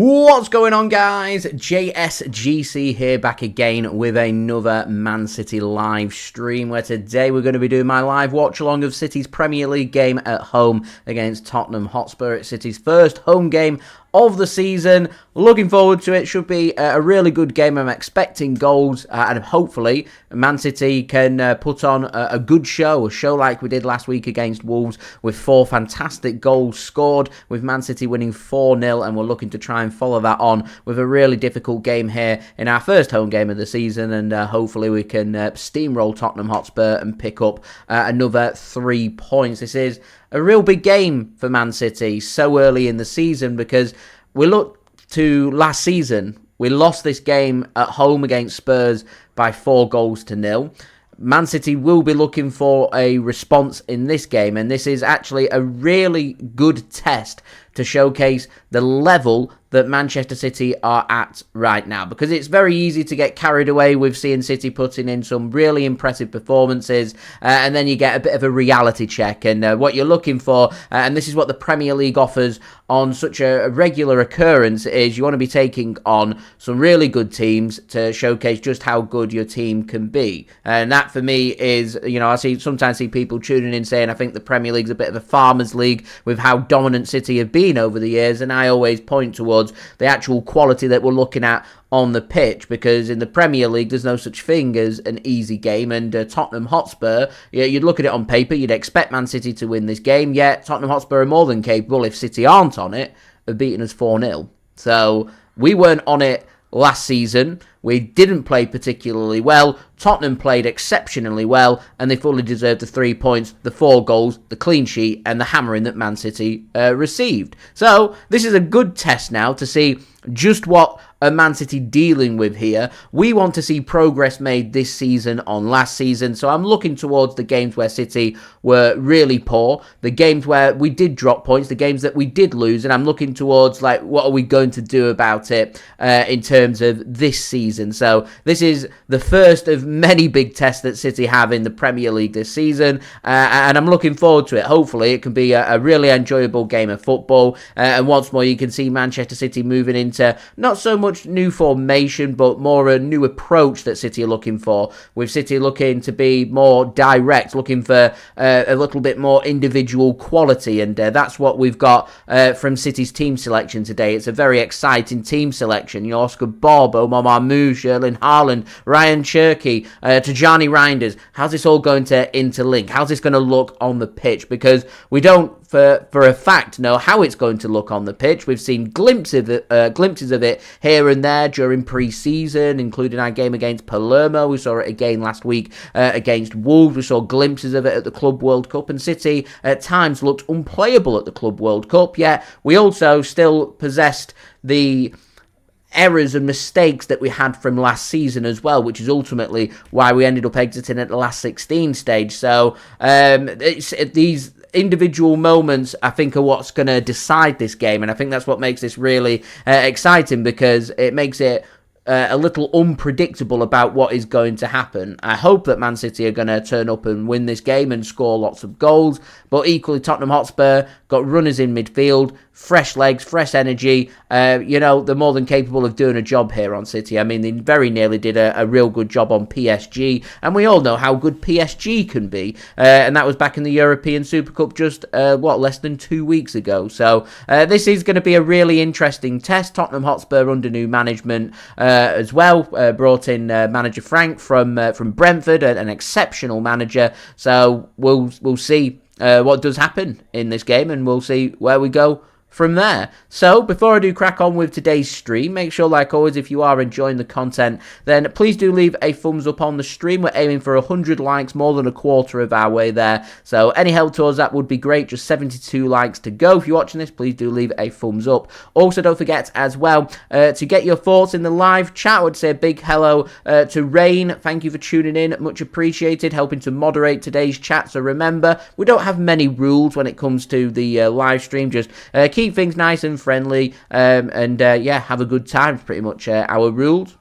What's going on, guys? JSGC here, back again with another Man City live stream, where today we're going to be doing my live watch-along of City's Premier League game at home against Tottenham Hotspur. It's City's first home game of the season. Looking forward to it. Should be a really good game. I'm expecting goals, and hopefully Man City can put on a good show, a show like we did last week against Wolves, with 4 fantastic goals scored, with Man City winning 4-0, and we're looking to try and follow that on with a really difficult game here in our first home game of the season, and hopefully we can steamroll Tottenham Hotspur and pick up another 3 points. This is a real big game for Man City so early in the season, because we look to last season. We lost this game at home against Spurs by 4-0. Man City will be looking for a response in this game, and this is actually a really good test to showcase the level that Manchester City are at right now, because it's very easy to get carried away with seeing City putting in some really impressive performances, and then you get a bit of a reality check, and what you're looking for, and this is what the Premier League offers on such a regular occurrence, is you want to be taking on some really good teams to showcase just how good your team can be. And that for me is, you know, I sometimes see people tuning in saying I think the Premier League's a bit of a farmers league with how dominant City have been over the years, and I always point towards the actual quality that we're looking at on the pitch, because in the Premier League there's no such thing as an easy game, and Tottenham Hotspur, you'd look at it on paper, you'd expect Man City to win this game, yet Tottenham Hotspur are more than capable, if City aren't on it, of beating us 4-0. So we weren't on it last season. We didn't play particularly well. Tottenham played exceptionally well, and they fully deserved the 3 points, the 4 goals, the clean sheet, and the hammering that Man City received. So this is a good test now to see just what Man City dealing with here. We want to see progress made this season on last season, so I'm looking towards the games where City were really poor, the games where we did drop points, the games that we did lose, and I'm looking towards, like, what are we going to do about it in terms of this season. So this is the first of many big tests that City have in the Premier League this season, and I'm looking forward to it. Hopefully it can be a really enjoyable game of football, and once more you can see Manchester City moving into not so much new formation, but more a new approach that City are looking for, with City looking to be more direct, looking for a little bit more individual quality, and that's what we've got from City's team selection today. It's a very exciting team selection. Josko Gvardiol, Mohammed Nunes, Haaland, Rayan Cherki, Tijjani Reijnders. How's this all going to interlink? How's this going to look on the pitch? Because we don't for a fact know how it's going to look on the pitch. We've seen glimpses of it here and there during pre-season, including our game against Palermo. We saw it again last week against Wolves. We saw glimpses of it at the Club World Cup, and City at times looked unplayable at the Club World Cup, yet we also still possessed the errors and mistakes that we had from last season as well, which is ultimately why we ended up exiting at the last 16 stage. So these individual moments, I think, are what's going to decide this game, and I think that's what makes this really exciting, because it makes it a little unpredictable about what is going to happen. I hope that Man City are going to turn up and win this game and score lots of goals, but equally Tottenham Hotspur got runners in midfield, fresh legs, fresh energy. You know, they're more than capable of doing a job here on City. I mean, they very nearly did a real good job on PSG, and we all know how good PSG can be, and that was back in the European Super Cup just, less than 2 weeks ago. So this is going to be a really interesting test. Tottenham Hotspur under new management as well, brought in manager Frank from Brentford, an exceptional manager. So we'll see what does happen in this game, and we'll see where we go from there. So before I do crack on with today's stream, make sure, like always, if you are enjoying the content, then please do leave a thumbs up on the stream. We're aiming for 100 likes, more than a quarter of our way there, so any help towards that would be great. Just 72 likes to go. If you're watching this, please do leave a thumbs up. Also, don't forget as well to get your thoughts in the live chat. I would say a big hello to Rain. Thank you for tuning in, much appreciated, helping to moderate today's chat. So remember, we don't have many rules when it comes to the live stream. Just keep things nice and friendly, and have a good time, pretty much our rules.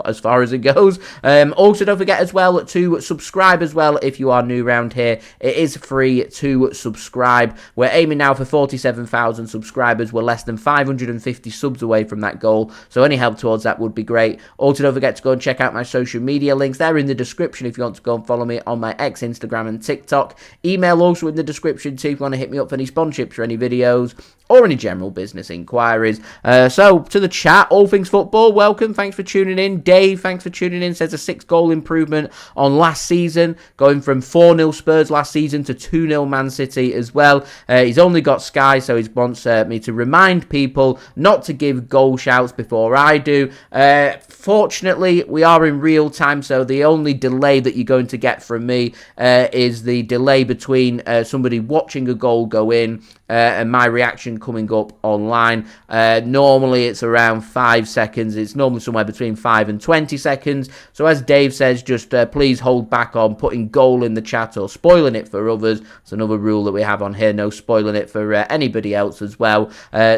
as far as it goes. Also, don't forget as well to subscribe as well if you are new around here. It is free to subscribe. We're aiming now for 47,000 subscribers. We're less than 550 subs away from that goal, so any help towards that would be great. Also, don't forget to go and check out my social media links. They're in the description if you want to go and follow me on my X, Instagram and TikTok. Email also in the description too if you want to hit me up for any sponsorships or any videos or any general business inquiries. So, to the chat, All Things Football, welcome. Thanks for tuning in. Dave, thanks for tuning in. Says a 6-goal improvement on last season, going from 4-0 Spurs last season to 2-0 Man City as well. He's only got Sky, so he wants me to remind people not to give goal shouts before I do. Fortunately, we are in real time, so the only delay that you're going to get from me is the delay between somebody watching a goal go in and my reaction coming up online. Normally it's around 5 seconds. It's normally somewhere between 5 and 20 seconds. So as Dave says, just please hold back on putting goal in the chat or spoiling it for others. It's another rule that we have on here, no spoiling it for anybody else as well.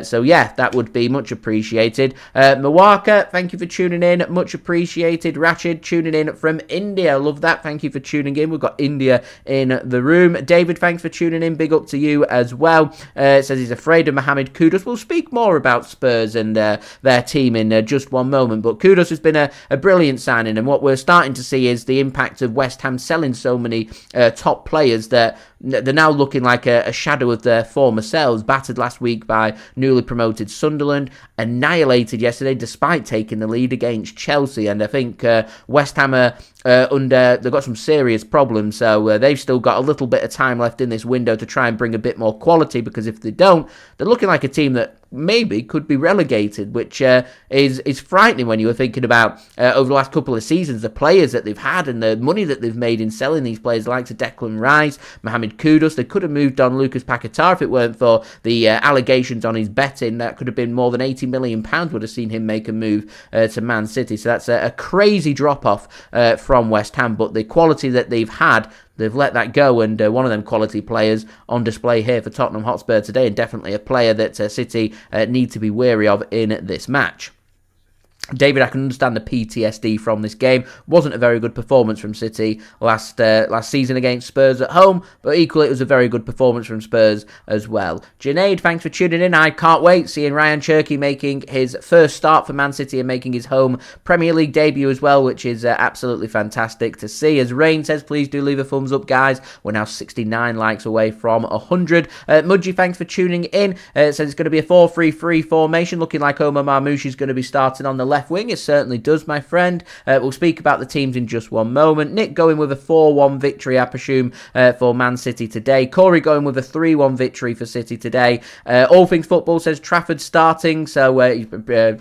So yeah, that would be much appreciated. Mawaka, thank you for tuning in. Much appreciated. Rachid tuning in from India. Love that. Thank you for tuning in. We've got India in the room. David, thanks for tuning in. Big up to you as well. Says he's afraid of Mohammed Kudus. We'll speak more about Spurs and their team in just one moment. But Kudus has been a brilliant signing. And what we're starting to see is the impact of West Ham selling so many top players that they're now looking like a shadow of their former selves. Battered last week by newly promoted Sunderland, annihilated yesterday despite taking the lead against Chelsea. And I think West Ham are they've got some serious problems, so they've still got a little bit of time left in this window to try and bring a bit more quality, because if they don't, they're looking like a team that maybe could be relegated, which is frightening when you were thinking about over the last couple of seasons the players that they've had and the money that they've made in selling these players, like Declan Rice, Mohammed Kudus. They could have moved on Lucas Paquetá if it weren't for the allegations on his betting. That could have been more than £80 million would have seen him make a move to Man City. So that's a crazy drop-off from West Ham, but the quality that they've had, they've let that go, and one of them quality players on display here for Tottenham Hotspur today, and definitely a player that City need to be wary of in this match. David, I can understand the PTSD from this game. Wasn't a very good performance from City last season against Spurs at home, but equally it was a very good performance from Spurs as well. Junaid, thanks for tuning in. I can't wait seeing Rayan Cherki making his first start for Man City and making his home Premier League debut as well, which is absolutely fantastic to see. As Rain says, please do leave a thumbs up, guys. We're now 69 likes away from 100. Mudgy, thanks for tuning in. Says it's going to be a 4-3-3 formation, looking like Omar Marmoush is going to be starting on the left wing. It certainly does, my friend. We'll speak about the teams in just one moment. Nick going with a 4-1 victory, I presume, for Man City today. Corey going with a 3-1 victory for City today. All Things Football says Trafford starting, so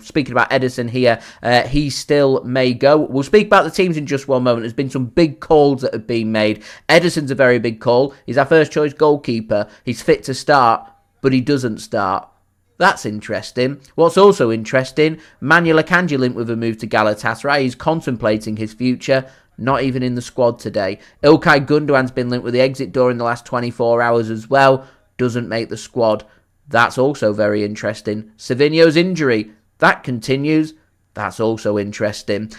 speaking about Ederson here, he still may go. We'll speak about the teams in just one moment. There's been some big calls that have been made. Ederson's a very big call. He's our first choice goalkeeper. He's fit to start, but he doesn't start. That's interesting. What's also interesting, Manuel Akanji linked with a move to Galatasaray. He's contemplating his future. Not even in the squad today. Ilkay Gundogan's been linked with the exit door in the last 24 hours as well. Doesn't make the squad. That's also very interesting. Savinho's injury. That continues. That's also interesting.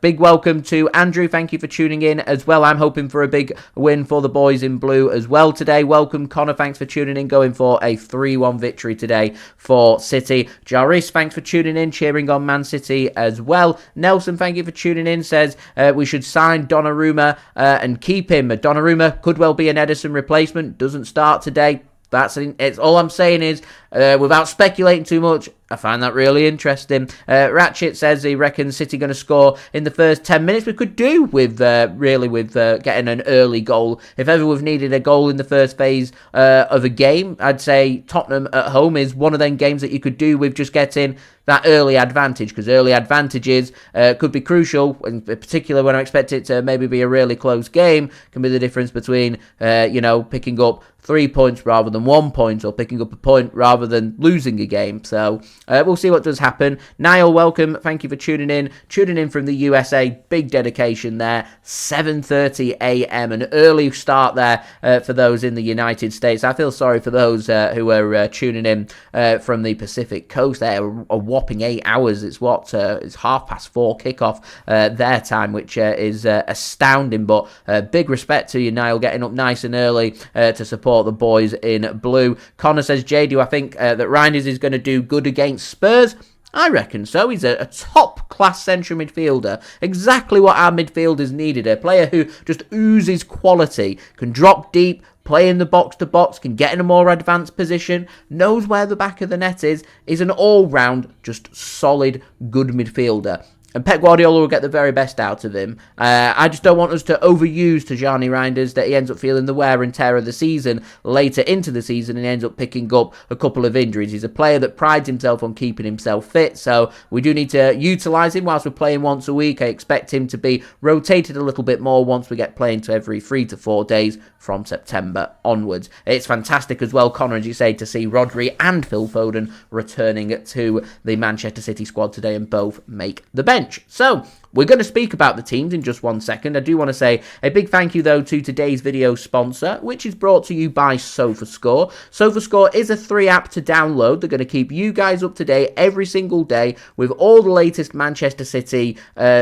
Big welcome to Andrew. Thank you for tuning in as well. I'm hoping for a big win for the boys in blue as well today. Welcome, Connor. Thanks for tuning in. Going for a 3-1 victory today for City. Jaris, thanks for tuning in. Cheering on Man City as well. Nelson, thank you for tuning in. Says we should sign Donnarumma and keep him. Donnarumma could well be an Ederson replacement. Doesn't start today. It's all I'm saying is, without speculating too much, I find that really interesting. Ratchet says he reckons City going to score in the first 10 minutes. We could do with getting an early goal. If ever we've needed a goal in the first phase of a game, I'd say Tottenham at home is one of them games that you could do with just getting that early advantage, because early advantages could be crucial, in particular when I expect it to maybe be a really close game. Can be the difference between picking up 3 points rather than 1 point, or picking up a point rather than losing a game. So we'll see what does happen. Niall, welcome. Thank you for tuning in. Tuning in from the USA. Big dedication there. 7:30 a.m. An early start there for those in the United States. I feel sorry for those who are tuning in from the Pacific Coast. They're a whopping 8 hours. It's it's 4:30 kickoff their time, which is astounding. But big respect to you, Niall, getting up nice and early to support the boys in blue. Connor says, Jay, do I think that Reijnders is going to do good against Spurs? I reckon so. He's a top-class central midfielder. Exactly what our midfielders needed. A player who just oozes quality, can drop deep, play in the box-to-box, can get in a more advanced position, knows where the back of the net is an all-round, just solid, good midfielder. And Pep Guardiola will get the very best out of him. I just don't want us to overuse Tijjani Reijnders, that he ends up feeling the wear and tear of the season later into the season and he ends up picking up a couple of injuries. He's a player that prides himself on keeping himself fit, so we do need to utilise him whilst we're playing once a week. I expect him to be rotated a little bit more once we get playing to every 3 to 4 days from September onwards. It's fantastic as well, Connor, as you say, to see Rodri and Phil Foden returning to the Manchester City squad today and both make the bench. So, we're going to speak about the teams in just 1 second. I do want to say a big thank you, though, to today's video sponsor, which is brought to you by SofaScore. SofaScore is a free app to download. They're going to keep you guys up to date every single day with all the latest Manchester City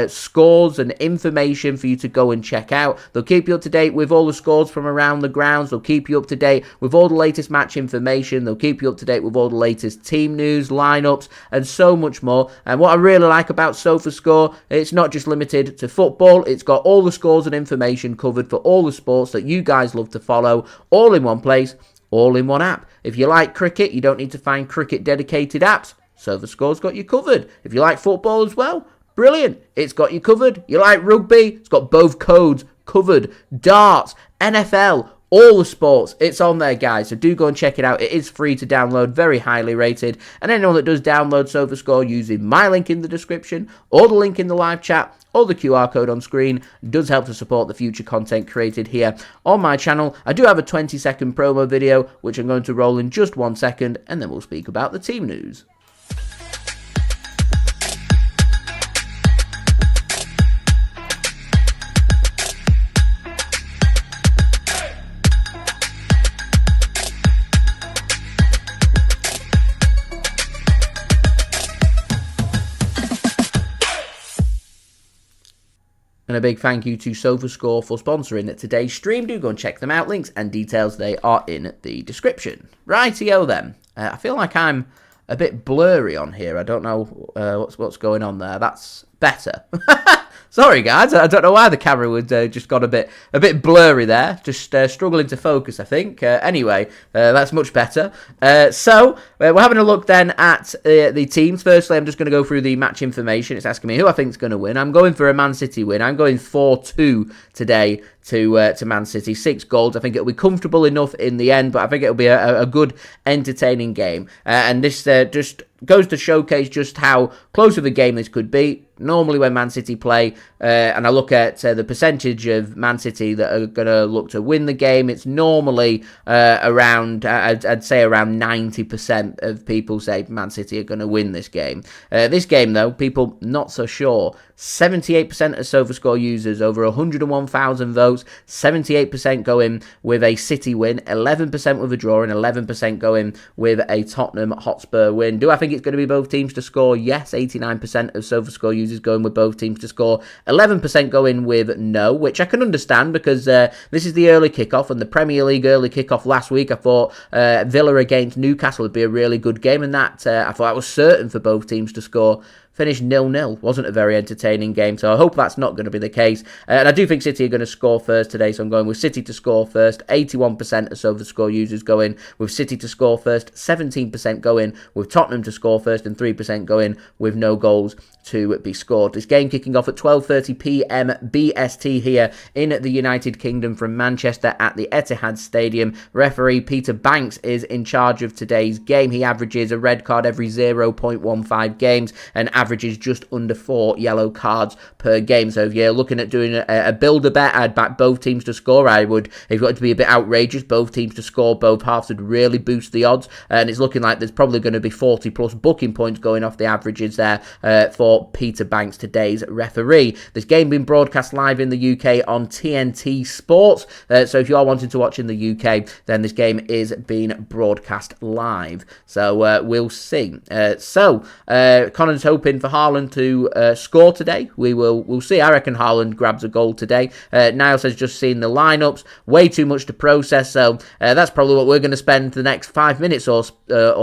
scores and information for you to go and check out. They'll keep you up to date with all the scores from around the grounds. They'll keep you up to date with all the latest match information. They'll keep you up to date with all the latest team news, lineups, and so much more. And what I really like about SofaScore, it's not just limited to football. It's got all the scores and information covered for all the sports that you guys love to follow, all in one place, all in one app. If you like cricket, you don't need to find cricket dedicated apps. SofaScore's got you covered. If you like football as well, brilliant. It's got you covered. You like rugby, it's got both codes covered. Darts, NFL, all the sports, it's on there, guys, so do go and check it out. It is free to download, very highly rated, and anyone that does download SofaScore using my link in the description, or the link in the live chat, or the QR code on screen, does help to support the future content created here on my channel. I do have a 20-second promo video, which I'm going to roll in just 1 second, and then we'll speak about the team news. And a big thank you to SofaScore for sponsoring today's stream. Do go and check them out. Links and details, they are in the description. Rightio then. I feel like I'm a bit blurry on here. I don't know what's going on there. That's better. Sorry, guys. I don't know why the camera would just got a bit blurry there. Just struggling to focus, I think. Anyway, that's much better. So we're having a look then at the teams. Firstly, I'm just going to go through the match information. It's asking me who I think is going to win. I'm going for a Man City win. I'm going 4-2 today to Man City. 6 goals. I think it'll be comfortable enough in the end, but I think it'll be a good, entertaining game. And this just goes to showcase just how close of a game this could be. Normally when Man City play, and I look at the percentage of Man City that are going to look to win the game, it's normally around, I'd say around 90% of people say Man City are going to win this game. This game, though, people not so sure. 78% of SofaScore users, over 101,000 votes, 78% going with a City win, 11% with a draw, and 11% going with a Tottenham Hotspur win. Do I think it's going to be both teams to score? Yes, 89% of SofaScore users going with both teams to score, 11% going with no, which I can understand because this is the early kickoff, and the Premier League early kickoff last week, I thought Villa against Newcastle would be a really good game, and that I thought that was certain for both teams to score. Finished 0-0. Wasn't a very entertaining game, so I hope that's not going to be the case. And I do think City are going to score first today, so I'm going with City to score first. 81% of SofaScore users going with City to score first. 17% going with Tottenham to score first, and 3% going with no goals to be scored. This game kicking off at 12:30 p.m. BST here in the United Kingdom from Manchester at the Etihad Stadium. Referee Peter Banks is in charge of today's game. He averages a red card every 0.15 games and averages just under 4 yellow cards per game. So if you're looking at doing a builder bet, I'd back both teams to score. I would, if you want to be a bit outrageous, both teams to score, both halves would really boost the odds. And it's looking like there's probably going to be 40 plus booking points going off the averages there for Peter Banks, today's referee. This game being broadcast live in the UK on TNT Sports. So if you are wanting to watch in the UK, then this game is being broadcast live. So we'll see. Connor's hoping for Haaland to score today. We'll see. I reckon Haaland grabs a goal today. Niles has just seen the lineups. Way too much to process. So that's probably what we're going to spend the next 5 minutes or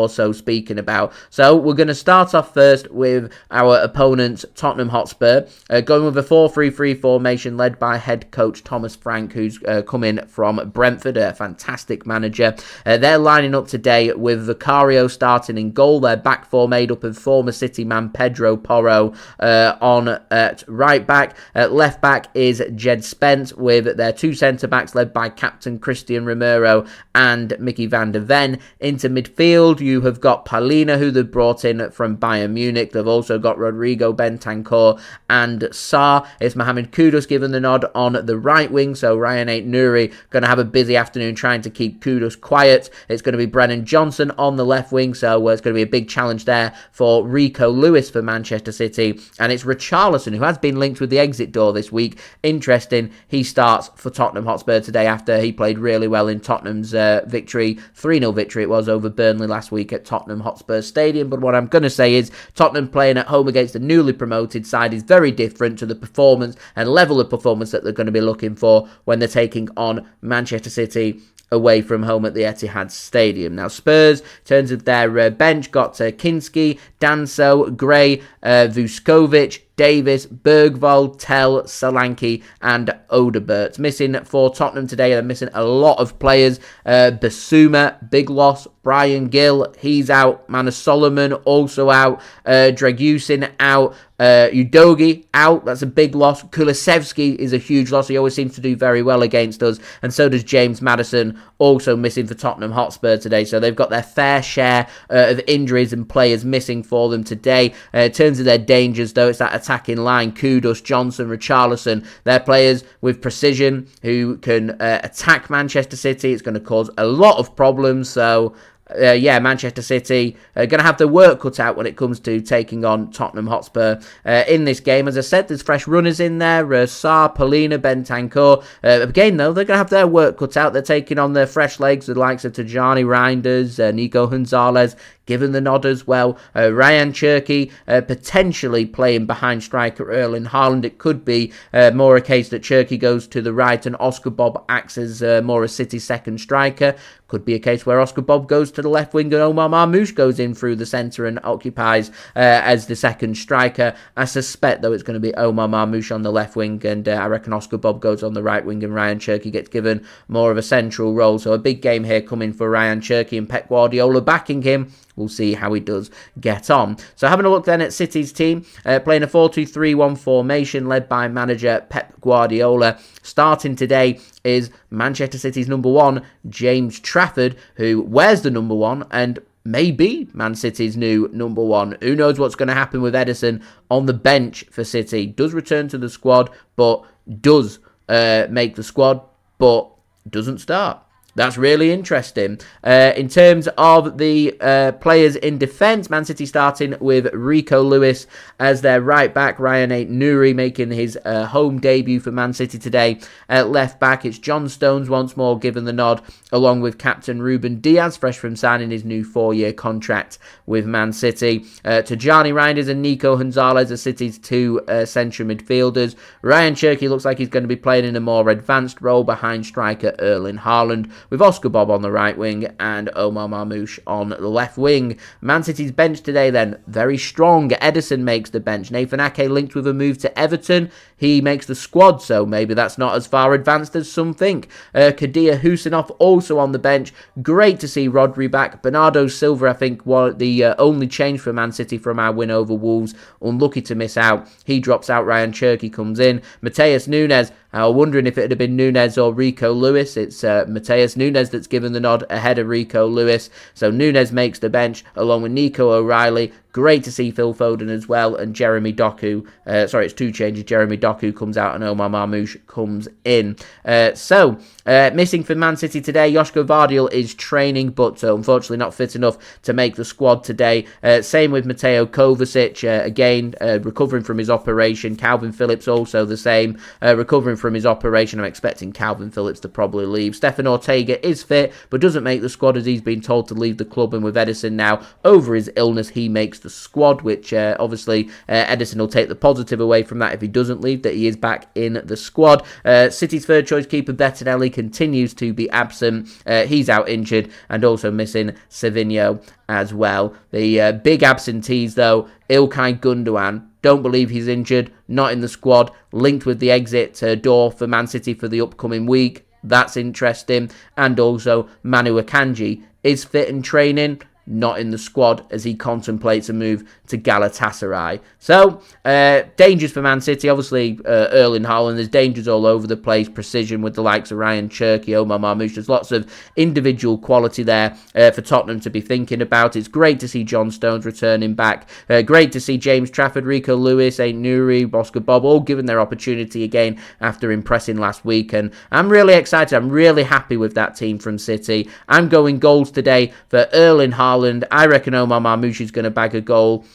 so speaking about. So we're going to start off first with our opponents, Tottenham Hotspur, going with a 4-3-3 formation led by head coach Thomas Frank, who's coming from Brentford, a fantastic manager. They're lining up today with Vicario starting in goal. Their back four made up of former City man Pedro Porro on at right back. At left back is Jed Spence, with their two centre-backs led by captain Christian Romero and Mickey van der Ven. Into midfield, you have got Palina, who they've brought in from Bayern Munich. They've also got Rodrigo Bentancur and Sarr. It's Mohammed Kudus given the nod on the right wing, so Rayan Ait-Nouri going to have a busy afternoon trying to keep Kudus quiet. It's going to be Brennan Johnson on the left wing, so it's going to be a big challenge there for Rico Lewis for Manchester City. And it's Richarlison, who has been linked with the exit door this week. Interesting, he starts for Tottenham Hotspur today after he played really well in Tottenham's victory, 3-0 victory it was over Burnley last week at Tottenham Hotspur Stadium. But what I'm going to say is Tottenham playing at home against the newly promoted side is very different to the performance and level of performance that they're going to be looking for when they're taking on Manchester City away from home at the Etihad Stadium. Now, Spurs, in terms of their bench, got Kinski, Danso, Gray, Vuskovic, Davis, Bergvall, Tel, Solanke and Odegaard. Missing for Tottenham today, they're missing a lot of players. Bissouma, big loss. Brian Gill, he's out. Manus Solomon, also out. Dragusin, out. Udogi, out. That's a big loss. Kulusevski is a huge loss. He always seems to do very well against us. And so does James Maddison, also missing for Tottenham Hotspur today. So they've got their fair share of injuries and players missing for them today. In terms of their dangers, though, it's that attacking line. Kudus, Johnson, Richarlison. They're players with precision who can attack Manchester City. It's going to cause a lot of problems. So Manchester City are going to have their work cut out when it comes to taking on Tottenham Hotspur in this game. As I said, there's fresh runners in there. Sarr, Palina, Bentancur. Again, though, they're going to have their work cut out. They're taking on their fresh legs, the likes of Tijjani Reijnders, Nico Gonzalez, given the nod as well. Rayan Cherki potentially playing behind striker Erling Haaland. It could be more a case that Cherki goes to the right and Oscar Bob acts as more a City second striker. Could be a case where Oscar Bob goes to the left wing and Omar Marmoush goes in through the centre and occupies as the second striker. I suspect, though, it's going to be Omar Marmoush on the left wing, and I reckon Oscar Bob goes on the right wing and Rayan Cherki gets given more of a central role. So a big game here coming for Rayan Cherki, and Pep Guardiola backing him. We'll see how he does get on. So having a look then at City's team, playing a 4-2-3-1 formation led by manager Pep Guardiola. Starting today is Manchester City's number one, James Trafford, who wears the number one and may be Man City's new number one. Who knows what's going to happen with Ederson on the bench for City. Does return to the squad, but does make the squad, but doesn't start. That's really interesting. In terms of the players in defence, Man City starting with Rico Lewis as their right back. Rayan Ait-Nouri making his home debut for Man City today. At left back, it's John Stones once more given the nod, along with captain Ruben Dias, fresh from signing his new 4-year contract with Man City. Tijjani Reijnders and Nico Gonzalez are City's two central midfielders. Rayan Cherki looks like he's going to be playing in a more advanced role behind striker Erling Haaland, with Oscar Bob on the right wing and Omar Marmoush on the left wing. Man City's bench today then, very strong. Ederson makes the bench. Nathan Ake linked with a move to Everton. He makes the squad, so maybe that's not as far advanced as some think. Kadir Khusanov also on the bench. Great to see Rodri back. Bernardo Silva, I think, was the only change for Man City from our win over Wolves. Unlucky to miss out. He drops out. Rayan Cherki comes in. Matheus Nunes, I was wondering if it had been Nunes or Rico Lewis. It's Matheus Nunes that's given the nod ahead of Rico Lewis. So Nunes makes the bench along with Nico O'Reilly, Great to see Phil Foden as well, and Jeremy Doku. Sorry, it's 2 changes. Jeremy Doku comes out and Omar Marmoush comes in. Missing for Man City today, Josko Gvardiol is training, but unfortunately not fit enough to make the squad today. Same with Mateo Kovacic, again, recovering from his operation. Calvin Phillips also the same, recovering from his operation. I'm expecting Calvin Phillips to probably leave. Stefan Ortega is fit, but doesn't make the squad as he's been told to leave the club, and with Ederson now over his illness, he makes the squad, which obviously Ederson will take the positive away from that if he doesn't leave, that he is back in the squad. City's third choice keeper Bettinelli continues to be absent. He's out injured, and also missing Savinho as well. The big absentees though, Ilkay Gundogan, don't believe he's injured, not in the squad, linked with the exit door for Man City for the upcoming week. That's interesting. And also Manuel Akanji is fit and training, not in the squad as he contemplates a move to Galatasaray. So, dangers for Man City. Obviously, Erling Haaland, there's dangers all over the place. Precision with the likes of Rayan Cherki, Omar Marmoush. There's lots of individual quality there for Tottenham to be thinking about. It's great to see John Stones returning back. Great to see James Trafford, Rico Lewis, Ait-Nouri, Oscar Bob, all given their opportunity again after impressing last week. And I'm really excited. I'm really happy with that team from City. I'm going goals today for Erling Haaland. I reckon Omar Marmoush is going to bag a goal.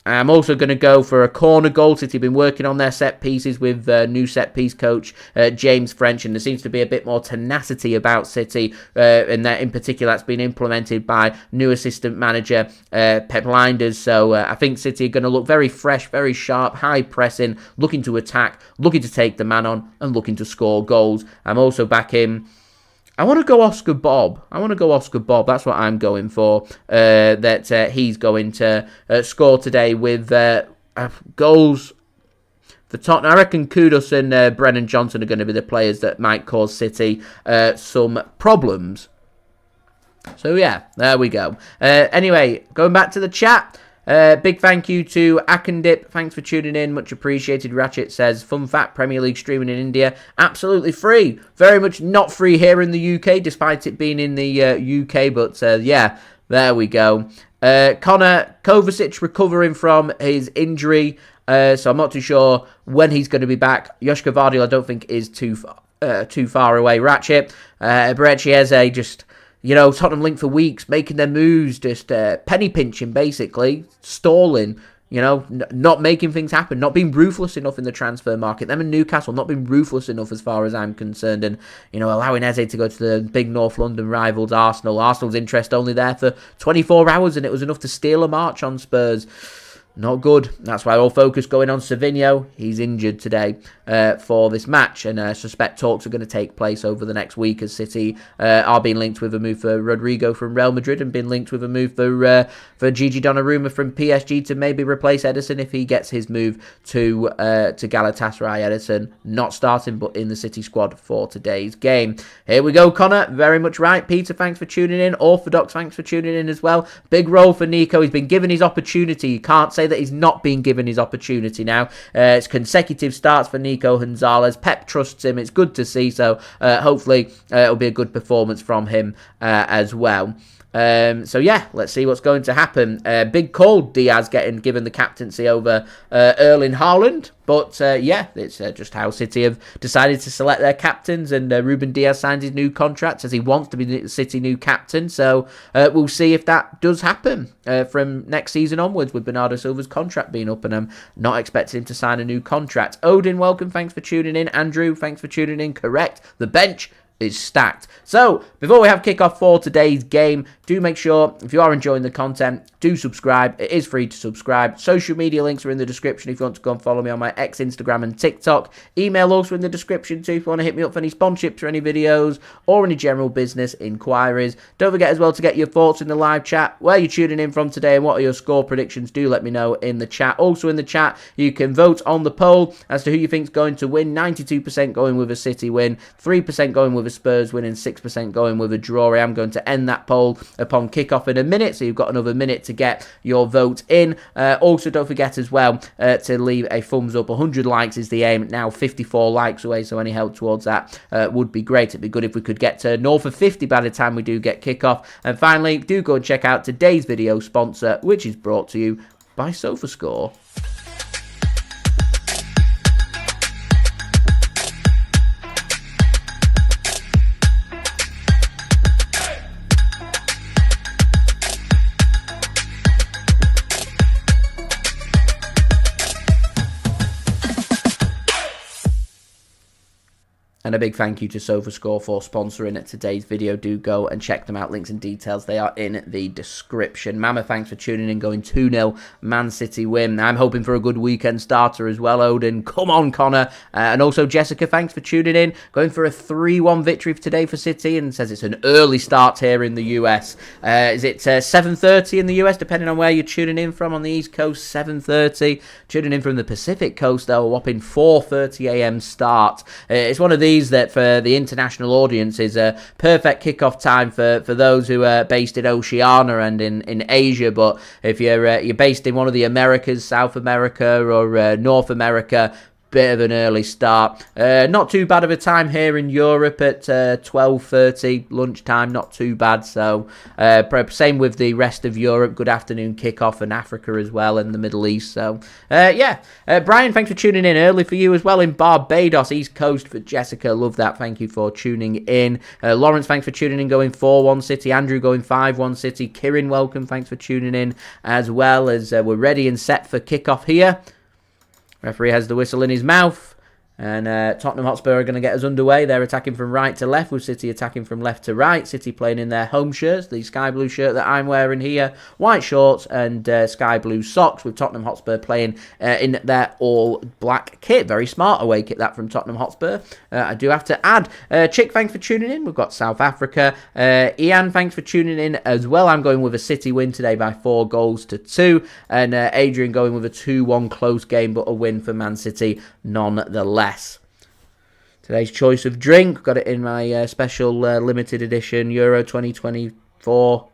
I'm also going to go for a corner goal. City have been working on their set pieces with new set piece coach James French, and there seems to be a bit more tenacity about City, and that in particular that's been implemented by new assistant manager Pep Guardiola. So I think City are going to look very fresh, very sharp, high pressing, looking to attack, looking to take the man on, and looking to score goals. I'm also back in. I want to go Oscar Bob. That's what I'm going for. That he's going to score today with goals for Tottenham. I reckon Kudus and Brennan Johnson are going to be the players that might cause City some problems. So yeah, there we go. Anyway, going back to the chat. Big thank you to Akandip. Thanks for tuning in. Much appreciated. Ratchet says, fun fact, Premier League streaming in India, absolutely free. Very much not free here in the UK, despite it being in the UK. But yeah, there we go. Connor, Kovacic recovering from his injury. So I'm not too sure when he's going to be back. Josko Gvardiol, I don't think is too far away. Ratchet. Berechieze just... You know, Tottenham linked for weeks, making their moves, just penny pinching, basically, stalling, you know, not making things happen, not being ruthless enough in the transfer market. Them and Newcastle not being ruthless enough as far as I'm concerned, and, you know, allowing Eze to go to the big North London rivals, Arsenal. Arsenal's interest only there for 24 hours, and it was enough to steal a march on Spurs. Not good. That's why all focus going on Savinho. He's injured today for this match, and I suspect talks are going to take place over the next week as City are being linked with a move for Rodrigo from Real Madrid, and been linked with a move for Gigi Donnarumma from PSG to maybe replace Ederson if he gets his move to Galatasaray. Ederson not starting, but in the City squad for today's game. Here we go, Connor. Very much right. Peter, thanks for tuning in. Orthodox, thanks for tuning in as well. Big role for Nico. He's been given his opportunity. You can't say that he's not being given his opportunity now. It's consecutive starts for Nico Gonzalez. Pep trusts him. It's good to see. So hopefully it'll be a good performance from him as well. So yeah, let's see what's going to happen. Big call, Diaz getting given the captaincy over Erling Haaland. But yeah, it's just how City have decided to select their captains, and Ruben Dias signed his new contract as he wants to be the City new captain. So we'll see if that does happen from next season onwards, with Bernardo Silva's contract being up, and I'm not expecting him to sign a new contract. Odin, welcome, thanks for tuning in. Andrew, thanks for tuning in. Correct, the bench is stacked. So before we have kickoff for today's game, do make sure, if you are enjoying the content, do subscribe. It is free to subscribe. Social media links are in the description if you want to go and follow me on my X, Instagram and TikTok. Email also in the description too if you want to hit me up for any sponsorships or any videos or any general business inquiries. Don't forget as well to get your thoughts in the live chat, where you're tuning in from today and what are your score predictions. Do let me know in the chat. Also in the chat, you can vote on the poll as to who you think's going to win. 92% going with a City win, 3% going with with a Spurs win and 6% going with a draw. I am going to end that poll upon kickoff in a minute, so you've got another minute to get your vote in. Also, don't forget as well to leave a thumbs up. 100 likes is the aim. Now 54 likes away, so any help towards that would be great. It'd be good if we could get to north of 50 by the time we do get kickoff. And finally, do go and check out today's video sponsor, which is brought to you by SofaScore. And a big thank you to SofaScore for sponsoring today's video. Do go and check them out. Links and details, they are in the description. Mama, thanks for tuning in. Going 2-0 Man City win. I'm hoping for a good weekend starter as well, Odin. Come on, Connor. And also Jessica, thanks for tuning in. Going for a 3-1 victory today for City, and says it's an early start here in the US. Is it 7:30 in the US, depending on where you're tuning in from? On the East Coast, 7:30. Tuning in from the Pacific Coast, though, a whopping 4:30 a.m. start. It's one of these that for the international audience is a perfect kickoff time for those who are based in Oceania and in Asia. But if you're based in one of the Americas, South America or North America, bit of an early start. Not too bad of a time here in Europe at 12:30 lunchtime. Not too bad. So same with the rest of Europe. Good afternoon kickoff, and Africa as well, and the Middle East. So yeah, Brian, thanks for tuning in early for you as well in Barbados, East Coast for Jessica. Love that. Thank you for tuning in. Lawrence, thanks for tuning in. Going 4-1 City. Andrew going 5-1 City. Kieran, welcome. Thanks for tuning in as well, as we're ready and set for kickoff here. Referee has the whistle in his mouth, and Tottenham Hotspur are going to get us underway. They're attacking from right to left, with City attacking from left to right. City playing in their home shirts, the sky blue shirt that I'm wearing here, white shorts and sky blue socks, with Tottenham Hotspur playing in their all black kit. Very smart away kit that from Tottenham Hotspur, I do have to add. Chick, thanks for tuning in. We've got South Africa. Ian, thanks for tuning in as well. I'm going with a City win today by 4-2, and Adrian going with a 2-1 close game, but a win for Man City nonetheless. Today's choice of drink, got it in my special limited edition Euro 2024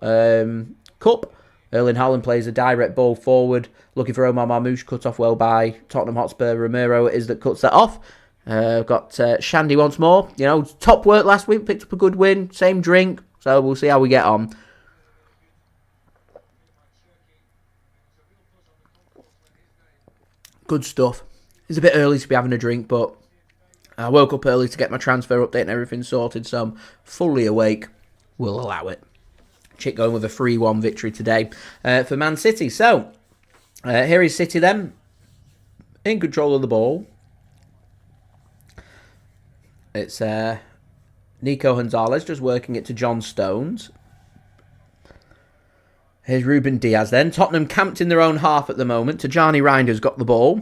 cup. Erling Haaland plays a direct ball forward, looking for Omar Marmoush, cut off well by Tottenham Hotspur. Romero it is that cuts that off. Got Shandy once more. You know, top work last week, picked up a good win, same drink, so we'll see how we get on. Good stuff. It's a bit early to be having a drink, but I woke up early to get my transfer update and everything sorted, so I'm fully awake. We'll allow it. Chick going with a 3-1 victory today for Man City. So, here is City then, in control of the ball. It's Nico Gonzalez just working it to John Stones. Here's Ruben Dias then. Tottenham camped in their own half at the moment. Tijjani Reijnders got the ball.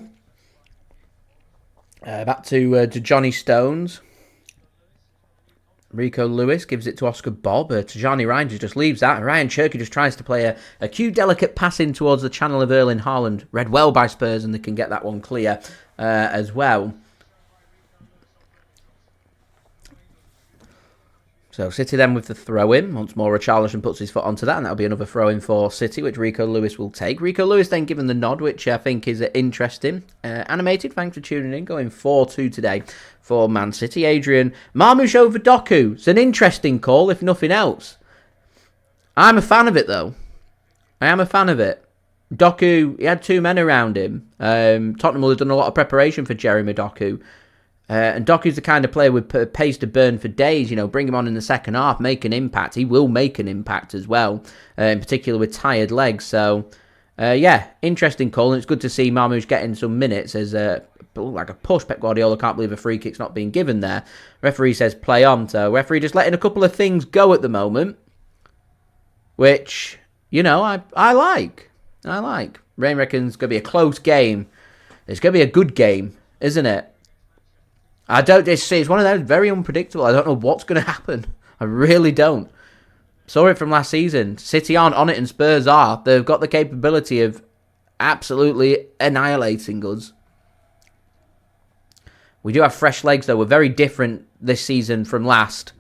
Back to Johnny Stones. Rico Lewis gives it to Oscar Bob. Tijjani Reijnders just leaves that. Rayan Cherki just tries to play a cute, delicate pass in towards the channel of Erling Haaland. Read well by Spurs, and they can get that one clear as well. So City then with the throw-in. Once more, Richarlison puts his foot onto that, and that'll be another throw-in for City, which Rico Lewis will take. Rico Lewis then given the nod, which I think is interesting. Animated, thanks for tuning in. Going 4-2 today for Man City. Adrian, Marmoush over Doku. It's an interesting call, if nothing else. I'm a fan of it, though. I am a fan of it. Doku, he had two men around him. Tottenham will have done a lot of preparation for Jeremy Doku. And Doku's the kind of player with pace to burn for days. You know, bring him on in the second half, make an impact. He will make an impact as well, in particular with tired legs. So, yeah, interesting call. And it's good to see Marmoush getting some minutes as like a push. Pep Guardiola can't believe a free kick's not being given there. Referee says play on. So, referee just letting a couple of things go at the moment, which, you know, I like. Rain reckons it's going to be a close game. It's going to be a good game, isn't it? It's one of those very unpredictable. I don't know what's going to happen. I really don't. Saw it from last season. City aren't on it and Spurs are. They've got the capability of absolutely annihilating us. We do have fresh legs, though. We're very different this season from last.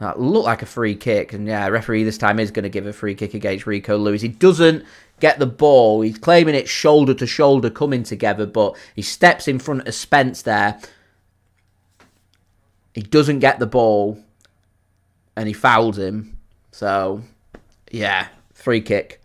That looked like a free kick. And yeah, referee this time is going to give a free kick against Rico Lewis. He doesn't get the ball. He's claiming it's shoulder to shoulder coming together, but he steps in front of Spence there. He doesn't get the ball, and he fouls him. So, yeah, free kick.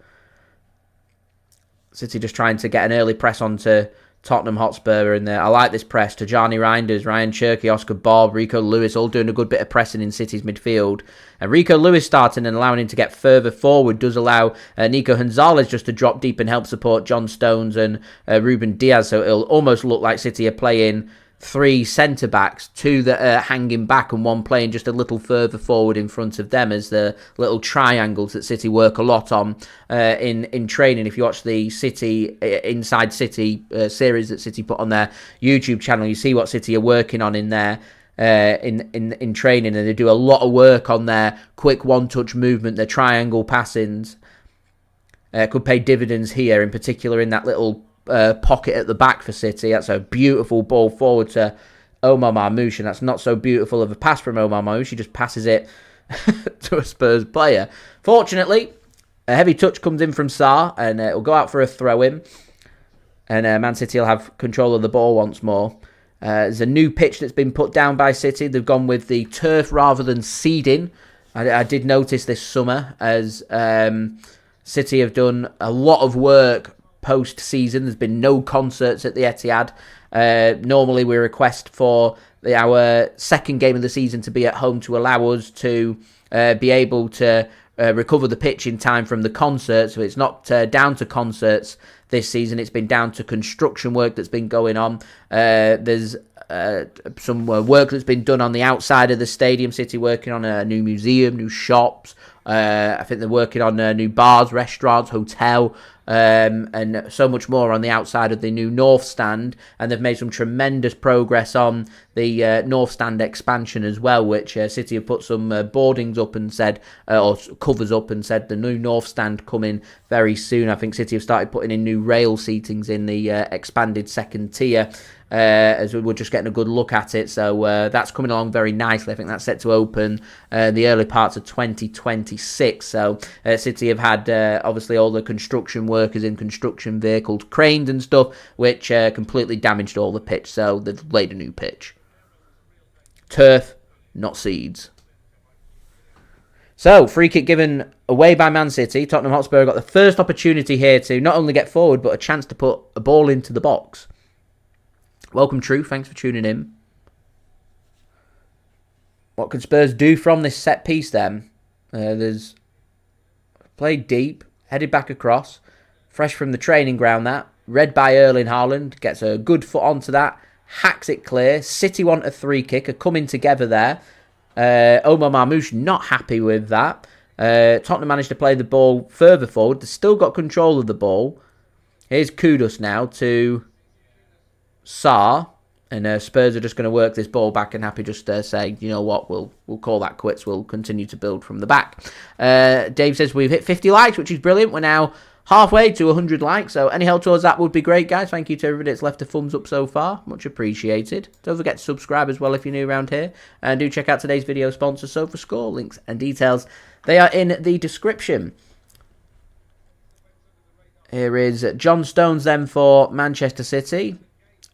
City just trying to get an early press onto Tottenham Hotspur in there. I like this press. Tijjani Reijnders, Rayan Cherki, Oscar Bob, Rico Lewis, all doing a good bit of pressing in City's midfield. And Rico Lewis starting and allowing him to get further forward does allow Nico Gonzalez just to drop deep and help support John Stones and Ruben Dias. So it'll almost look like City are playing 3 centre-backs, 2 that are hanging back and 1 playing just a little further forward in front of them as the little triangles that City work a lot on in training. If you watch the City Inside City series that City put on their YouTube channel, you see what City are working on in there. In training, and they do a lot of work on their quick one-touch movement, their triangle passings. Could pay dividends here, in particular in that little pocket at the back for City. That's a beautiful ball forward to Omar Marmoush, and that's not so beautiful of a pass from Omar Marmoush. He just passes it to a Spurs player. Fortunately, a heavy touch comes in from Sarr, and it'll go out for a throw-in, and Man City will have control of the ball once more. There's a new pitch that's been put down by City. They've gone with the turf rather than seeding. I did notice this summer as City have done a lot of work post-season. There's been no concerts at the Etihad. Normally we request for our second game of the season to be at home to allow us to be able to recover the pitch in time from the concerts. So it's not down to concerts this season. It's been down to construction work that's been going on. There's some work that's been done on the outside of the stadium. City working on a new museum, new shops. I think they're working on new bars, restaurants, hotel, and so much more on the outside of the new North Stand. And they've made some tremendous progress on the North Stand expansion as well, which City have put some boardings up and said, or covers up and said the new North Stand coming very soon. I think City have started putting in new rail seatings in the expanded second tier. As we were just getting a good look at it. So that's coming along very nicely. I think that's set to open the early parts of 2026. So City have had obviously all the construction workers in construction vehicles, cranes and stuff, which completely damaged all the pitch. So they've laid a new pitch. Turf, not seeds. So, free kick given away by Man City. Tottenham Hotspur got the first opportunity here to not only get forward, but a chance to put a ball into the box. Welcome, True. Thanks for tuning in. What can Spurs do from this set piece then? There's played deep, headed back across, fresh from the training ground that. Read by Erling Haaland, gets a good foot onto that, hacks it clear. City want a free kick, are coming together there. Omar Marmoush not happy with that. Tottenham managed to play the ball further forward. They've still got control of the ball. Here's Kudus now to Sarr, and Spurs are just going to work this ball back and happy just say, you know what, we'll call that quits. We'll continue to build from the back. Dave says we've hit 50 likes, which is brilliant. We're now halfway to 100 likes, so any help towards that would be great, guys. Thank you to everybody that's left a thumbs up so far. Much appreciated. Don't forget to subscribe as well if you're new around here. And do check out today's video sponsor, SofaScore. Links and details, they are in the description. Here is John Stones then for Manchester City.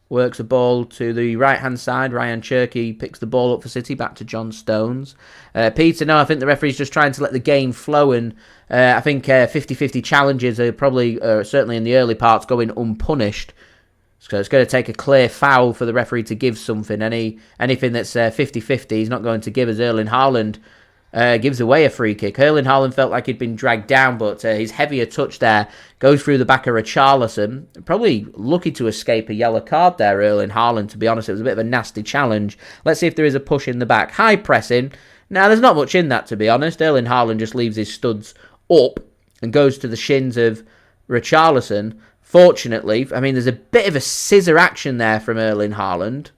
Works a ball to the right-hand side. Rayan Cherki picks the ball up for City, back to John Stones. Peter, no, I think the referee's just trying to let the game flow, and I think 50-50 challenges are probably, certainly in the early parts, going unpunished. So it's going to take a clear foul for the referee to give something. Anything that's 50-50, he's not going to give, as Erling Haaland gives away a free kick. Erling Haaland felt like he'd been dragged down, but his heavier touch there goes through the back of Richarlison. Probably lucky to escape a yellow card there, Erling Haaland, to be honest. It was a bit of a nasty challenge. Let's see if there is a push in the back. High pressing. Now, there's not much in that, to be honest. Erling Haaland just leaves his studs up and goes to the shins of Richarlison. Fortunately, I mean, there's a bit of a scissor action there from Erling Haaland.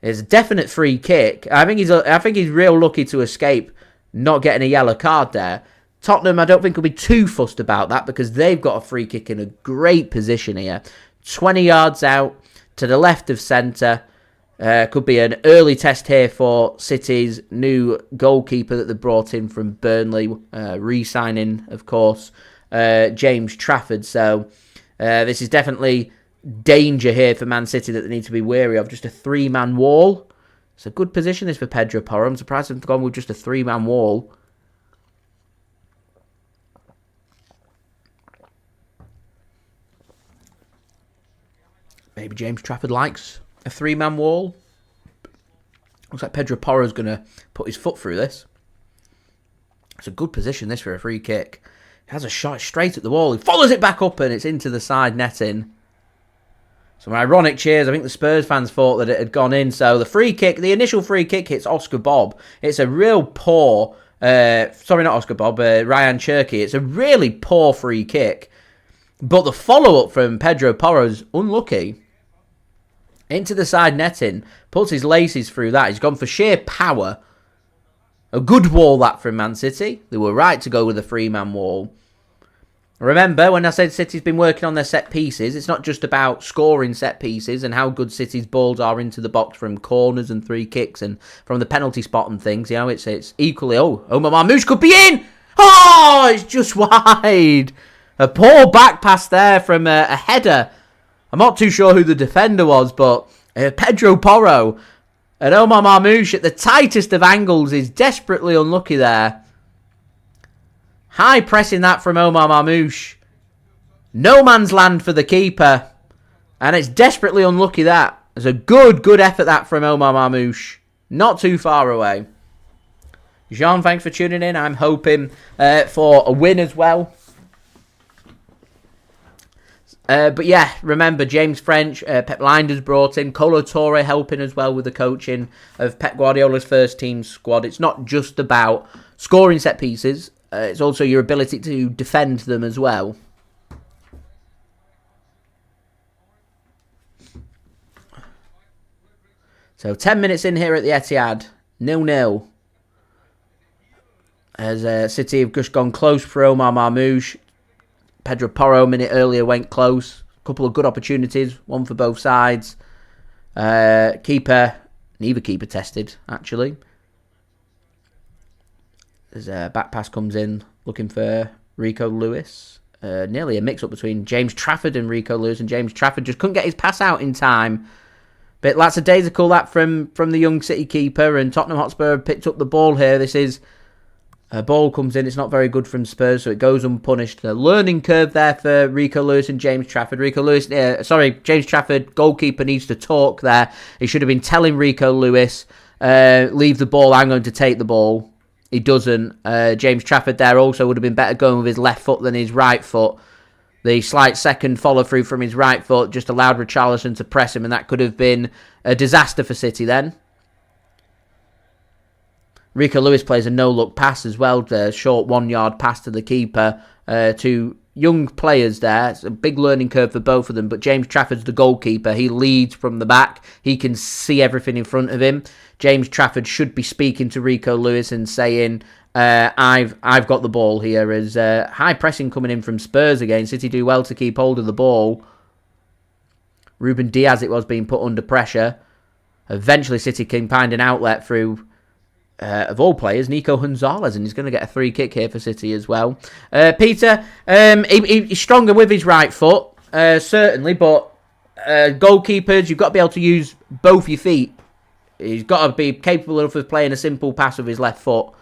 It's a definite free kick. I think he's real lucky to escape not getting a yellow card there. Tottenham, I don't think will be too fussed about that because they've got a free kick in a great position here. 20 yards out to the left of centre. Could be an early test here for City's new goalkeeper that they brought in from Burnley, re-signing, of course, James Trafford. So this is definitely danger here for Man City that they need to be wary of. Just a 3-man wall. It's a good position, this, for Pedro Porro. I'm surprised they've gone with just a 3-man wall. Maybe James Trafford likes a 3-man wall. Looks like Pedro Porro's going to put his foot through this. It's a good position, this, for a free kick. He has a shot straight at the wall. He follows it back up and it's into the side netting. Some ironic cheers. I think the Spurs fans thought that it had gone in. So the free kick, the initial free kick hits Oscar Bob. It's a real poor, sorry, not Oscar Bob, Rayan Cherki. It's a really poor free kick. But the follow-up from Pedro Porro's unlucky. Into the side netting, puts his laces through that. He's gone for sheer power. A good wall, that, from Man City. They were right to go with a 3-man wall. Remember, when I said City's been working on their set pieces, it's not just about scoring set pieces and how good City's balls are into the box from corners and free kicks and from the penalty spot and things. You know, it's equally, Omar Marmoush could be in! Oh, it's just wide. A poor back pass there from a header. I'm not too sure who the defender was, but Pedro Porro and Omar Marmoush at the tightest of angles is desperately unlucky there. High pressing that from Omar Marmoush. No man's land for the keeper. And it's desperately unlucky that. It's a good effort that from Omar Marmoush. Not too far away. Jean, thanks for tuning in. I'm hoping for a win as well. But yeah, remember, James French, Pep Linders brought in, Kolo Touré helping as well with the coaching of Pep Guardiola's first team squad. It's not just about scoring set pieces, it's also your ability to defend them as well. So 10 minutes in here at the Etihad, 0-0. As City have just gone close for Omar Marmoush. Pedro Porro a minute earlier went close. A couple of good opportunities, one for both sides. Neither keeper tested, actually. As a back pass comes in, looking for Rico Lewis. Nearly a mix-up between James Trafford and Rico Lewis, and James Trafford just couldn't get his pass out in time. Bit lackadaisical that from the young City keeper, and Tottenham Hotspur picked up the ball here. This is... A ball comes in, it's not very good from Spurs, so it goes unpunished. A learning curve there for Rico Lewis and James Trafford. James Trafford, goalkeeper, needs to talk there. He should have been telling Rico Lewis, leave the ball, I'm going to take the ball. He doesn't. James Trafford there also would have been better going with his left foot than his right foot. The slight second follow-through from his right foot just allowed Richarlison to press him, and that could have been a disaster for City then. Rico Lewis plays a no-look pass as well, a short 1-yard pass to the keeper. To young players there. It's a big learning curve for both of them, but James Trafford's the goalkeeper. He leads from the back. He can see everything in front of him. James Trafford should be speaking to Rico Lewis and saying, I've got the ball here. As high pressing coming in from Spurs again. City do well to keep hold of the ball. Ruben Dias, it was, being put under pressure. Eventually City can find an outlet through... of all players, Nico Gonzalez, and he's going to get a free kick here for City as well. Peter, he's stronger with his right foot, certainly, but goalkeepers, you've got to be able to use both your feet. He's got to be capable of playing a simple pass with his left foot.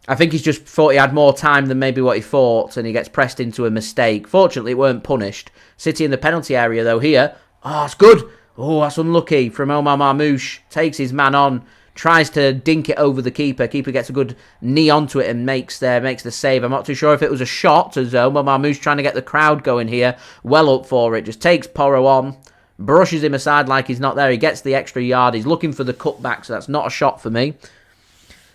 I think he's just thought he had more time than maybe what he thought, and he gets pressed into a mistake. Fortunately, it weren't punished. City in the penalty area, though, here. Oh, it's good. Oh, that's unlucky from Omar Marmoush. Takes his man on. Tries to dink it over the keeper. Keeper gets a good knee onto it and makes the save. I'm not too sure if it was a shot, as Omar Marmoush trying to get the crowd going here. Well up for it. Just takes Porro on. Brushes him aside like he's not there. He gets the extra yard. He's looking for the cutback, so that's not a shot for me.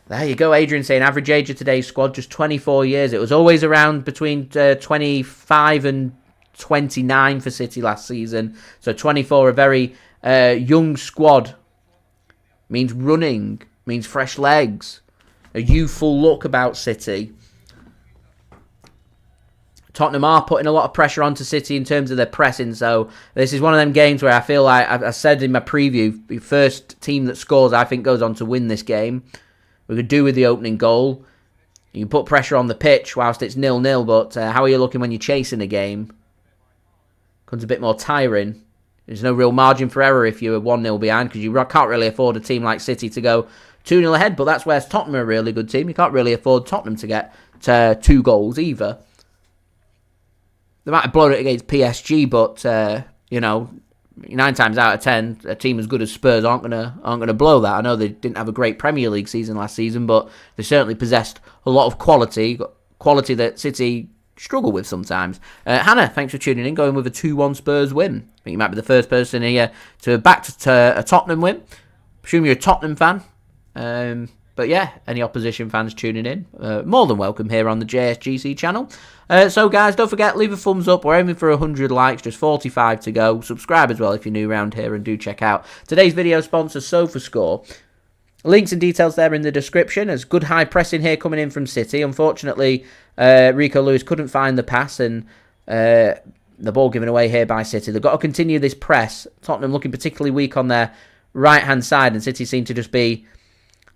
There you go, Adrian saying average age of today's squad, just 24 years. It was always around between 25 and 29 for City last season. So 24, a very young squad. Means running, means fresh legs, a youthful look about City. Tottenham are putting a lot of pressure onto City in terms of their pressing, so this is one of them games where I feel like, I said in my preview, the first team that scores, I think, goes on to win this game. We could do with the opening goal. You can put pressure on the pitch whilst it's 0-0, but how are you looking when you're chasing a game? Becomes a bit more tiring. There's no real margin for error if you're 1-0 behind, because you can't really afford a team like City to go 2-0 ahead, but that's where Tottenham are a really good team. You can't really afford Tottenham to get to 2 goals either. They might have blown it against PSG, but, 9 times out of 10, a team as good as Spurs aren't gonna blow that. I know they didn't have a great Premier League season last season, but they certainly possessed a lot of quality that City struggle with sometimes. Hannah, thanks for tuning in, going with a 2-1 Spurs win. I think you might be the first person here to back to a Tottenham win. Assume you're a Tottenham fan. But yeah, any opposition fans tuning in, more than welcome here on the JSGC channel. So guys, don't forget, leave a thumbs up. We're aiming for 100 likes, just 45 to go. Subscribe as well if you're new around here, and do check out today's video sponsor, SofaScore. Links and details there in the description. There's good high pressing here coming in from City. Unfortunately, Rico Lewis couldn't find the pass, and the ball given away here by City. They've got to continue this press. Tottenham looking particularly weak on their right-hand side, and City seem to just be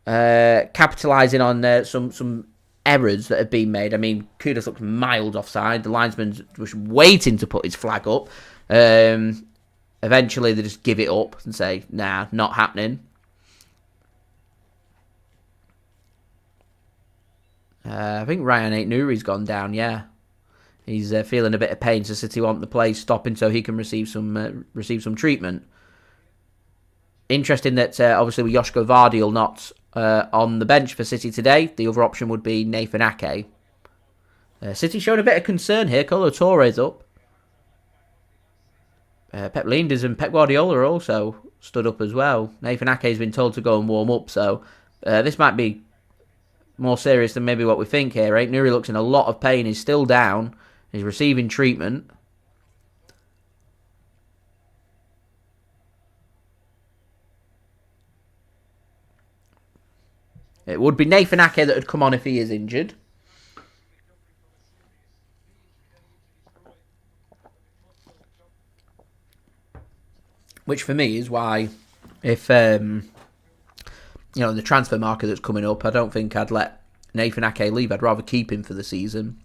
capitalising on some errors that have been made. I mean, Kudus looks miles offside. The linesman's just waiting to put his flag up. Eventually, they just give it up and say, nah, not happening. I think Rayan Ait-Nouri's gone down, yeah. He's feeling a bit of pain, so City want the play stopping so he can receive some treatment. Interesting that, obviously, with Josko Gvardiol not on the bench for City today, the other option would be Nathan Ake. City showing a bit of concern here. Kolo Touré's up. Pep Guardiola and Pep Guardiola are also stood up as well. Nathan Ake has been told to go and warm up, so this might be more serious than maybe what we think here. Ait-Nouri looks in a lot of pain. He's still down. He's receiving treatment. It would be Nathan Ake that would come on if he is injured. Which for me is why, if the transfer market that's coming up, I don't think I'd let Nathan Ake leave. I'd rather keep him for the season.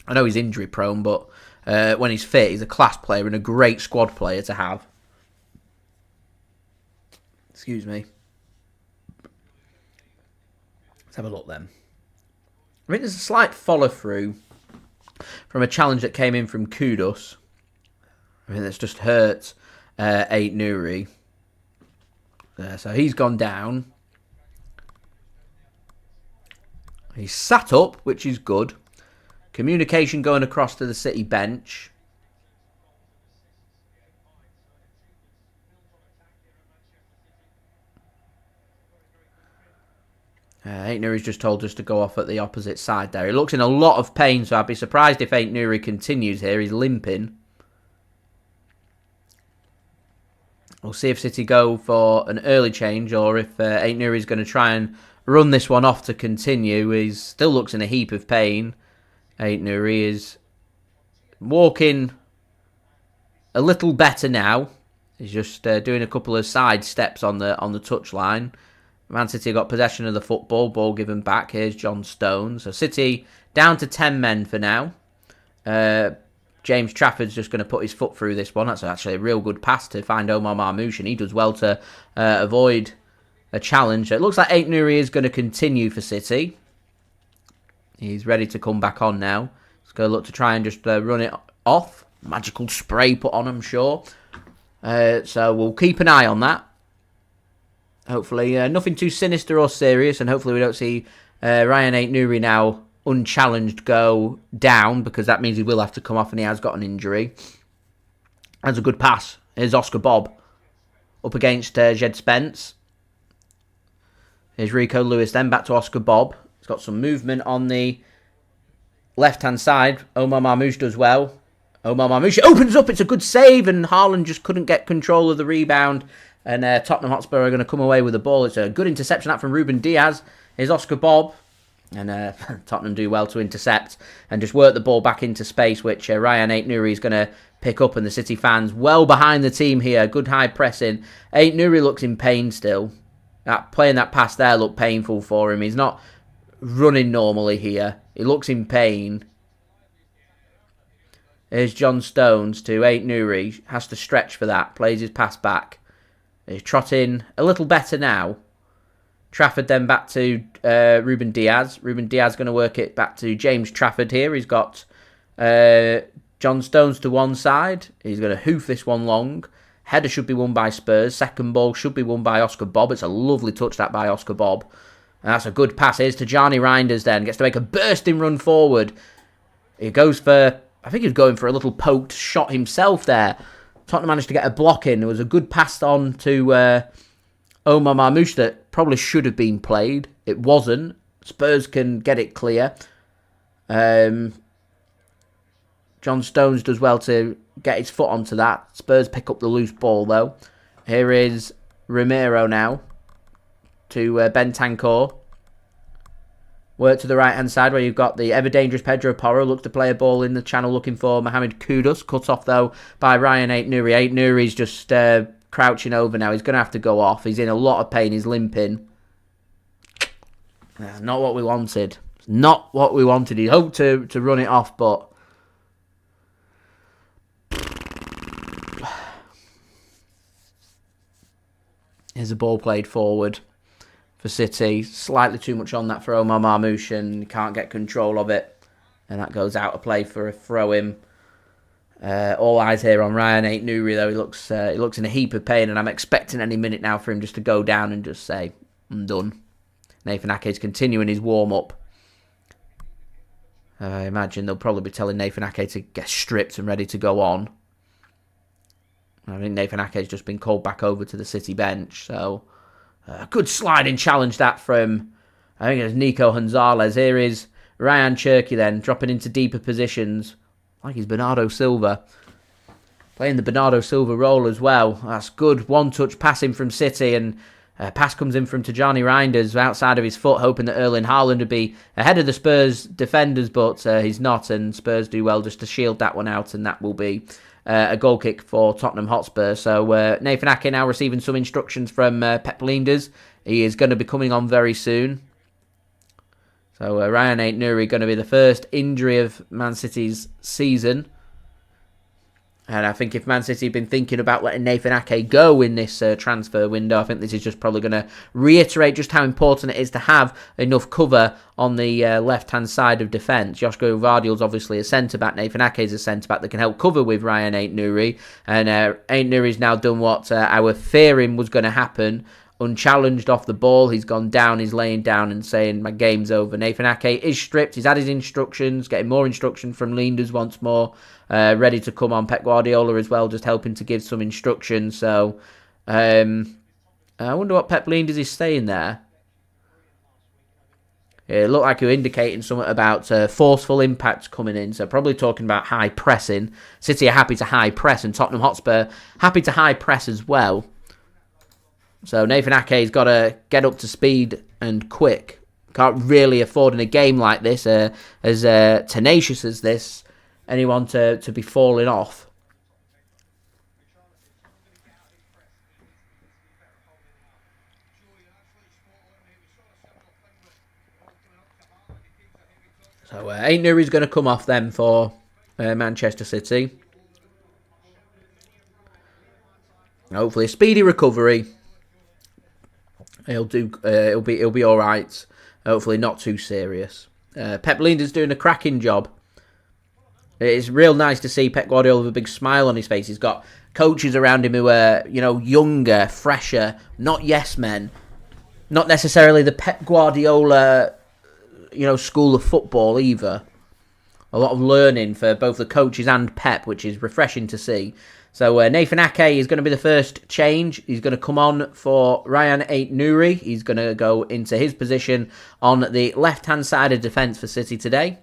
I know he's injury prone, but when he's fit, he's a class player and a great squad player to have. Excuse me. Let's have a look then. I think there's a slight follow-through from a challenge that came in from Kudus. I think that's just hurt Ait-Nouri. So he's gone down. He's sat up, which is good. Communication going across to the City bench. Ait-Nouri's just told us to go off at the opposite side there. He looks in a lot of pain, so I'd be surprised if Ait-Nouri continues here. He's limping. We'll see if City go for an early change, or if Ait-Nouri's going to try and run this one off to continue. He still looks in a heap of pain. Ait-Nouri is walking a little better now. He's just doing a couple of side steps on the touchline. Man City got possession of the football, ball given back. Here's John Stones. So City down to 10 men for now. James Trafford's just going to put his foot through this one. That's actually a real good pass to find Omar Marmoush, and he does well to avoid a challenge. So it looks like Ait-Nouri is going to continue for City. He's ready to come back on now. He's going to look to try and just run it off. Magical spray put on, I'm sure. So we'll keep an eye on that. Hopefully nothing too sinister or serious, and hopefully we don't see Rayan Ait-Nouri now unchallenged go down, because that means he will have to come off, and he has got an injury. That's a good pass. Here's Oscar Bob up against Jed Spence. Here's Rico Lewis, then back to Oscar Bob. He's got some movement on the left-hand side. Omar Marmoush does well. Omar Marmoush opens up. It's a good save, and Haaland just couldn't get control of the rebound. And Tottenham Hotspur are going to come away with the ball. It's a good interception that from Ruben Dias. Here's Oscar Bob. And Tottenham do well to intercept and just work the ball back into space, which Rayan Ait-Nouri is going to pick up. And the City fans well behind the team here. Good high pressing. Ait-Nouri looks in pain still. Playing that pass there looked painful for him. He's not running normally here. He looks in pain. Here's John Stones to Ait-Nouri. Has to stretch for that. Plays his pass back. He's trotting a little better now. Trafford then back to Ruben Dias. Ruben Dias going to work it back to James Trafford here. He's got John Stones to one side. He's going to hoof this one long. Header should be won by Spurs. Second ball should be won by Oscar Bob. It's a lovely touch that by Oscar Bob. And that's a good pass. Here's Tijjani Reijnders then. Gets to make a bursting run forward. He goes for, I think he was going for a little poked shot himself there. Tottenham managed to get a block in. There was a good pass on to Omar Marmoush that probably should have been played. It wasn't. Spurs can get it clear. John Stones does well to get his foot onto that. Spurs pick up the loose ball though. Here is Romero now to Bentancur. Work to the right-hand side where you've got the ever-dangerous Pedro Porro. Looks to play a ball in the channel looking for Mohammed Kudus. Cut off, though, by Rayan Ait-Nouri. Ait-Nouri's just crouching over now. He's going to have to go off. He's in a lot of pain. He's limping. That's not what we wanted. It's not what we wanted. He hoped to run it off, but... Here's a ball played forward for City. Slightly too much on that for Omar Marmoush and can't get control of it. And that goes out of play for a throw-in. All eyes here on Rayan Ait-Nouri though. He looks in a heap of pain and I'm expecting any minute now for him just to go down and just say, I'm done. Nathan Ake's continuing his warm-up. I imagine they'll probably be telling Nathan Ake to get stripped and ready to go on. I think Nathan Ake's just been called back over to the City bench, so... A good sliding challenge that from, I think it was Nico Gonzalez. Here is Rayan Cherki then, dropping into deeper positions. Like he's Bernardo Silva. Playing the Bernardo Silva role as well. That's good one-touch passing from City. And pass comes in from Tijjani Reijnders outside of his foot, hoping that Erling Haaland would be ahead of the Spurs defenders, but he's not. And Spurs do well just to shield that one out, and that will be... a goal kick for Tottenham Hotspur. So Nathan Ake now receiving some instructions from Pep Guardiola. He is going to be coming on very soon. So Rayan Ait-Nouri going to be the first injury of Man City's season. And I think if Man City have been thinking about letting Nathan Ake go in this transfer window, I think this is just probably going to reiterate just how important it is to have enough cover on the left-hand side of defence. Josko Gvardiol's obviously a centre-back. Nathan Ake is a centre-back that can help cover with Rayan Ait-Nouri. And Ait-Nouri's now done what our fearing was going to happen. Unchallenged off the ball, he's gone down, he's laying down and saying, my game's over. Nathan Ake is stripped, he's had his instructions, getting more instruction from Reijnders once more, ready to come on. Pep Guardiola as well, just helping to give some instructions. So, I wonder what Pep Reijnders is saying there. It looked like he was indicating something about forceful impact coming in, so probably talking about high pressing. City are happy to high press, and Tottenham Hotspur happy to high press as well. So Nathan Ake's got to get up to speed and quick. Can't really afford in a game like this, as tenacious as this, anyone to be falling off. So Ait-Nouri's going to come off then for Manchester City. Hopefully a speedy recovery. He'll be all right. Hopefully not too serious. Pep Linden's doing a cracking job. It's real nice to see Pep Guardiola with a big smile on his face. He's got coaches around him who are, younger, fresher, not yes men, not necessarily the Pep Guardiola, school of football either. A lot of learning for both the coaches and Pep, which is refreshing to see. So Nathan Ake is going to be the first change. He's going to come on for Rayan Ait-Nouri. He's going to go into his position on the left-hand side of defence for City today.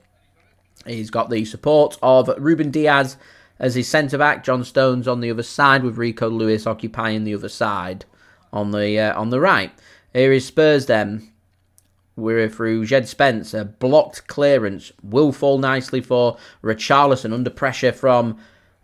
He's got the support of Ruben Dias as his centre-back. John Stones on the other side with Rico Lewis occupying the other side on the right. Here is Spurs then. We're through Jed Spence. A blocked clearance will fall nicely for Richarlison under pressure from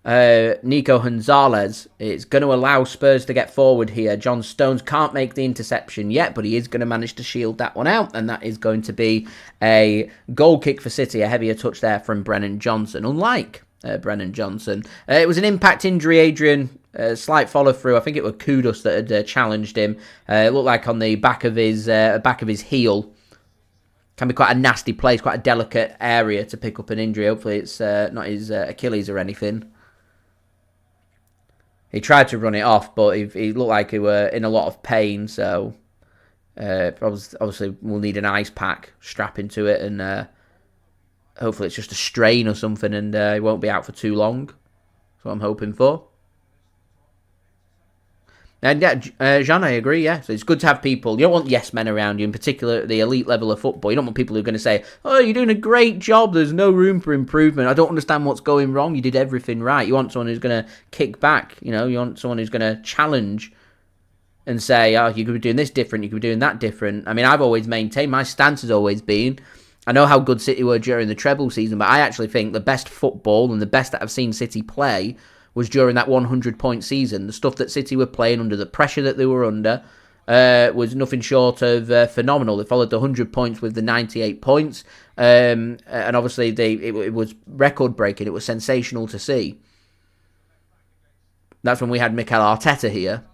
Nico Gonzalez. It's going to allow Spurs to get forward here. John Stones can't make the interception yet, but he is going to manage to shield that one out, and that is going to be a goal kick for City. A heavier touch there from Brennan Johnson, unlike Brennan Johnson. It was an impact injury, Adrian. Slight follow through. I think it was Kudus that had challenged him. It looked like on the back of his heel. Can be quite a nasty place, quite a delicate area to pick up an injury. Hopefully it's not his Achilles or anything. He tried to run it off, but he looked like he were in a lot of pain. So obviously we'll need an ice pack strap into it, and hopefully it's just a strain or something, and he won't be out for too long. That's what I'm hoping for. And yeah, Jean, I agree, yeah. So it's good to have people. You don't want yes men around you, in particular at the elite level of football. You don't want people who are going to say, oh, you're doing a great job, there's no room for improvement, I don't understand what's going wrong, you did everything right. You want someone who's going to kick back, you want someone who's going to challenge and say, oh, you could be doing this different, you could be doing that different. I mean, I've always maintained, my stance has always been, I know how good City were during the treble season, but I actually think the best football and the best that I've seen City play was during that 100-point season. The stuff that City were playing under the pressure that they were under was nothing short of phenomenal. They followed the 100 points with the 98 points. And obviously it was record-breaking. It was sensational to see. That's when we had Mikel Arteta here.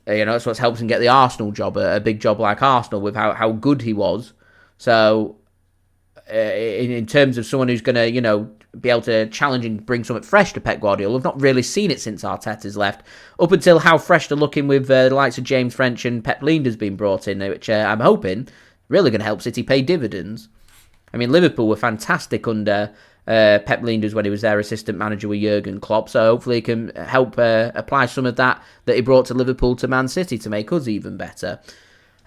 That's what's helped him get the Arsenal job, a big job like Arsenal, with how good he was. So, in terms of someone who's going to, be able to challenge and bring something fresh to Pep Guardiola, I've not really seen it since Arteta's left. Up until how fresh they're looking with the likes of James French and Pep Lijnders being brought in, which I'm hoping really going to help City pay dividends. I mean, Liverpool were fantastic under Pep Lijnders when he was their assistant manager with Jurgen Klopp, so hopefully he can help apply some of that he brought to Liverpool to Man City to make us even better.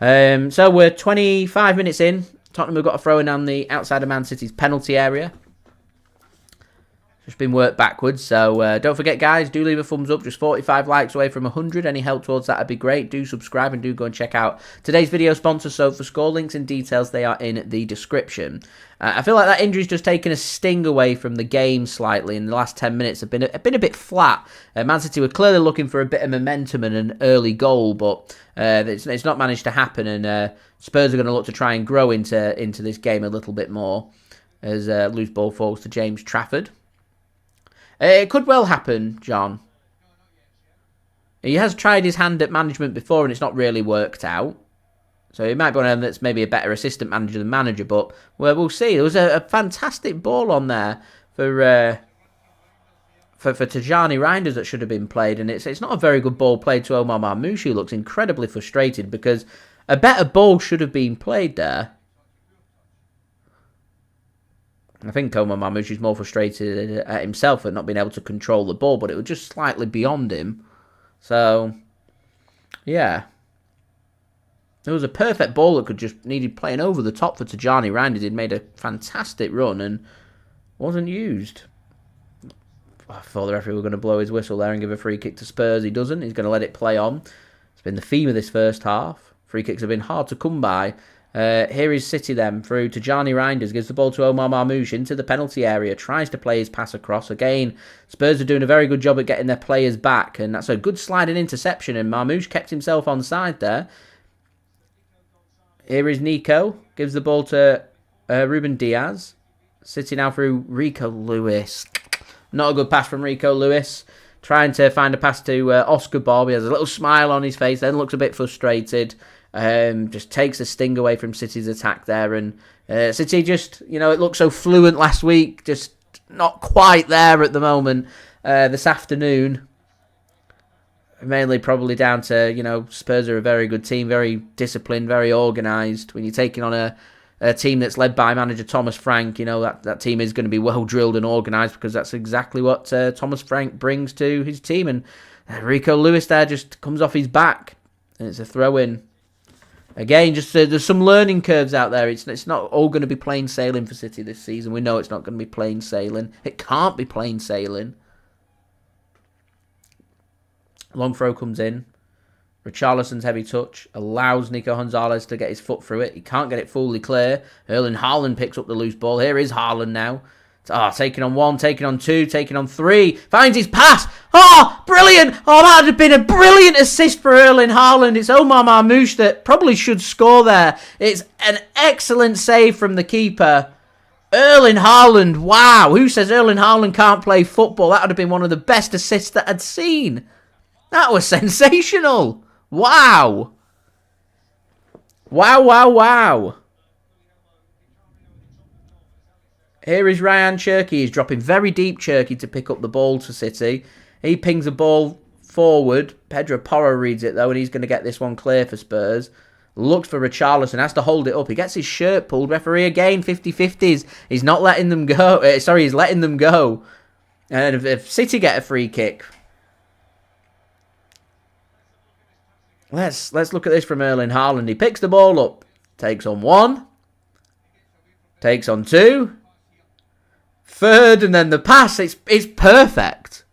So we're 25 minutes in. Tottenham have got a throw in on the outside of Man City's penalty area. Just been worked backwards, so don't forget, guys, do leave a thumbs up. Just 45 likes away from 100. Any help towards that would be great. Do subscribe and do go and check out today's video sponsor, SofaScore. Links and details, they are in the description. I feel like that injury's just taken a sting away from the game slightly. In the last 10 minutes, have been a bit flat. Man City were clearly looking for a bit of momentum and an early goal, but it's not managed to happen. And Spurs are going to look to try and grow into this game a little bit more as loose ball falls to James Trafford. It could well happen, John. He has tried his hand at management before and it's not really worked out. So he might be one of them that's maybe a better assistant manager than manager, but we'll see. There was a fantastic ball on there for Tijjani Reijnders that should have been played, and it's not a very good ball played to Omar Marmoush, who looks incredibly frustrated because a better ball should have been played there. I think Omar Marmoush is more frustrated at himself at not being able to control the ball, but it was just slightly beyond him. So, yeah. It was a perfect ball that needed playing over the top for Tijjani Reijnders. He'd made a fantastic run and wasn't used. I thought the referee were going to blow his whistle there and give a free kick to Spurs. He doesn't. He's going to let it play on. It's been the theme of this first half. Free kicks have been hard to come by. Here is City then through Tijjani Reijnders, gives the ball to Omar Marmoush into the penalty area, tries to play his pass across. Again, Spurs are doing a very good job at getting their players back, and that's a good sliding interception, and Marmoush kept himself onside there. Here is Nico, gives the ball to Ruben Dias. City now through Rico Lewis. Not a good pass from Rico Lewis. Trying to find a pass to Oscar Bob. He has a little smile on his face, then looks a bit frustrated. Just takes a sting away from City's attack there, and City just, it looked so fluent last week, just not quite there at the moment this afternoon. Mainly probably down to, Spurs are a very good team, very disciplined, very organised. When you're taking on a team that's led by manager Thomas Frank, that team is going to be well drilled and organised, because that's exactly what Thomas Frank brings to his team. And Rico Lewis there just comes off his back, and it's a throw-in. Again, just there's some learning curves out there. It's not all going to be plain sailing for City this season. We know it's not going to be plain sailing. It can't be plain sailing. Long throw comes in. Richarlison's heavy touch allows Nico Gonzalez to get his foot through it. He can't get it fully clear. Erling Haaland picks up the loose ball. Here is Haaland now. Taking on 1, taking on 2, taking on 3. Finds his pass. Oh, brilliant. Oh, that would have been a brilliant assist for Erling Haaland. It's Omar Marmoush that probably should score there. It's an excellent save from the keeper. Erling Haaland, wow. Who says Erling Haaland can't play football? That would have been one of the best assists that I'd seen. That was sensational. Wow. Wow, wow, wow. Here is Rayan Cherki. He's dropping very deep, Cherki, to pick up the ball for City. He pings the ball forward. Pedro Porro reads it, though, and he's going to get this one clear for Spurs. Looks for Richarlison, has to hold it up. He gets his shirt pulled. Referee again, 50-50s. He's not letting them go. He's letting them go. And if City get a free kick... Let's look at this from Erling Haaland. He picks the ball up. Takes on 1. Takes on 2. 3rd, and then the pass. It's perfect.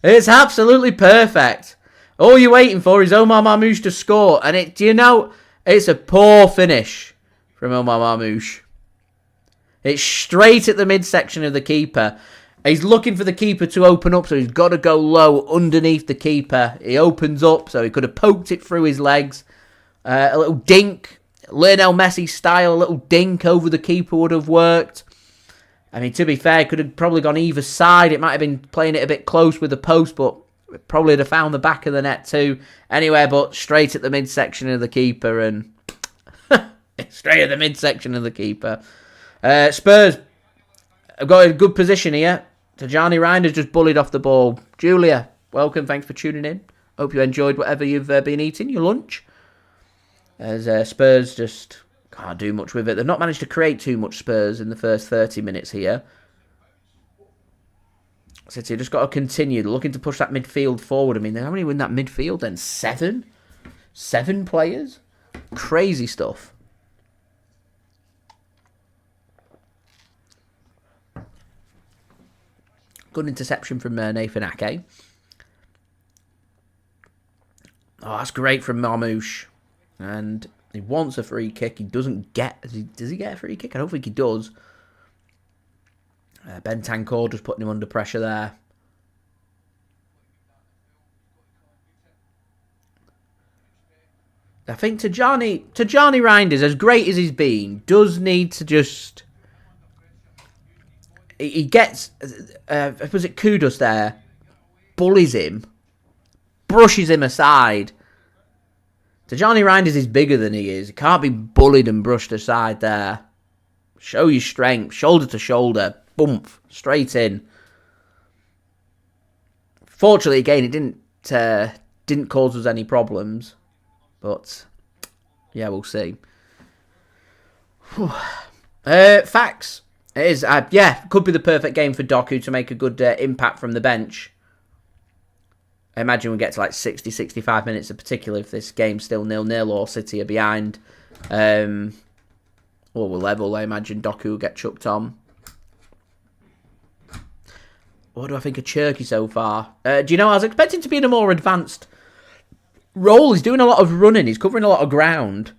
It's absolutely perfect. All you're waiting for is Omar Marmoush to score. And it's a poor finish from Omar Marmoush. It's straight at the midsection of the keeper. He's looking for the keeper to open up, so he's got to go low underneath the keeper. He opens up, so he could have poked it through his legs. A little dink, Lionel Messi style, a little dink over the keeper would have worked. I mean, to be fair, it could have probably gone either side. It might have been playing it a bit close with the post, but probably would have found the back of the net too. Anyway, but straight at the midsection of the keeper, and straight at the midsection of the keeper. Spurs have got a good position here. Tijjani Reijnders just bullied off the ball. Julia, welcome. Thanks for tuning in. Hope you enjoyed whatever you've been eating, your lunch. As Spurs just can't do much with it. They've not managed to create too much, Spurs, in the first 30 minutes here. City just got to continue looking to push that midfield forward. I mean, how many win that midfield then? 7? 7 players? Crazy stuff. Good interception from Nathan Ake. Oh, that's great from Marmoush. And he wants a free kick. He doesn't get... Does he get a free kick? I don't think he does. Bentancur just putting him under pressure there. I think Tijjani Reijnders, as great as he's been, does need to just... He gets, was it Kudus there? Bullies him. Brushes him aside. Tijjani Reijnders is bigger than he is. He can't be bullied and brushed aside there. Show your strength. Shoulder to shoulder. Bump. Straight in. Fortunately, again, it didn't cause us any problems. But, yeah, we'll see. Facts. It is, could be the perfect game for Doku to make a good impact from the bench. I imagine we get to like 60, 65 minutes, in particular if this game's still 0-0 or City are behind. Or we're level, I imagine Doku will get chucked on. What do I think of Cherki so far? Do you know, I was expecting to be in a more advanced role. He's doing a lot of running. He's covering a lot of ground.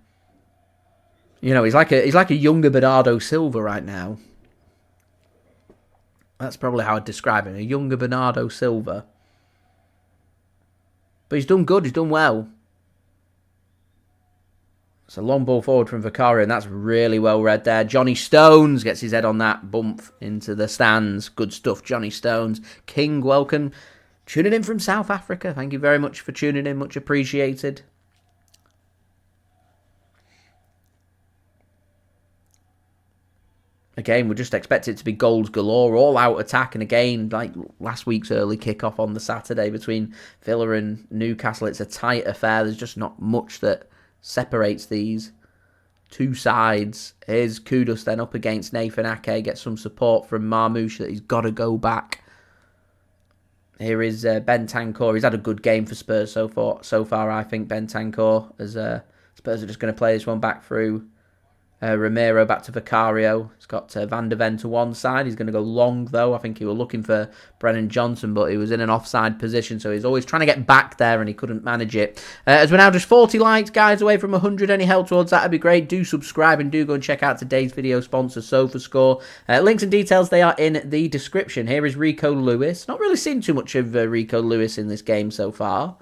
You know, he's like a younger Bernardo Silva right now. That's probably how I'd describe him. A younger Bernardo Silva. But he's done good. He's done well. It's a long ball forward from Vicario, and that's really well read there. Johnny Stones gets his head on that bump into the stands. Good stuff, Johnny Stones. King, welcome. Tuning in from South Africa. Thank you very much for tuning in. Much appreciated. Again, we just expect it to be goals galore, all out attack. And again, like last week's early kickoff on the Saturday between Villa and Newcastle, it's a tight affair. There's just not much that separates these two sides. Here's Kudus then up against Nathan Ake. Gets some support from Marmoush that he's got to go back. Here is Bentancur. He's had a good game for Spurs so far. I think Bentancur, as Spurs are just going to play this one back through Romero back to Vicario. He's got Van de Ven to one side. He's going to go long, though. I think he was looking for Brennan Johnson, but he was in an offside position, so he's always trying to get back there, and he couldn't manage it. As we're now just 40 likes, guys, away from 100. Any help towards that would be great. Do subscribe, and do go and check out today's video sponsor, SofaScore. Links and details, they are in the description. Here is Rico Lewis. Not really seen too much of Rico Lewis in this game so far.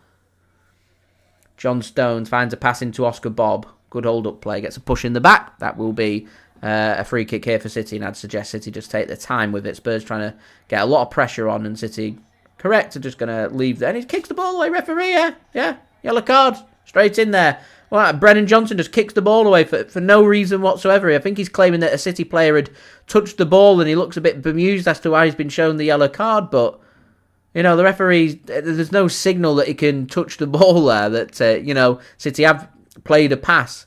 John Stones finds a pass into Oscar Bob. Good hold-up play. Gets a push in the back. That will be a free kick here for City, and I'd suggest City just take their time with it. Spurs trying to get a lot of pressure on, and City, correct, are just going to leave there. And he kicks the ball away, referee, yeah. Yellow card. Straight in there. Well, Brennan Johnson just kicks the ball away for no reason whatsoever. I think he's claiming that a City player had touched the ball, and he looks a bit bemused as to why he's been shown the yellow card, but... You know, the referee, there's no signal that he can touch the ball there, that, City have played a pass.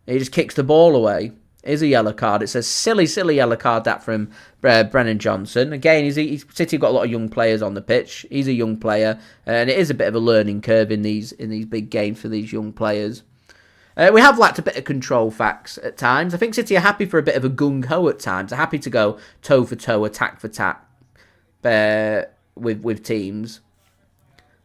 He just kicks the ball away. Is a yellow card. It's a silly, silly yellow card, that from Brennan Johnson. Again, City have got a lot of young players on the pitch. He's a young player, and it is a bit of a learning curve in these big games for these young players. We have lacked a bit of control facts at times. I think City are happy for a bit of a gung-ho at times. They're happy to go toe-for-toe, attack-for-attack with teams.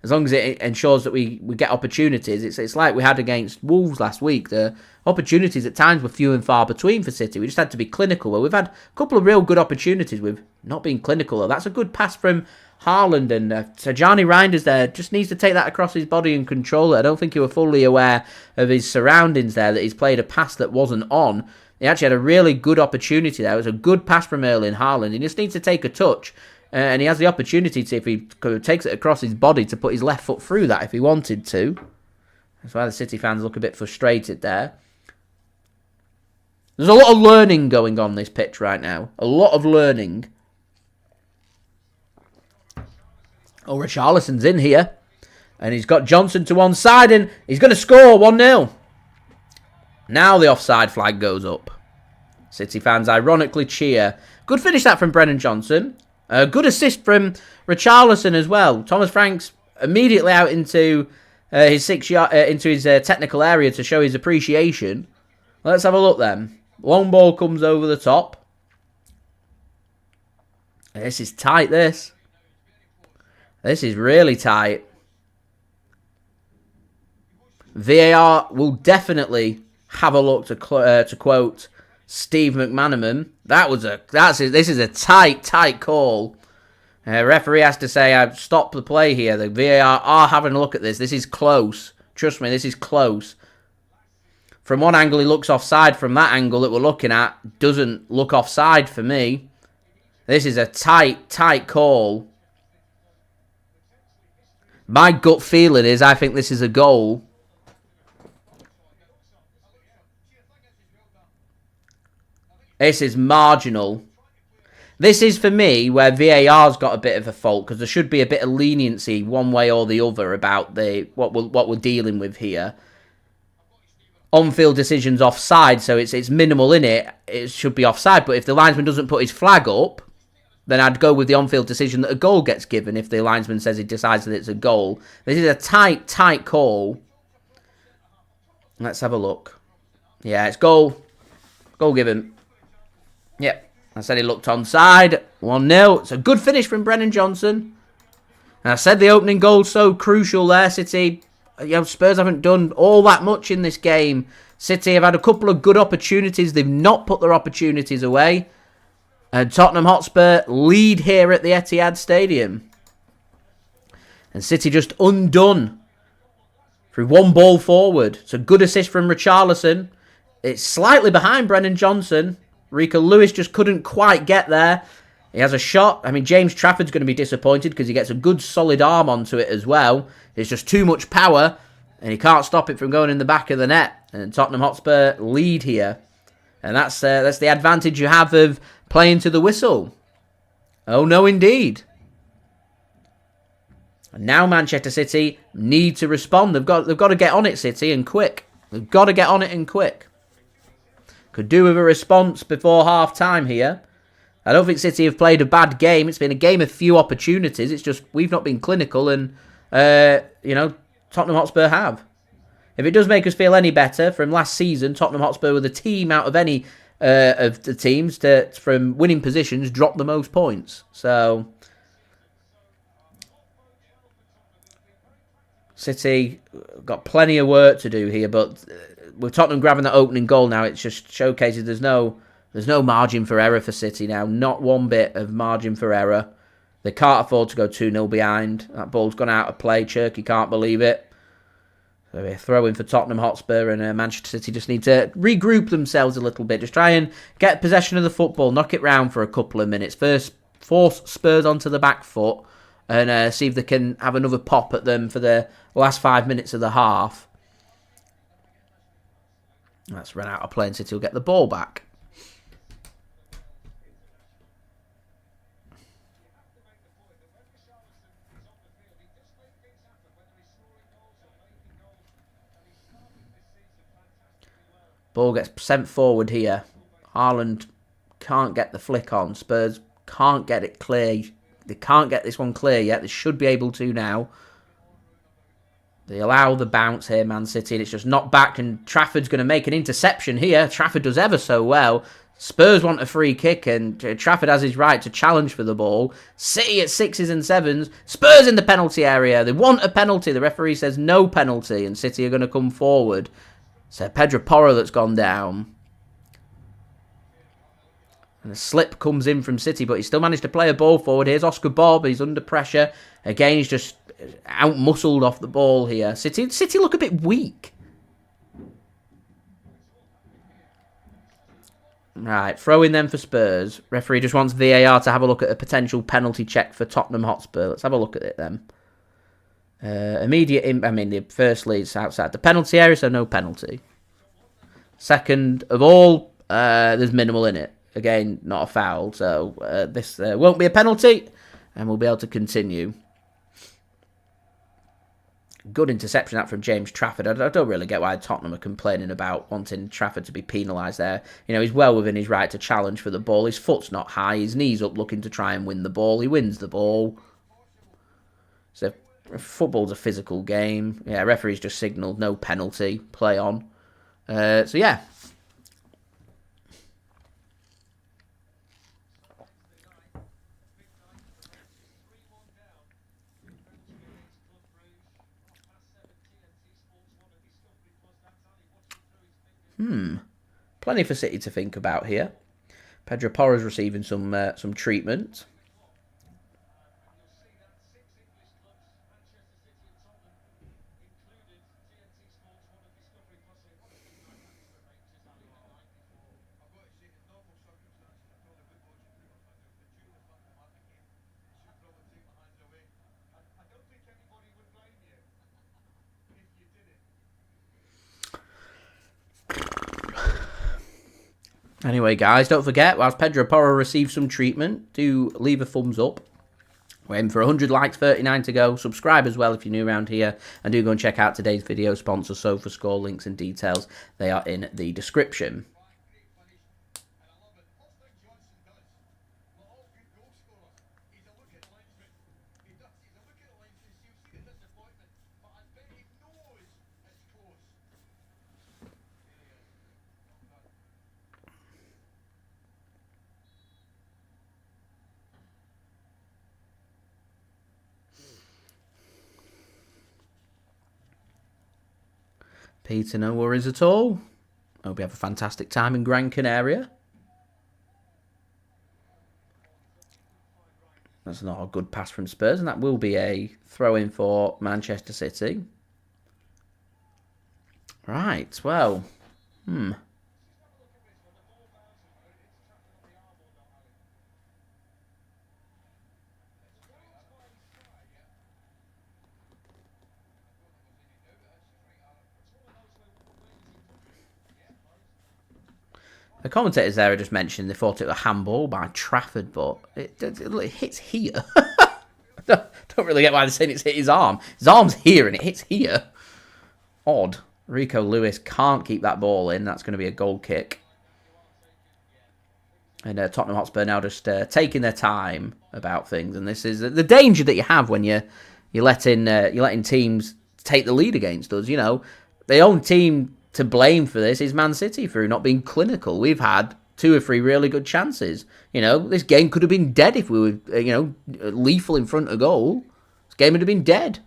As long as it ensures that we get opportunities. It's like we had against Wolves last week. The opportunities at times were few and far between for City. We just had to be clinical. Well, we've had a couple of real good opportunities with not being clinical, though. That's a good pass from Haaland, and Tijjani Reijnders there just needs to take that across his body and control it. I don't think he was fully aware of his surroundings there, that he's played a pass that wasn't on. He actually had a really good opportunity there. It was a good pass from Erling Haaland. He just needs to take a touch. And he has the opportunity to, if he takes it across his body, to put his left foot through that if he wanted to. That's why the City fans look a bit frustrated there. There's a lot of learning going on this pitch right now. A lot of learning. Oh, Richarlison's in here. And he's got Johnson to one side, and he's going to score 1-0. Now the offside flag goes up. City fans ironically cheer. Good finish that from Brennan Johnson. A good assist from Richarlison as well. Thomas Franks immediately out into his technical area to show his appreciation. Let's have a look then. Long ball comes over the top. This is tight, this. This is really tight. VAR will definitely have a look, to quote Steve McManaman. This is a tight call. Referee has to say, stop the play here. The VAR are having a look at this. This is close. Trust me, this is close. From one angle, he looks offside. From that angle that we're looking at, doesn't look offside for me. This is a tight call. My gut feeling is I think this is a goal. This is marginal. This is, for me, where VAR's got a bit of a fault, because there should be a bit of leniency one way or the other about what we're dealing with here. On-field decision's offside, so it's minimal in it. It should be offside, but if the linesman doesn't put his flag up, then I'd go with the on-field decision that a goal gets given if the linesman says he decides that it's a goal. This is a tight call. Let's have a look. Yeah, it's goal. Goal given. Yep, I said he looked onside. 1-0. It's a good finish from Brennan Johnson. And I said the opening goal's so crucial there. City, Spurs haven't done all that much in this game. City have had a couple of good opportunities. They've not put their opportunities away. And Tottenham Hotspur lead here at the Etihad Stadium. And City just undone through one ball forward. It's a good assist from Richarlison. It's slightly behind Brennan Johnson. Rico Lewis just couldn't quite get there. He has a shot. I mean, James Trafford's going to be disappointed because he gets a good solid arm onto it as well. It's just too much power, and he can't stop it from going in the back of the net. And Tottenham Hotspur lead here. And that's the advantage you have of playing to the whistle. Oh, no, indeed. And now Manchester City need to respond. They've got to get on it, City, and quick. They've got to get on it and quick. Could do with a response before half-time here. I don't think City have played a bad game. It's been a game of few opportunities. It's just we've not been clinical, and, Tottenham Hotspur have. If it does make us feel any better, from last season, Tottenham Hotspur were the team out of any of the teams from winning positions, dropped the most points. So, City got plenty of work to do here, but with Tottenham grabbing that opening goal now, it just showcases there's no margin for error for City now. Not one bit of margin for error. They can't afford to go 2-0 behind. That ball's gone out of play. Cherki can't believe it. So a throw in for Tottenham Hotspur, and Manchester City just need to regroup themselves a little bit. Just try and get possession of the football, knock it round for a couple of minutes. First, force Spurs onto the back foot and see if they can have another pop at them for the last 5 minutes of the half. That's run out of play, and City will get the ball back. Ball gets sent forward here. Haaland can't get the flick on. Spurs can't get it clear. They can't get this one clear yet. They should be able to now. They allow the bounce here, Man City, and it's just knocked back, and Trafford's going to make an interception here. Trafford does ever so well. Spurs want a free kick, and Trafford has his right to challenge for the ball. City at 6s and 7s. Spurs in the penalty area. They want a penalty. The referee says no penalty, and City are going to come forward. So Pedro Porro that's gone down. And a slip comes in from City, but he still managed to play a ball forward. Here's Oscar Bob. He's under pressure. Again, he's just out-muscled off the ball here. City look a bit weak. Right, throw in them for Spurs. Referee just wants VAR to have a look at a potential penalty check for Tottenham Hotspur. Let's have a look at it then. Firstly, it's outside the penalty area, so no penalty. Second of all, there's minimal in it. Again, not a foul, so this won't be a penalty, and we'll be able to continue. Good interception that from James Trafford. I don't really get why Tottenham are complaining about wanting Trafford to be penalised there. You know, he's well within his right to challenge for the ball. His foot's not high. His knee's up looking to try and win the ball. He wins the ball. So football's a physical game. Yeah, referee's just signalled no penalty. Play on. So yeah. Plenty for City to think about here. Pedro Porro's receiving some treatment. Anyway, guys, don't forget, whilst Pedro Porro receives some treatment, do leave a thumbs up. We're aiming for 100 likes, 39 to go. Subscribe as well if you're new around here. And do go and check out today's video sponsor, SofaScore. Links and details, they are in the description. Peter, no worries at all. Hope you have a fantastic time in Gran Canaria. That's not a good pass from Spurs, and that will be a throw-in for Manchester City. Right, well, The commentators there just mentioned they thought it was a handball by Trafford, but it hits here. I don't really get why they're saying it's hit his arm. His arm's here and it hits here. Odd. Rico Lewis can't keep that ball in. That's going to be a goal kick. And Tottenham Hotspur now just taking their time about things. And this is the danger that you have when you're letting teams take the lead against us. You know, the only team to blame for this is Man City for not being clinical. We've had 2 or 3 really good chances. This game could have been dead if we were, lethal in front of goal. This game would have been dead.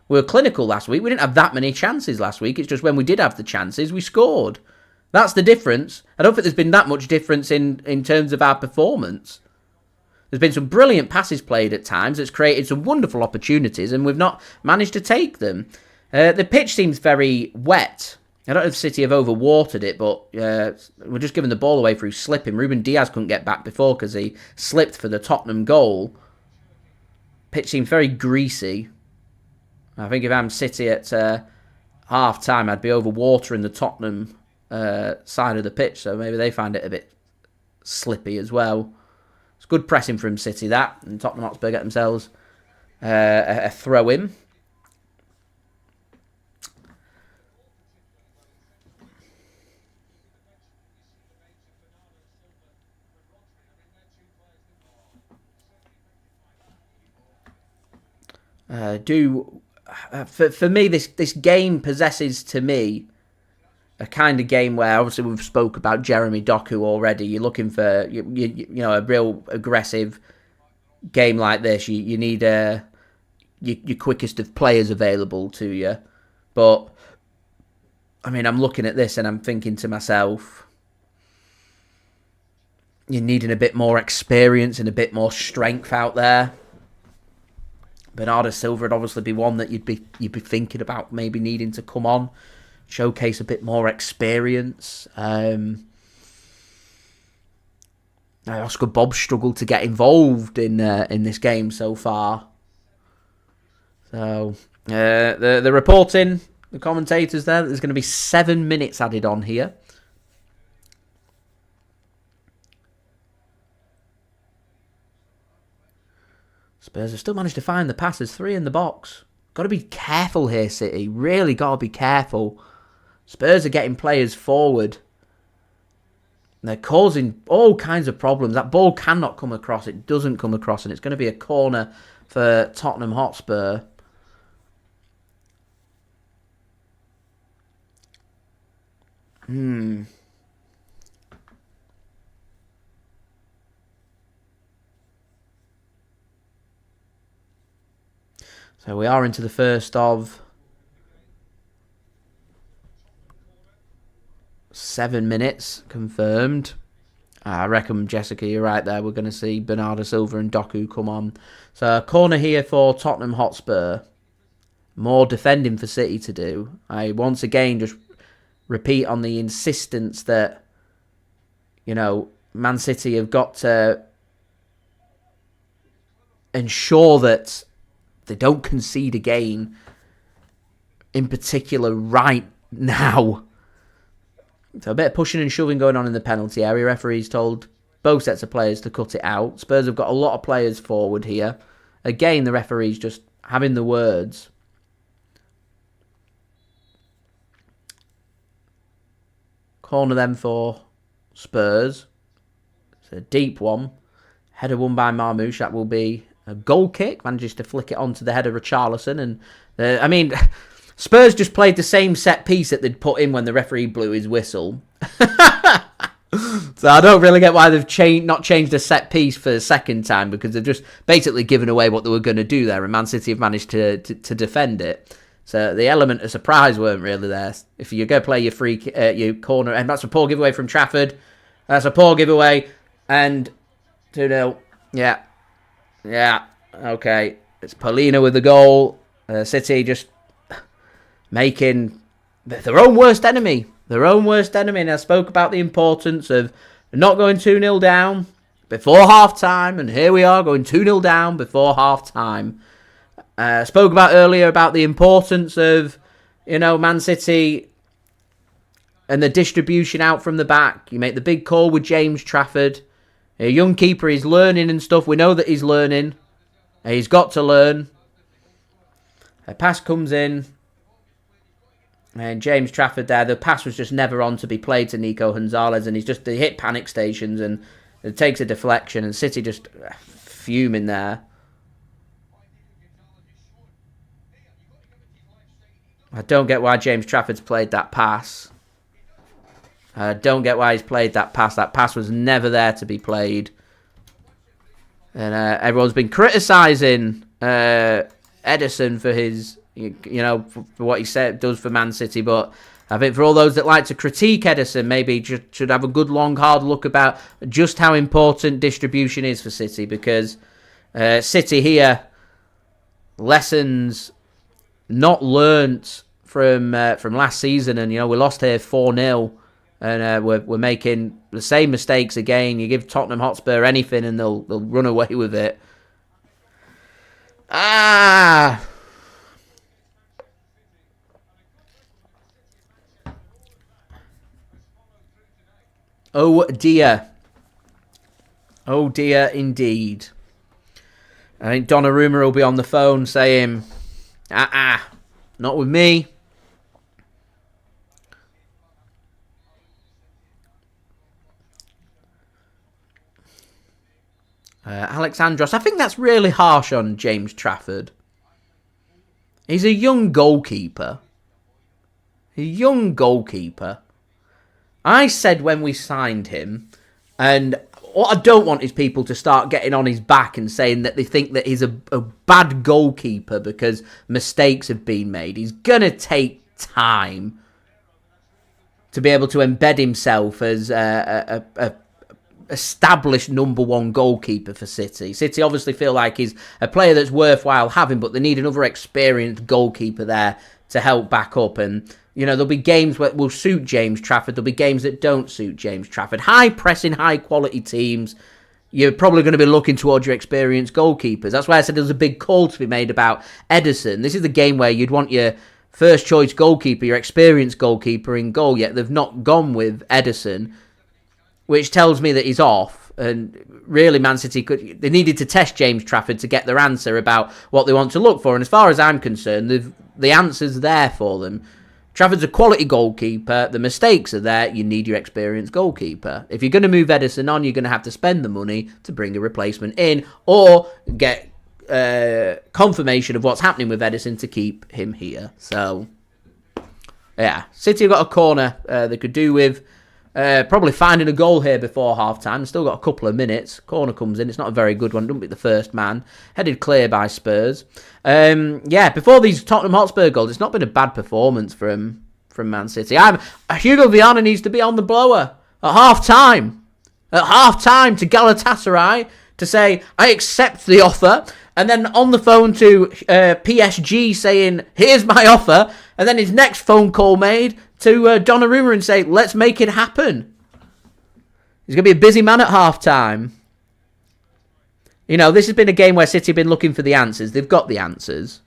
We were clinical last week. We didn't have that many chances last week. It's just when we did have the chances, we scored. That's the difference. I don't think there's been that much difference in terms of our performance. There's been some brilliant passes played at times that's created some wonderful opportunities, and we've not managed to take them. The pitch seems very wet. I don't know if City have overwatered it, but we're just giving the ball away through slipping. Ruben Dias couldn't get back before because he slipped for the Tottenham goal. Pitch seems very greasy. I think if I'm City at half-time, I'd be overwatering the Tottenham side of the pitch, so maybe they find it a bit slippy as well. It's good pressing from City, that, and Tottenham Hotspur get themselves a throw-in. For me, this game possesses, to me, a kind of game where, obviously, we've spoke about Jeremy Doku already. You're looking for a real aggressive game like this. You need your quickest of players available to you. But, I mean, I'm looking at this and I'm thinking to myself, you're needing a bit more experience and a bit more strength out there. Bernardo Silva would obviously be one that you'd be thinking about maybe needing to come on, showcase a bit more experience. Oscar Bob struggled to get involved in this game so far. So the reporting, the commentators there's going to be 7 minutes added on here. Spurs have still managed to find the passes. 3 in the box. Got to be careful here, City. Really got to be careful. Spurs are getting players forward. They're causing all kinds of problems. That ball cannot come across. It doesn't come across, and it's going to be a corner for Tottenham Hotspur. So we are into the first of 7 minutes confirmed. I reckon, Jessica, you're right there. We're going to see Bernardo Silva and Doku come on. So a corner here for Tottenham Hotspur. More defending for City to do. I once again just repeat on the insistence that, Man City have got to ensure that they don't concede again, in particular right now. So a bit of pushing and shoving going on in the penalty area. Referees told both sets of players to cut it out. Spurs have got a lot of players forward here. Again, the referees just having the words. Corner then for Spurs. It's a deep one. Header won by Marmoush. That will be a goal kick. Manages to flick it onto the head of Richarlison. And, Spurs just played the same set piece that they'd put in when the referee blew his whistle. So I don't really get why they've not changed the set piece for the second time, because they've just basically given away what they were going to do there, and Man City have managed to defend it. So the element of surprise weren't really there. If you're going to play your corner, and that's a poor giveaway from Trafford. That's a poor giveaway, and 2-0. Yeah, okay. It's Paulino with the goal. City just making their own worst enemy. And I spoke about the importance of not going 2-0 down before half-time, and here we are going 2-0 down before half-time. Spoke about earlier about the importance of, Man City and the distribution out from the back. You make the big call with James Trafford. A young keeper, he's learning and stuff. We know that he's learning. He's got to learn. A pass comes in. And James Trafford there, the pass was just never on to be played to Nico Gonzalez, and they hit panic stations, and it takes a deflection, and City just fuming there. I don't get why James Trafford's played that pass. I don't get why he's played that pass. That pass was never there to be played. And everyone's been criticising Ederson for his, for what he does for Man City. But I think for all those that like to critique Ederson, maybe should have a good, long, hard look about just how important distribution is for City. Because City here, lessons not learnt from last season. And, we lost here 4-0. And we're making the same mistakes again. You give Tottenham Hotspur anything and they'll run away with it. Oh dear. Oh dear indeed. I think Donnarumma will be on the phone saying, not with me. Alexandros, I think that's really harsh on James Trafford. He's a young goalkeeper. I said when we signed him, and what I don't want is people to start getting on his back and saying that they think that he's a bad goalkeeper because mistakes have been made. He's going to take time to be able to embed himself as a established number one goalkeeper for City. City obviously feel like he's a player that's worthwhile having, but they need another experienced goalkeeper there to help back up. And, there'll be games that will suit James Trafford. There'll be games that don't suit James Trafford. High pressing, high quality teams, you're probably going to be looking towards your experienced goalkeepers. That's why I said there's a big call to be made about Ederson. This is the game where you'd want your first choice goalkeeper, your experienced goalkeeper in goal, yet they've not gone with Ederson, which tells me that he's off. And really, Man City they needed to test James Trafford to get their answer about what they want to look for. And as far as I'm concerned, the answer's there for them. Trafford's a quality goalkeeper. The mistakes are there. You need your experienced goalkeeper. If you're going to move Ederson on, you're going to have to spend the money to bring a replacement in or get confirmation of what's happening with Ederson to keep him here. So, yeah, City have got a corner they could do with. Probably finding a goal here before half-time. Still got a couple of minutes. Corner comes in. It's not a very good one. Don't be the first man. Headed clear by Spurs. Before these Tottenham Hotspur goals, it's not been a bad performance from Man City. Hugo Viana needs to be on the blower at half-time. At half-time to Galatasaray to say, I accept the offer. And then on the phone to PSG saying, here's my offer. And then his next phone call made to Donnarumma and say, let's make it happen. He's going to be a busy man at half-time. This has been a game where City have been looking for the answers. They've got the answers.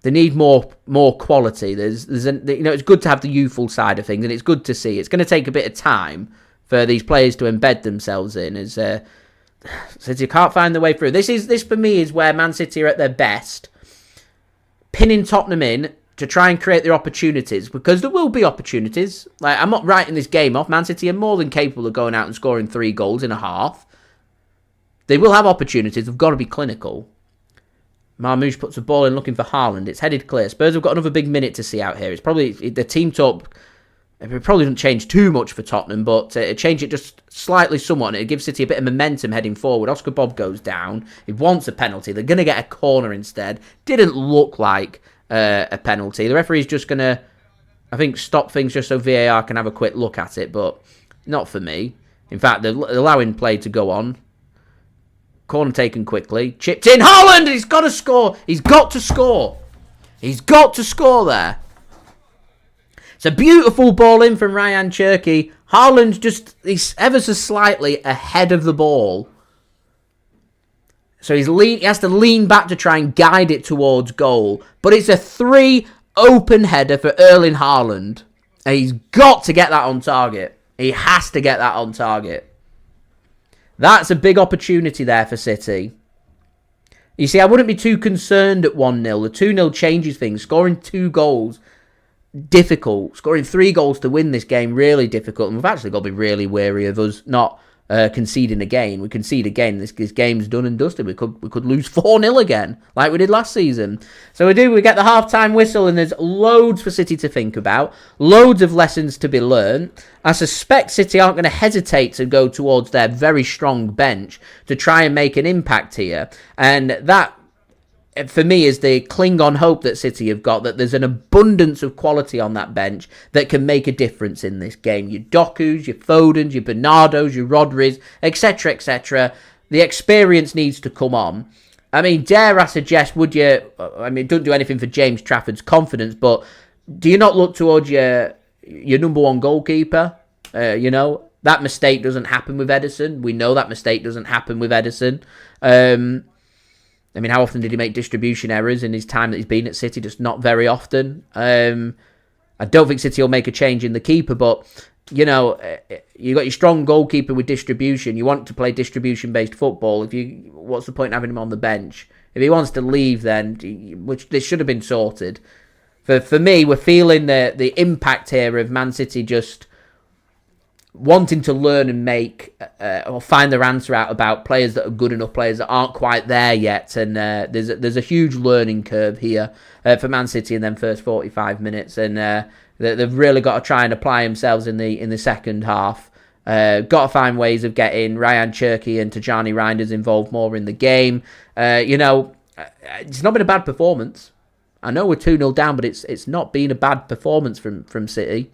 They need more quality. It's good to have the youthful side of things, and it's good to see. It's going to take a bit of time for these players to embed themselves in. As City can't find their way through. This for me is where Man City are at their best, pinning Tottenham in to try and create their opportunities, because there will be opportunities. I'm not writing this game off. Man City are more than capable of going out and scoring 3 goals in a half. They will have opportunities. They've got to be clinical. Marmoush puts the ball in looking for Haaland. It's headed clear. Spurs have got another big minute to see out here. It's probably the team talk. It probably doesn't change too much for Tottenham, but it change it just slightly somewhat, and it gives City a bit of momentum heading forward. Oscar Bob goes down. He wants a penalty. They're going to get a corner instead. Didn't look like a penalty. The referee's just going to, I think, stop things just so VAR can have a quick look at it, but not for me. In fact, they're allowing play to go on. Corner taken quickly. Chipped in. Haaland! He's got to score. He's got to score. He's got to score there. It's a beautiful ball in from Rayan Cherki. Haaland he's ever so slightly ahead of the ball. So he has to lean back to try and guide it towards goal. But it's a 3 open header for Erling Haaland. And he's got to get that on target. He has to get that on target. That's a big opportunity there for City. You see, I wouldn't be too concerned at 1-0. The 2-0 changes things. Scoring 2 goals, difficult. Scoring 3 goals to win this game, really difficult. And we've actually got to be really wary of us not conceding again. We concede again, this game's done and dusted. We could lose 4-0 again, like we did last season. So we get the half-time whistle, and there's loads for City to think about, loads of lessons to be learned. I suspect City aren't going to hesitate to go towards their very strong bench to try and make an impact here, and that, for me, is the cling-on hope that City have got, that there's an abundance of quality on that bench that can make a difference in this game. Your Dokus, your Fodens, your Bernardos, your Rodris, etc., etc. The experience needs to come on. I mean, dare I suggest, would you... I mean, don't do anything for James Trafford's confidence, but do you not look towards your number one goalkeeper? That mistake doesn't happen with Ederson. We know that mistake doesn't happen with Ederson. I mean, how often did he make distribution errors in his time that he's been at City? Just not very often. I don't think City will make a change in the keeper, but, you got your strong goalkeeper with distribution. You want to play distribution-based football. What's the point in having him on the bench? If he wants to leave, then, which this should have been sorted. For me, we're feeling the impact here of Man City just wanting to learn and make or find their answer out about players that are good enough, players that aren't quite there yet, and there's a huge learning curve here for Man City in them first 45 minutes, and they've really got to try and apply themselves in the second half. Got to find ways of getting Rayan Cherki and Tijjani Reijnders involved more in the game. It's not been a bad performance. I know we're 2-0 down, but it's not been a bad performance from City.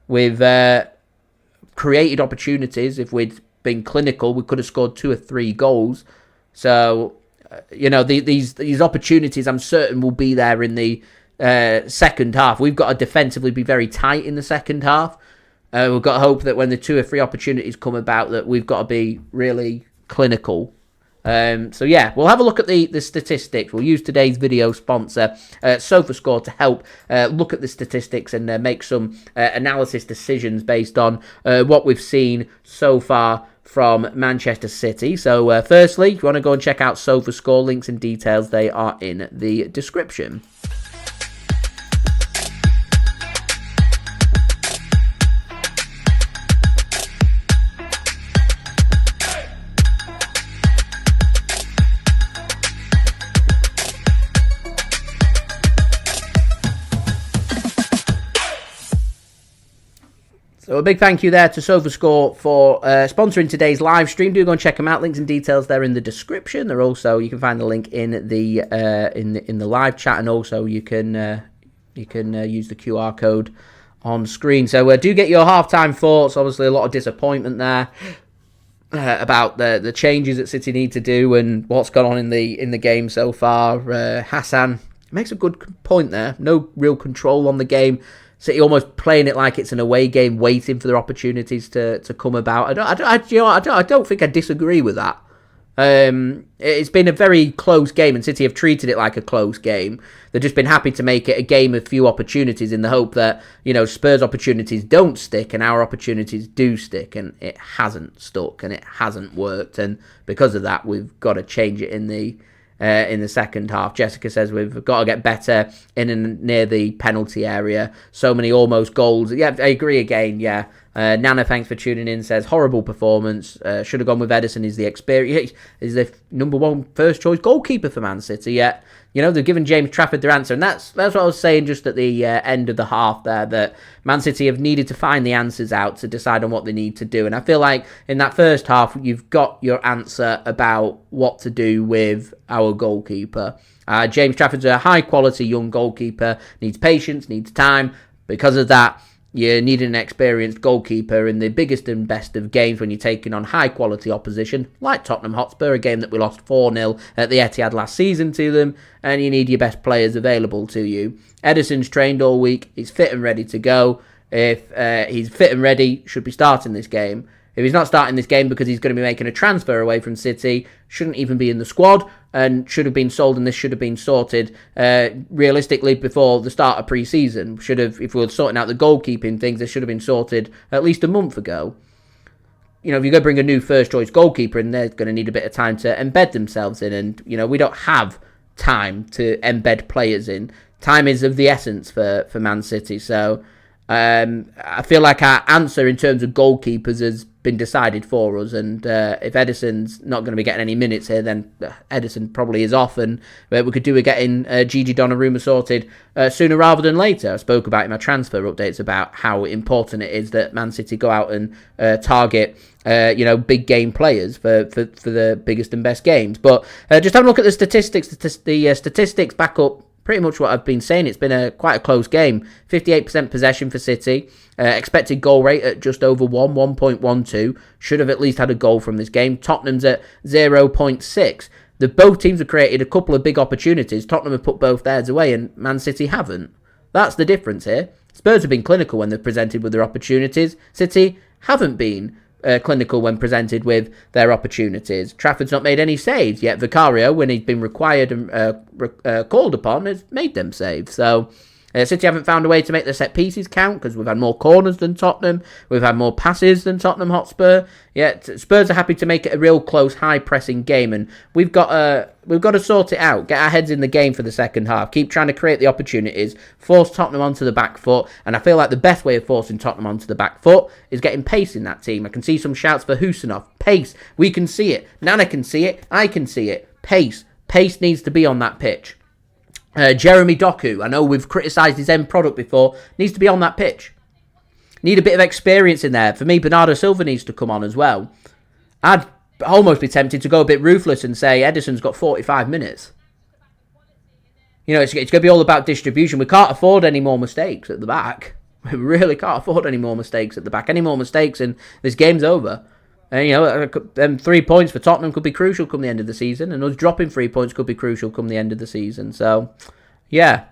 We've created opportunities. If we'd been clinical, we could have scored 2 or 3 goals. So, these opportunities, I'm certain, will be there in the second half. We've got to defensively be very tight in the second half. We've got to hope that when the 2 or 3 opportunities come about, that we've got to be really clinical. We'll have a look at the statistics. We'll use today's video sponsor, SofaScore, to help look at the statistics and make some analysis decisions based on what we've seen so far from Manchester City. So, firstly, if you want to go and check out SofaScore, links and details, they are in the description. So a big thank you there to SofaScore for sponsoring today's live stream. Do go and check them out. Links and details there in the description. They're also, you can find the link in the live chat, and also you can use the QR code on screen. So do get your halftime thoughts. Obviously, a lot of disappointment there about the changes that City need to do and what's gone on in the game so far. Hassan makes a good point there. No real control on the game. City almost playing it like it's an away game, waiting for their opportunities to come about. I don't think I disagree with that. It's been a very close game, and City have treated it like a close game. They've just been happy to make it a game of few opportunities in the hope that, Spurs' opportunities don't stick and our opportunities do stick, and it hasn't stuck and it hasn't worked, and because of that, we've got to change it in the second half. Jessica says we've got to get better in and near the penalty area. So many almost goals. Yeah, I agree again, yeah. Nana, thanks for tuning in, says horrible performance. Should have gone with Ederson. Is the experience, is the number one first choice goalkeeper for Man City yet. They've given James Trafford their answer, and that's what I was saying just at the end of the half there, that Man City have needed to find the answers out to decide on what they need to do. And I feel like in that first half, you've got your answer about what to do with our goalkeeper. James Trafford's a high-quality young goalkeeper, needs patience, needs time. Because of that, you need an experienced goalkeeper in the biggest and best of games when you're taking on high-quality opposition, like Tottenham Hotspur, a game that we lost 4-0 at the Etihad last season to them, and you need your best players available to you. Ederson's trained all week. He's fit and ready to go. If he's fit and ready, should be starting this game. If he's not starting this game because he's going to be making a transfer away from City, shouldn't even be in the squad and should have been sold, and this should have been sorted realistically before the start of pre-season. If we were sorting out the goalkeeping things, this should have been sorted at least a month ago. If you're going to bring a new first-choice goalkeeper in, they're going to need a bit of time to embed themselves in, and, we don't have time to embed players in. Time is of the essence for Man City, so I feel like our answer in terms of goalkeepers has been decided for us, and if Ederson's not going to be getting any minutes here, then Ederson probably is off, and we could do with getting Gigi Donnarumma sorted sooner rather than later. I spoke about in my transfer updates about how important it is that Man City go out and target big game players for the biggest and best games. But just have a look at the statistics. The statistics back up pretty much what I've been saying. It's been quite a close game. 58% possession for City. Expected goal rate at just over 1.12. Should have at least had a goal from this game. Tottenham's at 0.6. Both teams have created a couple of big opportunities. Tottenham have put both theirs away and Man City haven't. That's the difference here. Spurs have been clinical when they've presented with their opportunities. City haven't been clinical when presented with their opportunities. Trafford's not made any saves, yet Vicario, when he's been required and called upon, has made them saves. So City haven't found a way to make the set pieces count, because we've had more corners than Tottenham, we've had more passes than Tottenham Hotspur. Yet Spurs are happy to make it a real close, high pressing game, and we've got to sort it out, get our heads in the game for the second half, keep trying to create the opportunities, force Tottenham onto the back foot. And I feel like the best way of forcing Tottenham onto the back foot is getting pace in that team. I can see some shouts for Khusanov. Pace, we can see it, Nana can see it, I can see it. Pace needs to be on that pitch. Jeremy Doku, I know we've criticised his end product before, needs to be on that pitch. Need a bit of experience in there. For me, Bernardo Silva needs to come on as well. I'd almost be tempted to go a bit ruthless and say Ederson's got 45 minutes. It's going to be all about distribution. We can't afford any more mistakes at the back. We really can't afford any more mistakes at the back. Any more mistakes and this game's over. And 3 points for Tottenham could be crucial come the end of the season, and us dropping 3 points could be crucial come the end of the season. So, yeah.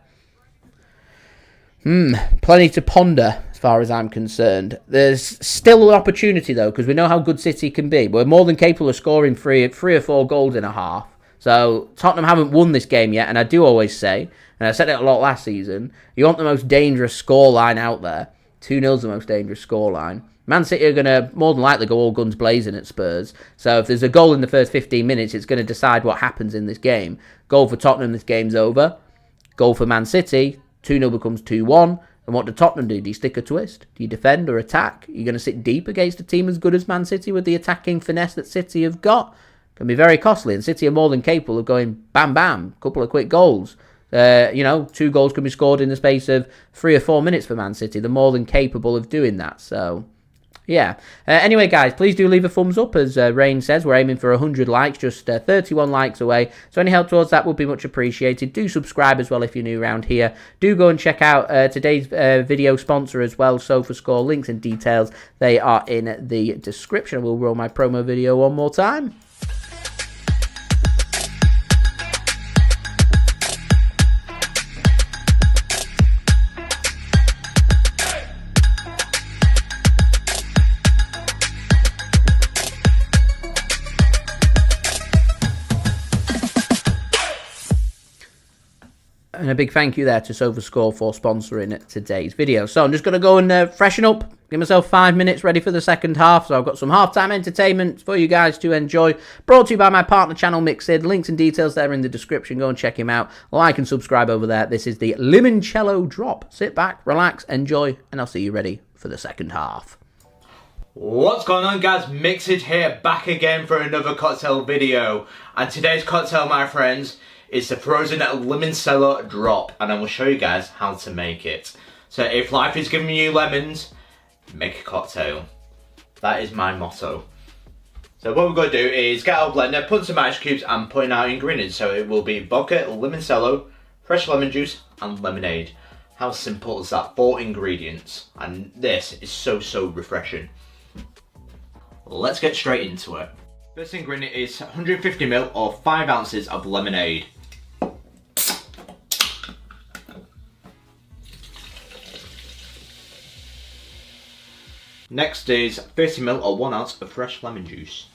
Plenty to ponder as far as I'm concerned. There's still an opportunity, though, because we know how good City can be. We're more than capable of scoring three or four goals in a half. So, Tottenham haven't won this game yet, and I do always say, and I said it a lot last season, you want the most dangerous scoreline out there. 2-0 is the most dangerous scoreline. Man City are going to more than likely go all guns blazing at Spurs. So if there's a goal in the first 15 minutes, it's going to decide what happens in this game. Goal for Tottenham, this game's over. Goal for Man City, 2-0 becomes 2-1. And what do Tottenham do? Do you stick a twist? Do you defend or attack? Are you going to sit deep against a team as good as Man City with the attacking finesse that City have got? Can be very costly. And City are more than capable of going bam, bam, couple of quick goals. 2 goals can be scored in the space of 3 or 4 minutes for Man City. They're more than capable of doing that. So, yeah. Anyway, guys, please do leave a thumbs up. As Rain says, we're aiming for 100 likes, just 31 likes away. So any help towards that would be much appreciated. Do subscribe as well if you're new around here. Do go and check out today's video sponsor as well, SofaScore. Links and details, they are in the description. We'll roll my promo video one more time. And a big thank you there to SofaScore for sponsoring today's video. So I'm just going to go and freshen up, give myself 5 minutes ready for the second half. So I've got some halftime entertainment for you guys to enjoy. Brought to you by my partner channel, Mixid. Links and details there in the description. Go and check him out. Like and subscribe over there. This is the Limoncello Drop. Sit back, relax, enjoy, and I'll see you ready for the second half. What's going on, guys? Mixid here, back again for another cocktail video. And today's cocktail, my friends, is the frozen Limoncello Drop, and I will show you guys how to make it. So if life is giving you lemons, make a cocktail. That is my motto. So what we're going to do is get our blender, put some ice cubes and put in our ingredients. So it will be vodka, limoncello, fresh lemon juice and lemonade. How simple is that? 4 ingredients, and this is so refreshing. Let's get straight into it. First ingredient is 150ml or 5 ounces of lemonade. Next is 30ml or 1 ounce of fresh lemon juice.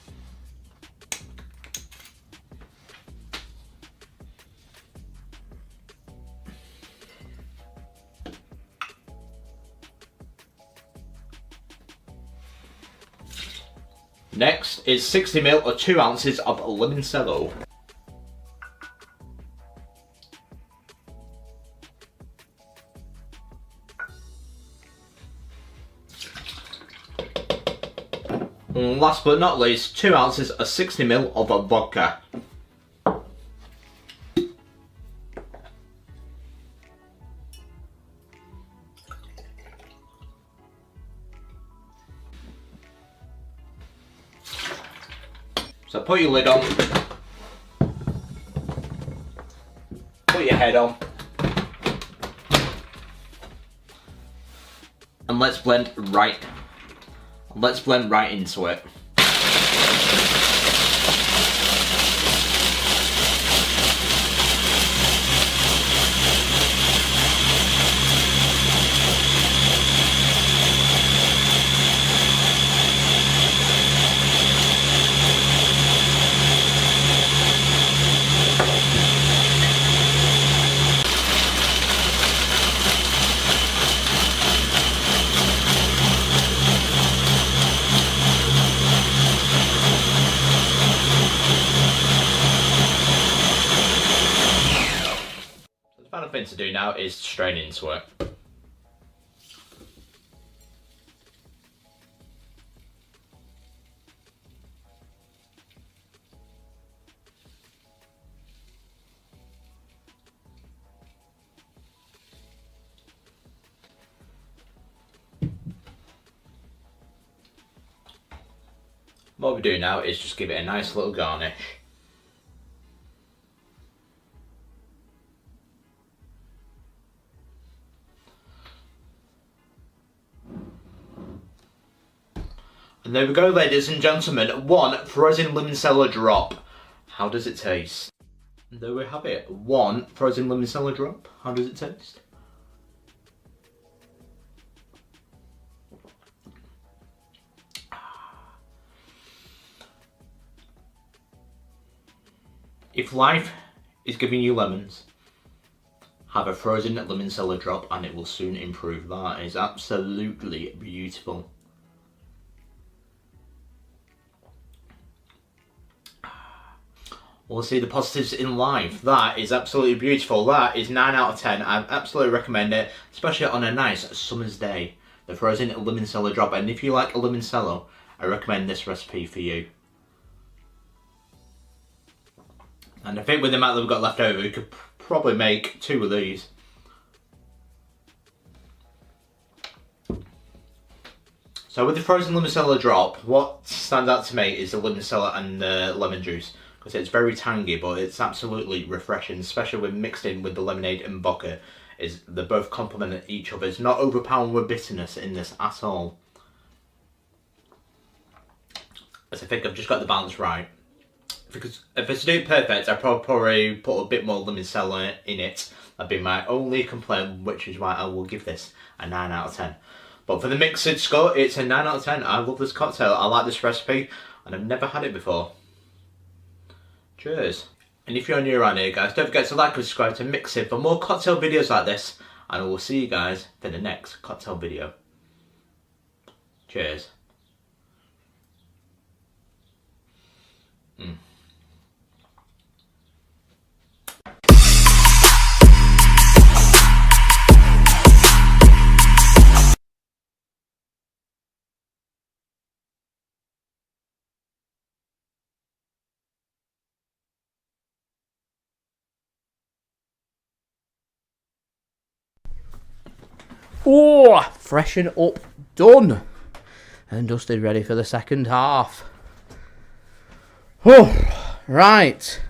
Next is 60ml or 2 ounces of limoncello. And last but not least, 2 ounces of 60ml of vodka. So put your lid on, put your head on, and let's blend right into it. The final thing to do now is strain into it. What we do now is just give it a nice little garnish. And there we go, ladies and gentlemen, 1 frozen limoncello drop. How does it taste? And there we have it, 1 frozen limoncello drop. How does it taste? If life is giving you lemons, have a frozen limoncello drop and it will soon improve. That is absolutely beautiful. We'll see the positives in life. That is absolutely beautiful. That is 9 out of 10. I absolutely recommend it, especially on a nice summer's day. The frozen limoncello drop. And if you like a limoncello, I recommend this recipe for you. And I think with the amount that we've got left over, we could probably make 2 of these. So with the frozen limoncello drop, what stands out to me is the limoncello and the lemon juice. Because it's very tangy, but it's absolutely refreshing, especially when mixed in with the lemonade and vodka. They both complement each other. It's not overpowering with bitterness in this at all. As I think I've just got the balance right. Because if it's to do perfect, I'd probably put a bit more limoncello in it. That'd be my only complaint, which is why I will give this a 9 out of 10. But for the mixed score, it's a 9 out of 10. I love this cocktail. I like this recipe, and I've never had it before. Cheers. And if you're new around here, guys, don't forget to like and subscribe to Mix It for more cocktail videos like this. And I will see you guys in the next cocktail video. Cheers. Oh, freshen up, done. And dusted, ready for the second half. Oh, right.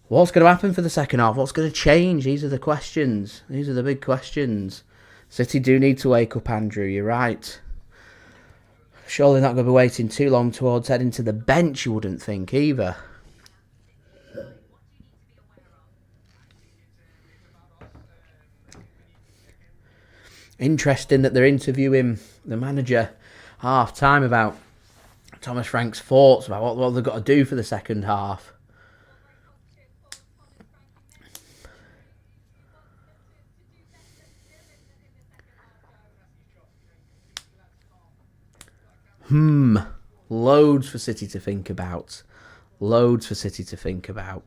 What's going to happen for the second half? What's going to change? These are the questions. These are the big questions. City do need to wake up, Andrew. You're right. Surely not going to be waiting too long towards heading to the bench, you wouldn't think, either. Interesting that they're interviewing the manager half-time about Thomas Frank's thoughts about what they've got to do for the second half. Loads for City to think about. Loads for City to think about.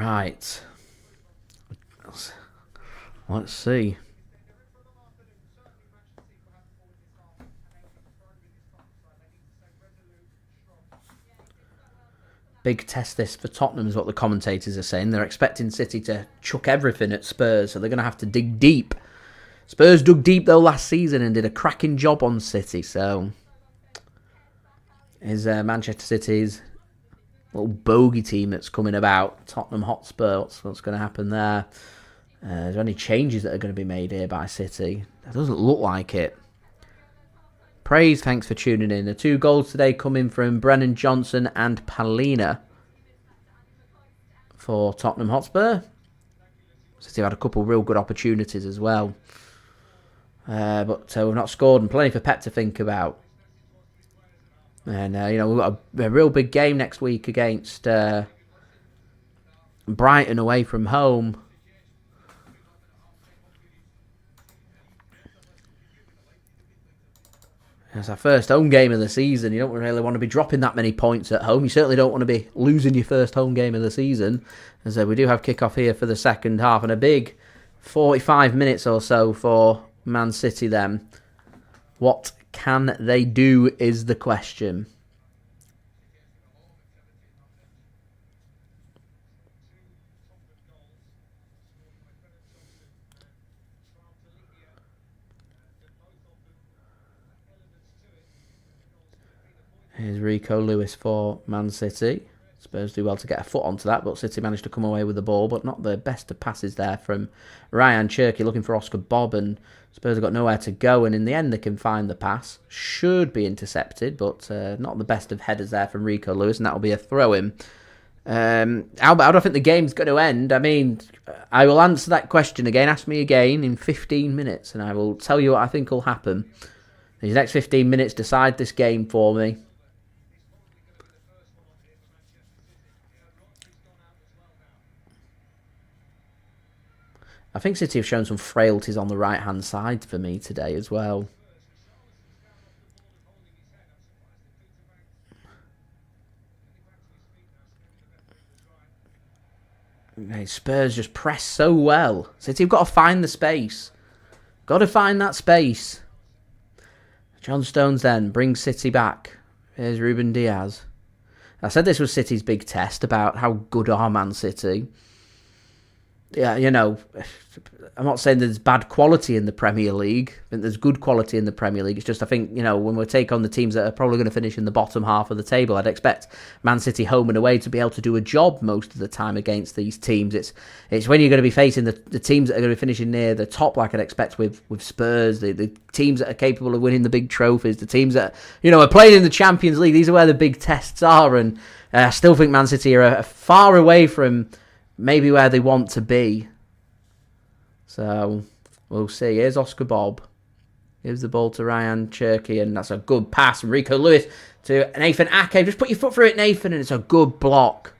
Right. Let's see. Big test this for Tottenham is what the commentators are saying. They're expecting City to chuck everything at Spurs, so they're going to have to dig deep. Spurs dug deep though last season and did a cracking job on City, so is Manchester City's little bogey team that's coming about, Tottenham Hotspur, what's going to happen there? Is there any changes that are going to be made here by City? It doesn't look like it. Praise, thanks for tuning in. The 2 goals today coming from Brennan Johnson and Palina for Tottenham Hotspur. City had a couple of real good opportunities as well. But we've not scored, and plenty for Pep to think about. And, we've got a real big game next week against Brighton away from home. It's our first home game of the season. You don't really want to be dropping that many points at home. You certainly don't want to be losing your first home game of the season. And so we do have kick-off here for the second half. And a big 45 minutes or so for Man City then. What can they do is the question. Here's Rico Lewis for Man City. Spurs do well to get a foot onto that, but City managed to come away with the ball, but not the best of passes there from Rayan Cherki looking for Oscar Bob, and Spurs have got nowhere to go, and in the end they can find the pass. Should be intercepted, but not the best of headers there from Rico Lewis, and that'll be a throw-in. How do I think the game's going to end? I mean, I will answer that question again. Ask me again in 15 minutes, and I will tell you what I think will happen. These next 15 minutes decide this game for me. I think City have shown some frailties on the right-hand side for me today as well. Spurs just press so well. City have got to find the space. Got to find that space. John Stones then brings City back. Here's Ruben Dias. I said this was City's big test about how good are Man City. Yeah, I'm not saying there's bad quality in the Premier League. I think there's good quality in the Premier League. It's just, I think, when we take on the teams that are probably going to finish in the bottom half of the table, I'd expect Man City home and away to be able to do a job most of the time against these teams. It's when you're going to be facing the teams that are going to be finishing near the top, like I'd expect with Spurs, the teams that are capable of winning the big trophies, the teams that, are playing in the Champions League. These are where the big tests are, and I still think Man City are far away from maybe where they want to be. So, we'll see. Here's Oscar Bob. Gives the ball to Rayan Cherki, and that's a good pass. Rico Lewis to Nathan Ake. Just put your foot through it, Nathan, and it's a good block.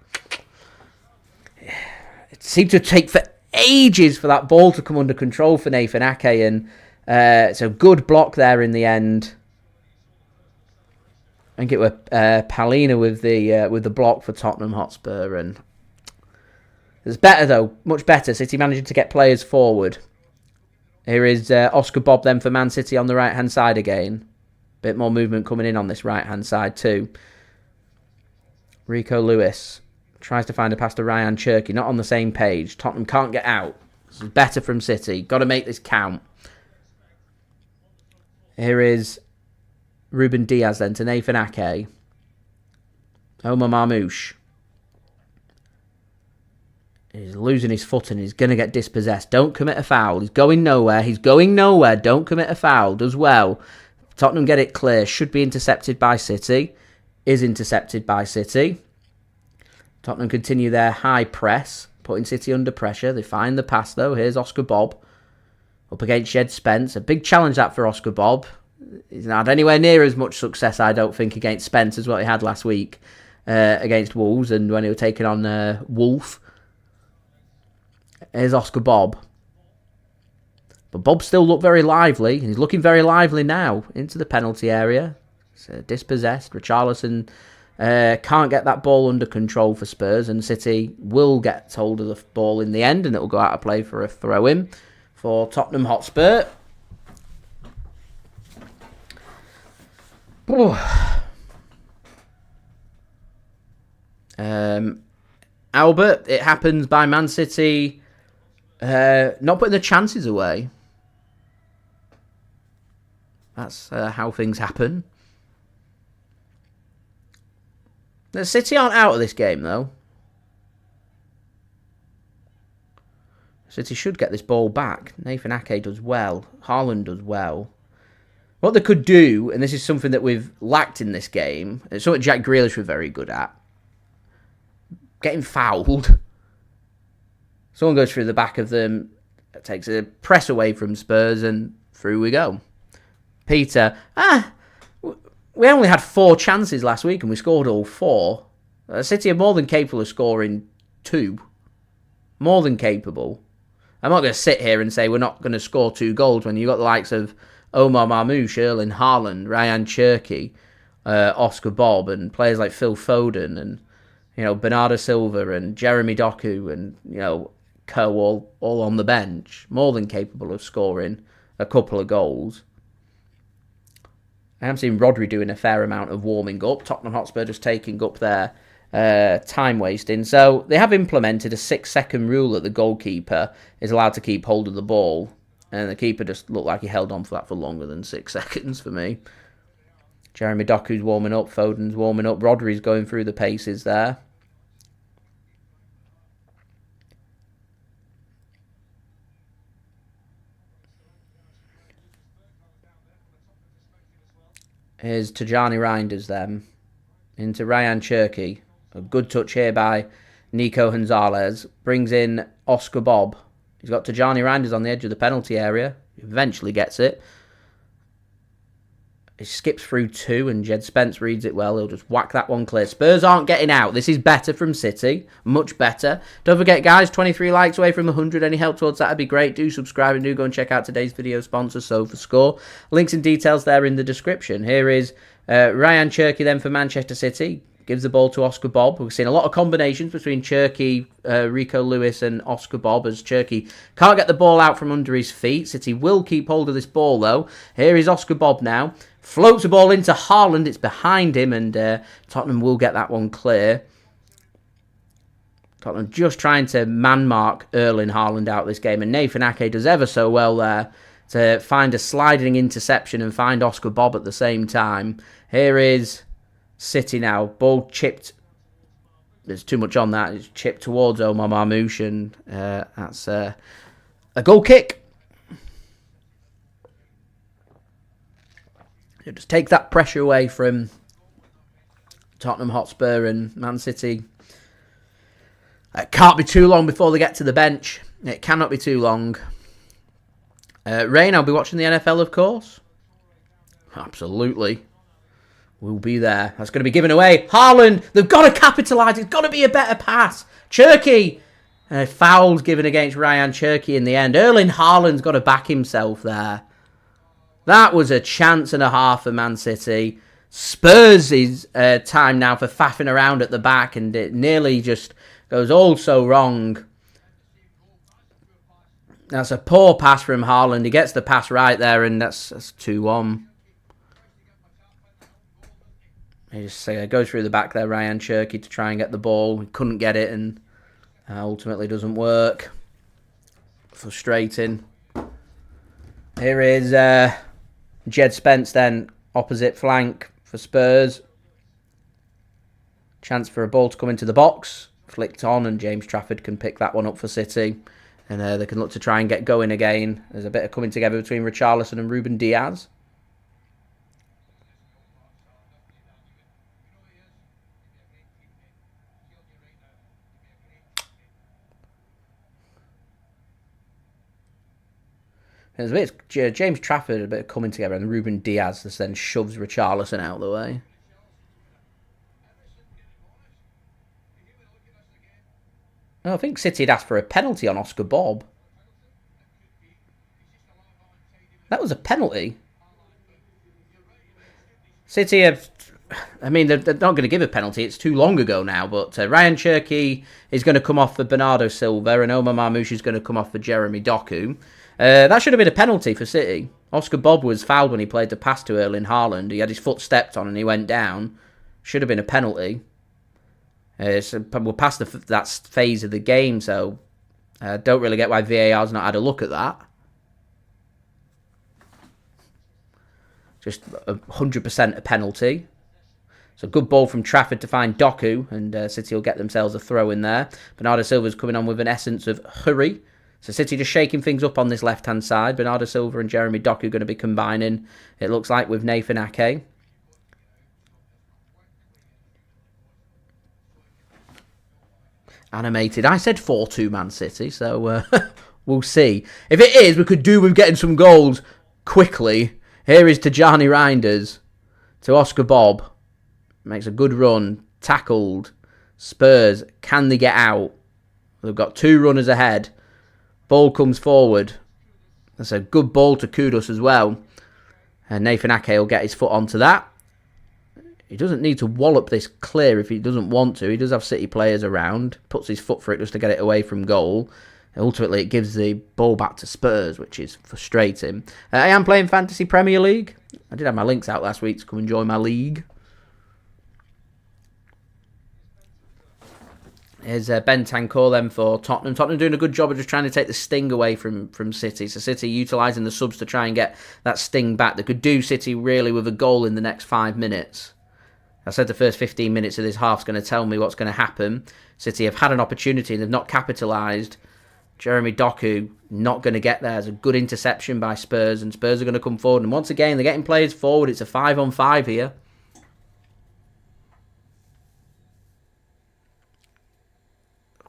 It seemed to take for ages for that ball to come under control for Nathan Ake, and it's a good block there in the end. I think it was Palina with the block for Tottenham Hotspur, and it's better though, much better. City managing to get players forward. Here is Oscar Bob then for Man City on the right-hand side again. Bit more movement coming in on this right-hand side too. Rico Lewis tries to find a pass to Rayan Cherki, not on the same page. Tottenham can't get out. This is better from City. Got to make this count. Here is Ruben Dias then to Nathan Ake. Omar Marmoush. He's losing his foot and he's going to get dispossessed. Don't commit a foul. He's going nowhere. Don't commit a foul. Does well. Tottenham get it clear. Should be intercepted by City. Is intercepted by City. Tottenham continue their high press, putting City under pressure. They find the pass though. Here's Oscar Bob. Up against Jed Spence. A big challenge that for Oscar Bob. He's not had anywhere near as much success, I don't think, against Spence as what he had last week against Wolves and when he was taking on Wolf. Here's Oscar Bob. But Bob still looked very lively. He's looking very lively now into the penalty area. It's dispossessed. Richarlison Can't get that ball under control for Spurs, and City will get hold of the ball in the end, and it will go out of play for a throw-in for Tottenham Hotspur. Albert, it happens by Man City not putting the chances away. That's how things happen. The City aren't out of this game, though. City should get this ball back. Nathan Ake does well. Haaland does well. What they could do, and this is something that we've lacked in this game, it's something Jack Grealish was very good at, getting fouled. Someone goes through the back of them, takes a press away from Spurs, and through we go. Peter, we only had 4 chances last week and we scored all 4. City are more than capable of scoring 2. More than capable. I'm not going to sit here and say we're not going to score 2 goals when you've got the likes of Omar Marmoush, Erling Haaland, Rayan Cherki, Oscar Bob, and players like Phil Foden, and Bernardo Silva and Jeremy Doku, and all on the bench. More than capable of scoring a couple of goals. I am seeing Rodri doing a fair amount of warming up. Tottenham Hotspur just taking up their time wasting. So they have implemented a 6-second rule that the goalkeeper is allowed to keep hold of the ball. And the keeper just looked like he held on for that for longer than 6 seconds for me. Jeremy Doku's warming up. Foden's warming up. Rodri's going through the paces there. Here's Tijjani Reijnders then. Into Rayan Cherki. A good touch here by Nico Gonzalez. Brings in Oscar Bob. He's got Tijjani Reijnders on the edge of the penalty area. He eventually gets it. He skips through 2 and Jed Spence reads it well. He'll just whack that one clear. Spurs aren't getting out. This is better from City. Much better. Don't forget, guys, 23 likes away from 100. Any help towards that would be great. Do subscribe and do go and check out today's video sponsor, SofaScore. Links and details there in the description. Here is Rayan Cherki then for Manchester City. Gives the ball to Oscar Bob. We've seen a lot of combinations between Cherki, Rico Lewis and Oscar Bob as Cherki can't get the ball out from under his feet. City will keep hold of this ball, though. Here is Oscar Bob now. Floats the ball into Haaland. It's behind him, and Tottenham will get that one clear. Tottenham just trying to man-mark Erling Haaland out of this game, and Nathan Ake does ever so well there to find a sliding interception and find Oscar Bob at the same time. Here is City now. Ball chipped. There's too much on that. It's chipped towards Omar Marmoush, and that's a goal kick. It just takes that pressure away from Tottenham Hotspur and Man City. It can't be too long before they get to the bench. It cannot be too long. Rain, I'll be watching the NFL, of course. Absolutely. We'll be there. That's going to be given away. Haaland, they've got to capitalise. It's got to be a better pass. Cherki. Foul's given against Rayan Cherki in the end. Erling Haaland's got to back himself there. That was a chance and a half for Man City. Spurs' time now for faffing around at the back, and it nearly just goes all so wrong. That's a poor pass from Haaland. He gets the pass right there, and that's 2-1. He just goes through the back there, Rayan Cherki, to try and get the ball. He couldn't get it, and ultimately doesn't work. Frustrating. Here is Jed Spence then, opposite flank for Spurs. Chance for a ball to come into the box. Flicked on, and James Trafford can pick that one up for City. And they can look to try and get going again. There's a bit of coming together between Richarlison and Ruben Dias. There's a bit of James Trafford, a bit of coming together, and Ruben Dias just then shoves Richarlison out of the way. Oh, I think City had asked for a penalty on Oscar Bob. That was a penalty. City have I mean, they're not going to give a penalty. It's too long ago now. But Rayan Cherki is going to come off for Bernardo Silva, and Omar Marmoush is going to come off for Jeremy Doku. That should have been a penalty for City. Oscar Bob was fouled when he played the pass to Erling Haaland. He had his foot stepped on and he went down. Should have been a penalty. So we're past that phase of the game, so I don't really get why VAR's not had a look at that. Just 100% a penalty. So good ball from Trafford to find Doku, and City will get themselves a throw in there. Bernardo Silva's coming on with an essence of hurry. So City just shaking things up on this left-hand side. Bernardo Silva and Jeremy Doku going to be combining, it looks like, with Nathan Ake. Animated. I said 4-2 Man City, so we'll see. If it is, we could do with getting some goals quickly. Here is Tijjani Reijnders to Oscar Bob. Makes a good run. Tackled. Spurs, can they get out? They've got 2 runners ahead. Ball comes forward. That's a good ball to Kudus as well. And Nathan Ake will get his foot onto that. He doesn't need to wallop this clear if he doesn't want to. He does have City players around. Puts his foot for it just to get it away from goal. And ultimately, it gives the ball back to Spurs, which is frustrating. I am playing Fantasy Premier League. I did have my links out last week to come and join my league. Here's Bentancur then for Tottenham. Tottenham doing a good job of just trying to take the sting away from City. So City utilising the subs to try and get that sting back. They could do City really with a goal in the next 5 minutes. I said the first 15 minutes of this half's going to tell me what's going to happen. City have had an opportunity and they've not capitalised. Jeremy Doku not going to get there. It's a good interception by Spurs, and Spurs are going to come forward. And once again, they're getting players forward. It's a 5-on-5 here.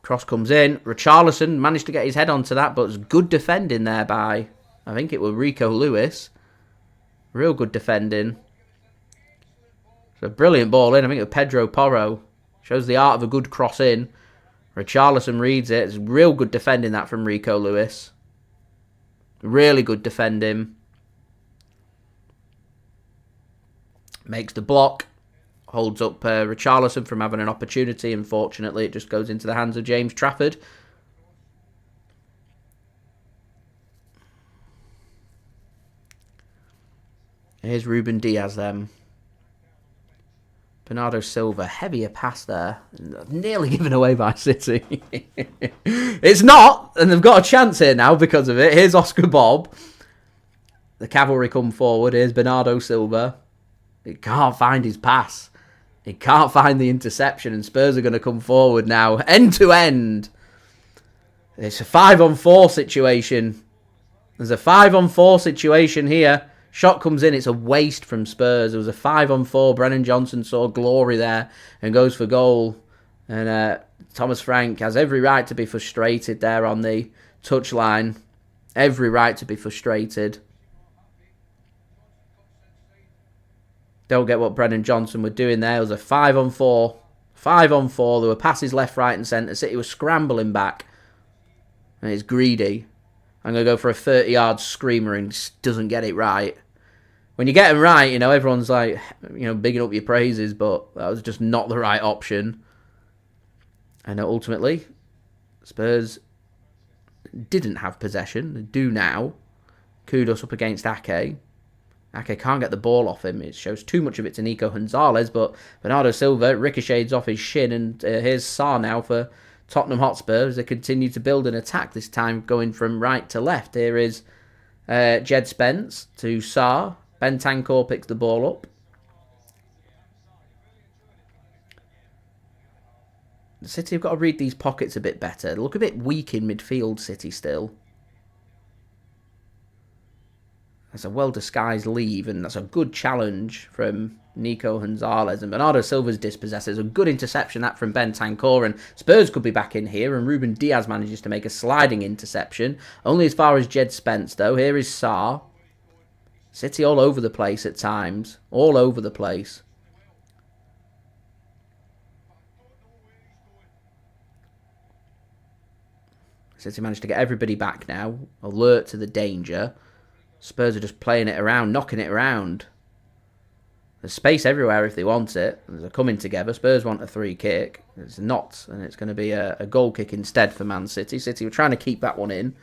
Cross comes in. Richarlison managed to get his head onto that, but it's good defending there by, I think it was Rico Lewis. Real good defending. It's a brilliant ball in. I think it was Pedro Porro. Shows the art of a good cross in. Richarlison reads it. It's real good defending that from Rico Lewis. Really good defending. Makes the block. Holds up Richarlison from having an opportunity. Unfortunately, it just goes into the hands of James Trafford. Here's Ruben Dias then. Bernardo Silva, heavier pass there. Nearly given away by City. It's not, and they've got a chance here now because of it. Here's Oscar Bob. The cavalry come forward. Here's Bernardo Silva. He can't find his pass. He can't find the interception, and Spurs are going to come forward now. End to end. It's a 5-on-4 situation. There's a 5-on-4 situation here. Shot comes in, it's a waste from Spurs. It was a 5-on-4. Brennan Johnson saw glory there and goes for goal. And Thomas Frank has every right to be frustrated there on the touchline. Every right to be frustrated. Don't get what Brennan Johnson were doing there. It was a 5-on-4. 5-on-4. There were passes left, right and centre. City was scrambling back. And it's greedy. I'm going to go for a 30-yard screamer and just doesn't get it right. When you get them right, you know, everyone's like, you know, bigging up your praises, but that was just not the right option. And ultimately, Spurs didn't have possession. They do now. Kudus up against Ake. Ake can't get the ball off him. It shows too much of it to Nico Gonzalez, but Bernardo Silva ricochets off his shin, and here's Sarr now for Tottenham Hotspur as they continue to build an attack, this time going from right to left. Here is Jed Spence to Sarr. Bentancur picks the ball up. City have got to read these pockets a bit better. They look a bit weak in midfield, City still. That's a well-disguised leave, and that's a good challenge from Nico Gonzalez. And Bernardo Silva's dispossessed. It's a good interception, that from Bentancur, and Spurs could be back in here, and Ruben Dias manages to make a sliding interception. Only as far as Jed Spence, though. Here is Sarr. City all over the place at times. All over the place. City managed to get everybody back now. Alert to the danger. Spurs are just playing it around, knocking it around. There's space everywhere if they want it. They're coming together. Spurs want a free kick. It's not, and it's going to be a goal kick instead for Man City. City were trying to keep that one in.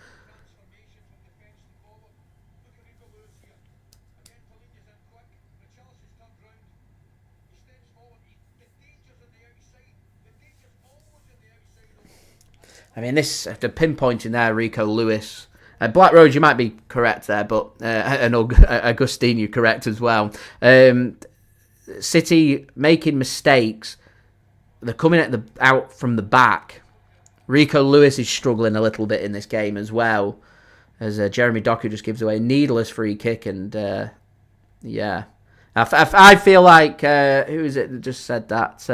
I mean, this, after pinpointing there, Rico Lewis. Black Rose, you might be correct there, but and Augustine, you're correct as well. City making mistakes. They're coming out from the back. Rico Lewis is struggling a little bit in this game as well, as Jeremy Doku just gives away a needless free kick. And yeah, I feel like, who is it that just said that?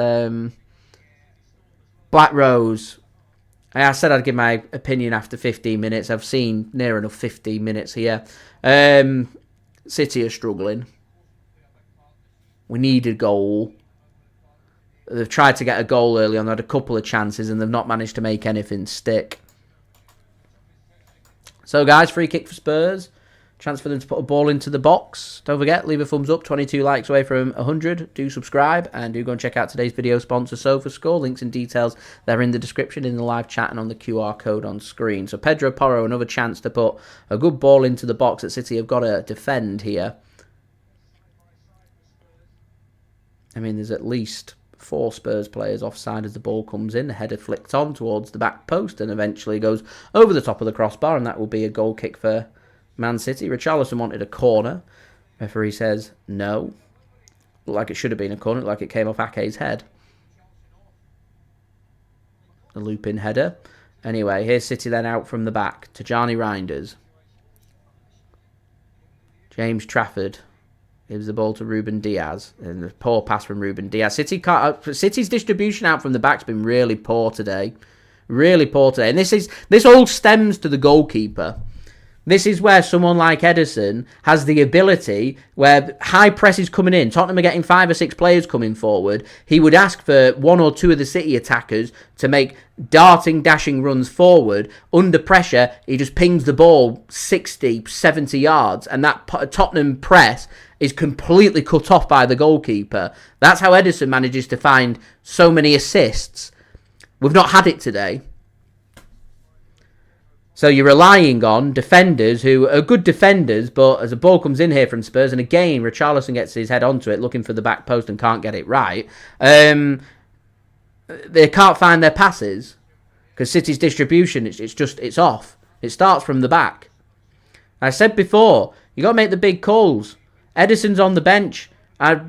Black Rose. I said I'd give my opinion after 15 minutes. I've seen near enough 15 minutes here. City are struggling. We need a goal. They've tried to get a goal early on. They had a couple of chances and they've not managed to make anything stick. So, guys, free kick for Spurs. Chance for them to put a ball into the box. Don't forget, leave a thumbs up. 22 likes away from 100. Do subscribe and do go and check out today's video sponsor, SofaScore. Links and details, they're in the description, in the live chat and on the QR code on screen. So Pedro Porro, another chance to put a good ball into the box that City have got to defend here. I mean, there's at least 4 Spurs players offside as the ball comes in. The header flicked on towards the back post and eventually goes over the top of the crossbar, and that will be a goal kick for Man City. Richarlison wanted a corner. Referee says no. Looked like it should have been a corner. Looked like it came off Ake's head. A loop-in header. Anyway, here's City then out from the back. Tijjani Reijnders. James Trafford gives the ball to Ruben Dias. And a poor pass from Ruben Dias. City's distribution out from the back's been really poor today. Really poor today. And this all stems to the goalkeeper. This is where someone like Ederson has the ability, where high press is coming in, Tottenham are getting 5 or 6 players coming forward, he would ask for 1 or 2 of the City attackers to make darting, dashing runs forward. Under pressure, he just pings the ball 60, 70 yards, and that Tottenham press is completely cut off by the goalkeeper. That's how Ederson manages to find so many assists. We've not had it today. So you're relying on defenders who are good defenders, but as a ball comes in here from Spurs, and again, Richarlison gets his head onto it, looking for the back post and can't get it right, they can't find their passes because City's distribution, it's off. It starts from the back. I said before, you got to make the big calls. Ederson's on the bench.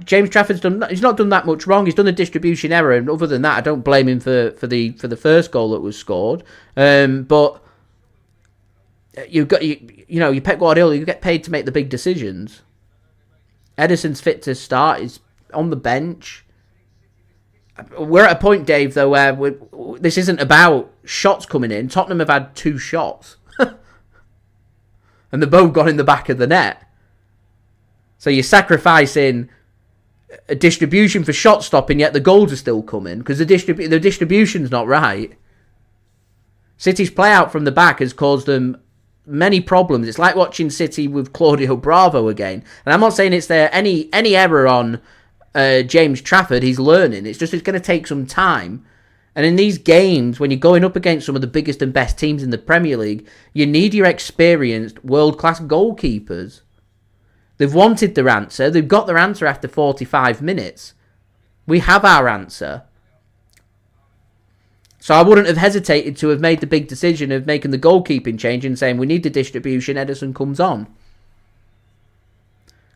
James Trafford's he's not done that much wrong. He's done a distribution error, and other than that, I don't blame him for the first goal that was scored. But you Pep Guardiola, you get paid to make the big decisions. Ederson's fit to start. He's on the bench. We're at a point, Dave, though, where this isn't about shots coming in. Tottenham have had 2 shots. And they've both gone in the back of the net. So you're sacrificing a distribution for shot stopping, yet the goals are still coming because the distribution's not right. City's play out from the back has caused them many problems. It's like watching City with Claudio Bravo again. And I'm not saying it's there any error on James Trafford. He's learning. It's just it's going to take some time. And in these games, when you're going up against some of the biggest and best teams in the Premier League, you need your experienced world-class goalkeepers. They've wanted their answer. They've got their answer after 45 minutes. We have our answer. So I wouldn't have hesitated to have made the big decision of making the goalkeeping change and saying we need the distribution, Ederson comes on.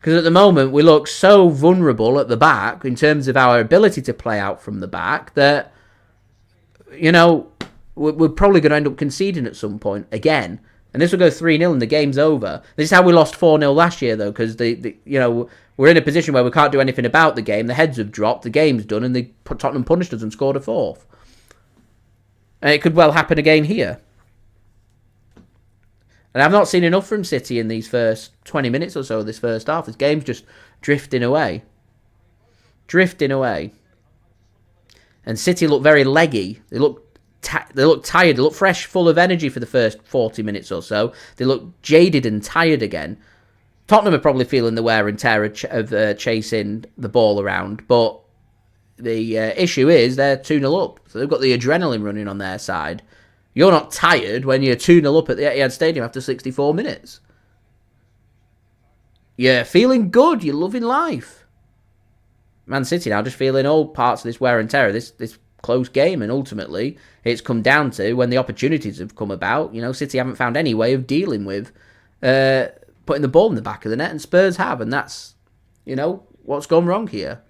Because at the moment we look so vulnerable at the back in terms of our ability to play out from the back that, we're probably going to end up conceding at some point again. And this will go 3-0 and the game's over. This is how we lost 4-0 last year, though, because we're in a position where we can't do anything about the game. The heads have dropped, the game's done, and Tottenham punished us and scored a 4th. And it could well happen again here. And I've not seen enough from City in these first 20 minutes or so of this first half. This game's just drifting away. Drifting away. And City look very leggy. They look tired. They look fresh, full of energy for the first 40 minutes or so. They look jaded and tired again. Tottenham are probably feeling the wear and tear of chasing the ball around, but the issue is they're 2-0 up, so they've got the adrenaline running on their side. You're not tired when you're 2-0 up at the Etihad Stadium after 64 minutes. You're feeling good, you're loving life. Man City now just feeling all parts of this wear and tear, this close game, and ultimately it's come down to when the opportunities have come about. City haven't found any way of dealing with putting the ball in the back of the net, and Spurs have, and that's what's gone wrong here.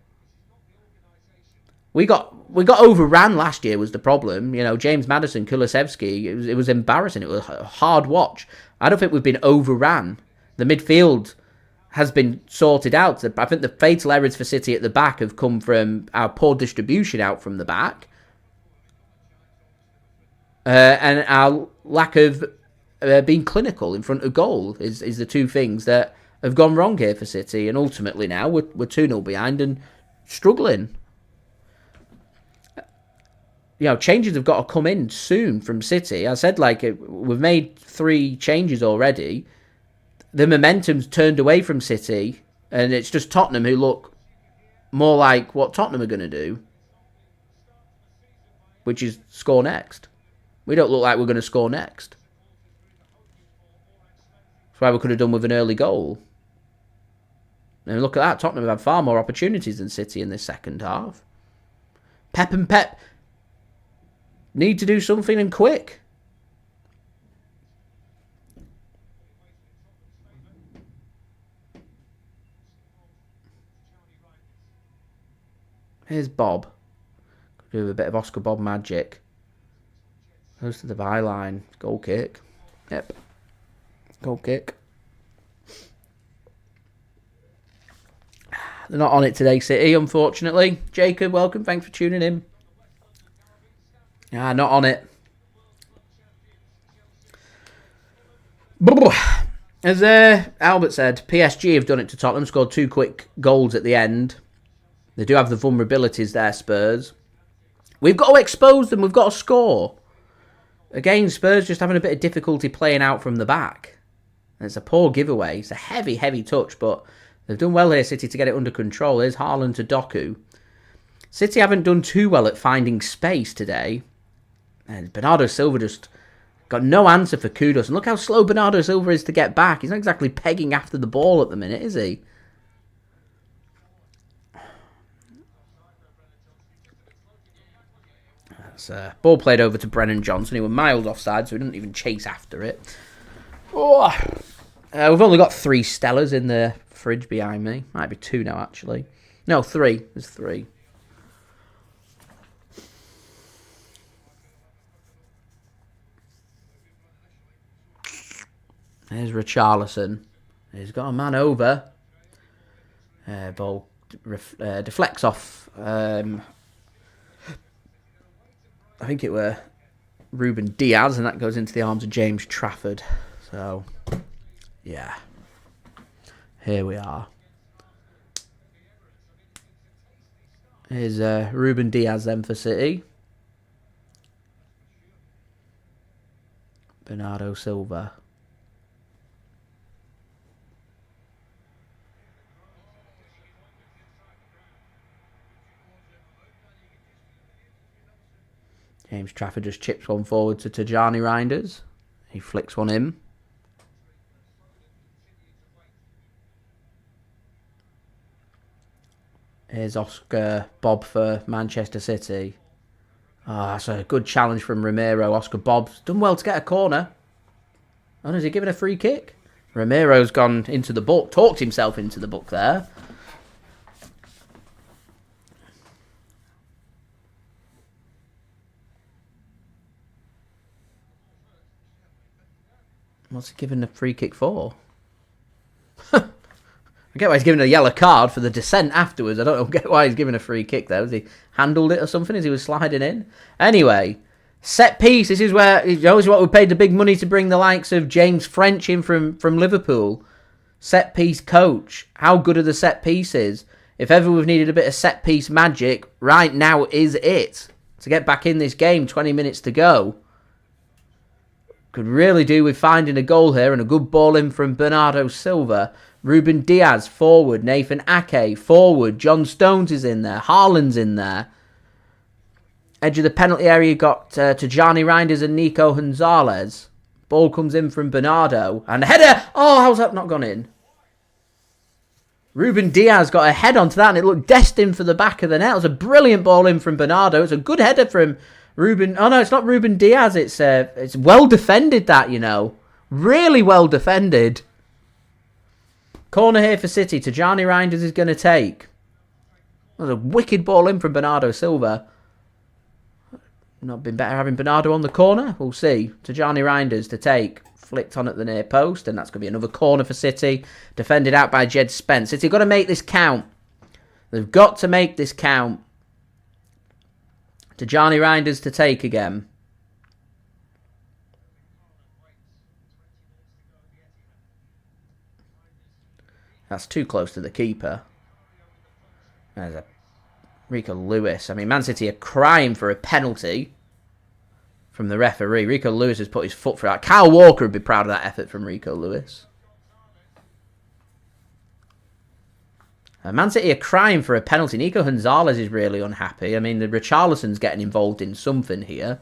We got overran last year was the problem. James Maddison, Kulusevski, it was embarrassing. It was a hard watch. I don't think we've been overran. The midfield has been sorted out. I think the fatal errors for City at the back have come from our poor distribution out from the back. And our lack of being clinical in front of goal is the two things that have gone wrong here for City. And ultimately now we're 2-0 behind and struggling. Changes have got to come in soon from City. I said, we've made 3 changes already. The momentum's turned away from City, and it's just Tottenham who look more like what Tottenham are going to do, which is score next. We don't look like we're going to score next. That's why we could have done with an early goal. And look at that, Tottenham have had far more opportunities than City in this second half. Pep need to do something, and quick. Here's Bob. Do a bit of Oscar Bob magic. Goes to the byline. Goal kick. Yep. Goal kick. They're not on it today, City, unfortunately. Jacob, welcome. Thanks for tuning in. Not on it. As Albert said, PSG have done it to Tottenham. Scored 2 quick goals at the end. They do have the vulnerabilities there, Spurs. We've got to expose them. We've got to score. Again, Spurs just having a bit of difficulty playing out from the back. And it's a poor giveaway. It's a heavy, heavy touch, but they've done well here, City, to get it under control. Here's Haaland to Doku. City haven't done too well at finding space today. And Bernardo Silva just got no answer for Kudus. And look how slow Bernardo Silva is to get back. He's not exactly pegging after the ball at the minute, is he? Ball played over to Brennan Johnson. He was miles offside, so he didn't even chase after it. Oh. We've only got 3 Stellas in the fridge behind me. Might be 2 now, actually. No, 3. There's 3. There's Richarlison. He's got a man over. Ball deflects off... I think it were Ruben Dias, and that goes into the arms of James Trafford. So, yeah. Here we are. Here's Ruben Dias then for City. Bernardo Silva. James Trafford just chips one forward to Tijjani Reijnders. He flicks one in. Here's Oscar Bob for Manchester City. That's a good challenge from Romero. Oscar Bob's done well to get a corner. Oh, has he given a free kick? Romero's gone into the book, talked himself into the book there. What's he giving a free kick for? I get why he's giving a yellow card for the descent afterwards. I don't get why he's giving a free kick there. Has he handled it or something as he was sliding in? Anyway, set piece. This is where, this is what we paid the big money to bring the likes of James French in from Liverpool. Set piece coach. How good are the set pieces? If ever we've needed a bit of set piece magic, right now is it. To get back in this game, 20 minutes to go. Could really do with finding a goal here and a good ball in from Bernardo Silva. Ruben Dias, forward. Nathan Ake, forward. John Stones is in there. Haaland's in there. Edge of the penalty area, you got Tijjani Reijnders and Nico Gonzalez. Ball comes in from Bernardo. And a header! Oh, how's that not gone in? Ruben Dias got a head onto that and it looked destined for the back of the net. It was a brilliant ball in from Bernardo. It's a good header from Ruben. Oh no, it's not Ruben Dias. It's well defended, that, you know. Really well defended. Corner here for City. Tijjani Reijnders is going to take. That was a wicked ball in from Bernardo Silva. Not been better having Bernardo on the corner. We'll see. Tijjani Reijnders to take. Flicked on at the near post. And that's going to be another corner for City. Defended out by Jed Spence. City have got to make this count. They've got to make this count. Tijjani Reijnders to take again. That's too close to the keeper. There's a Rico Lewis. I mean, Man City are crying for a penalty from the referee. Rico Lewis has put his foot through that. Kyle Walker would be proud of that effort from Rico Lewis. Man City are crying for a penalty. Nico Gonzalez is really unhappy. I mean, the Richarlison's getting involved in something here.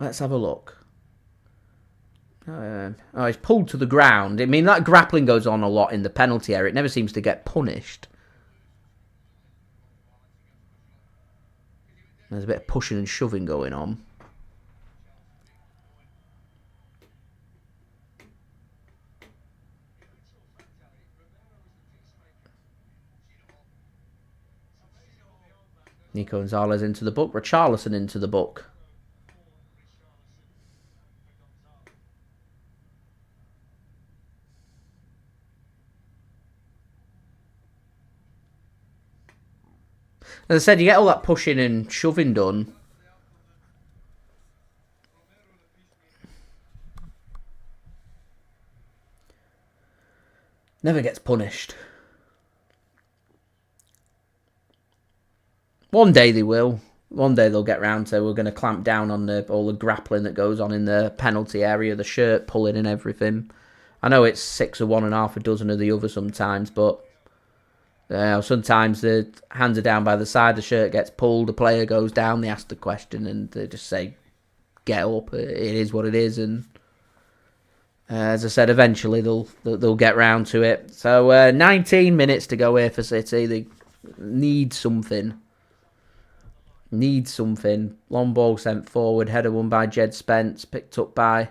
Let's have a look. Oh, he's pulled to the ground. I mean, that grappling goes on a lot in the penalty area. It never seems to get punished. There's a bit of pushing and shoving going on. Nico Gonzalez into the book. Richarlison into the book. As I said, you get all that pushing and shoving done. Never gets punished. One day they will. One day they'll get round to, we're going to clamp down on all the grappling that goes on in the penalty area, the shirt pulling and everything. I know it's 6 of one and half a dozen of the other sometimes, but sometimes the hands are down by the side, the shirt gets pulled, the player goes down, they ask the question and they just say, get up, it is what it is. And as I said, eventually they'll get round to it. So 19 minutes to go here for City. They need something. Long ball sent forward, header won by Jed Spence, picked up by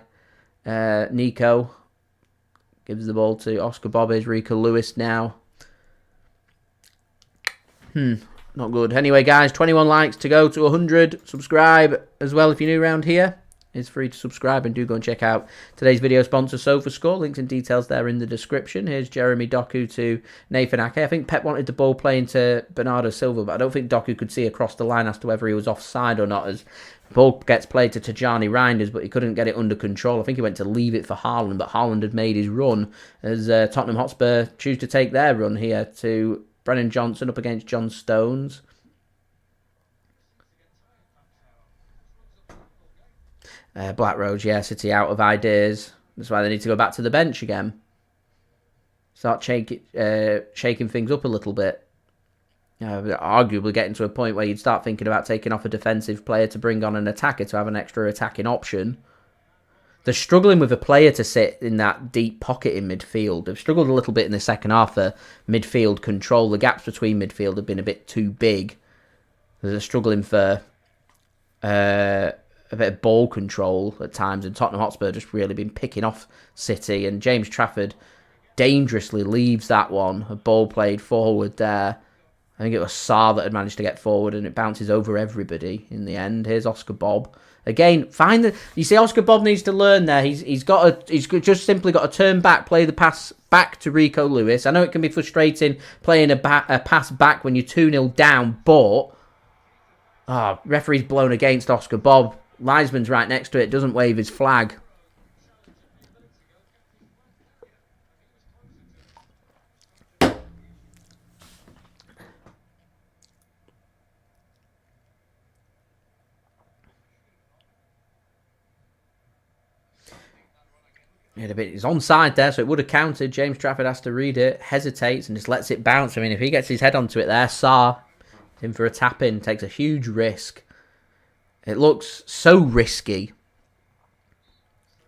Nico. Gives the ball to Oscar Bobbies, Rico Lewis now. Not good. Anyway, guys, 21 likes to go to 100. Subscribe as well if you're new around here. It's free to subscribe, and do go and check out today's video sponsor, SofaScore. Links and details there in the description. Here's Jeremy Doku to Nathan Ake. I think Pep wanted the ball playing to Bernardo Silva, but I don't think Doku could see across the line as to whether he was offside or not, as the ball gets played to Tijjani Reijnders, but he couldn't get it under control. I think he went to leave it for Haaland, but Haaland had made his run, as Tottenham Hotspur choose to take their run here to Brennan Johnson up against John Stones. Black Rose, yeah, City out of ideas. That's why they need to go back to the bench again. Start shaking things up a little bit. Arguably getting to a point where you'd start thinking about taking off a defensive player to bring on an attacker to have an extra attacking option. They're struggling with a player to sit in that deep pocket in midfield. They've struggled a little bit in the second half for midfield control. The gaps between midfield have been a bit too big. They're struggling for a bit of ball control at times, and Tottenham Hotspur just really been picking off City, and James Trafford dangerously leaves that one. A ball played forward there. I think it was Sarr that had managed to get forward, and it bounces over everybody in the end. Here's Oscar Bob. Again, you see, Oscar Bob needs to learn there. He's just simply got to turn back, play the pass back to Rico Lewis. I know it can be frustrating playing a pass back when you're 2-0 down, but referee's blown against Oscar Bob. Leisman's right next to it, doesn't wave his flag. He's onside there, so it would have counted. James Trafford has to read it, hesitates, and just lets it bounce. I mean, if he gets his head onto it there, Sarr, in for a tap-in, takes a huge risk. It looks so risky.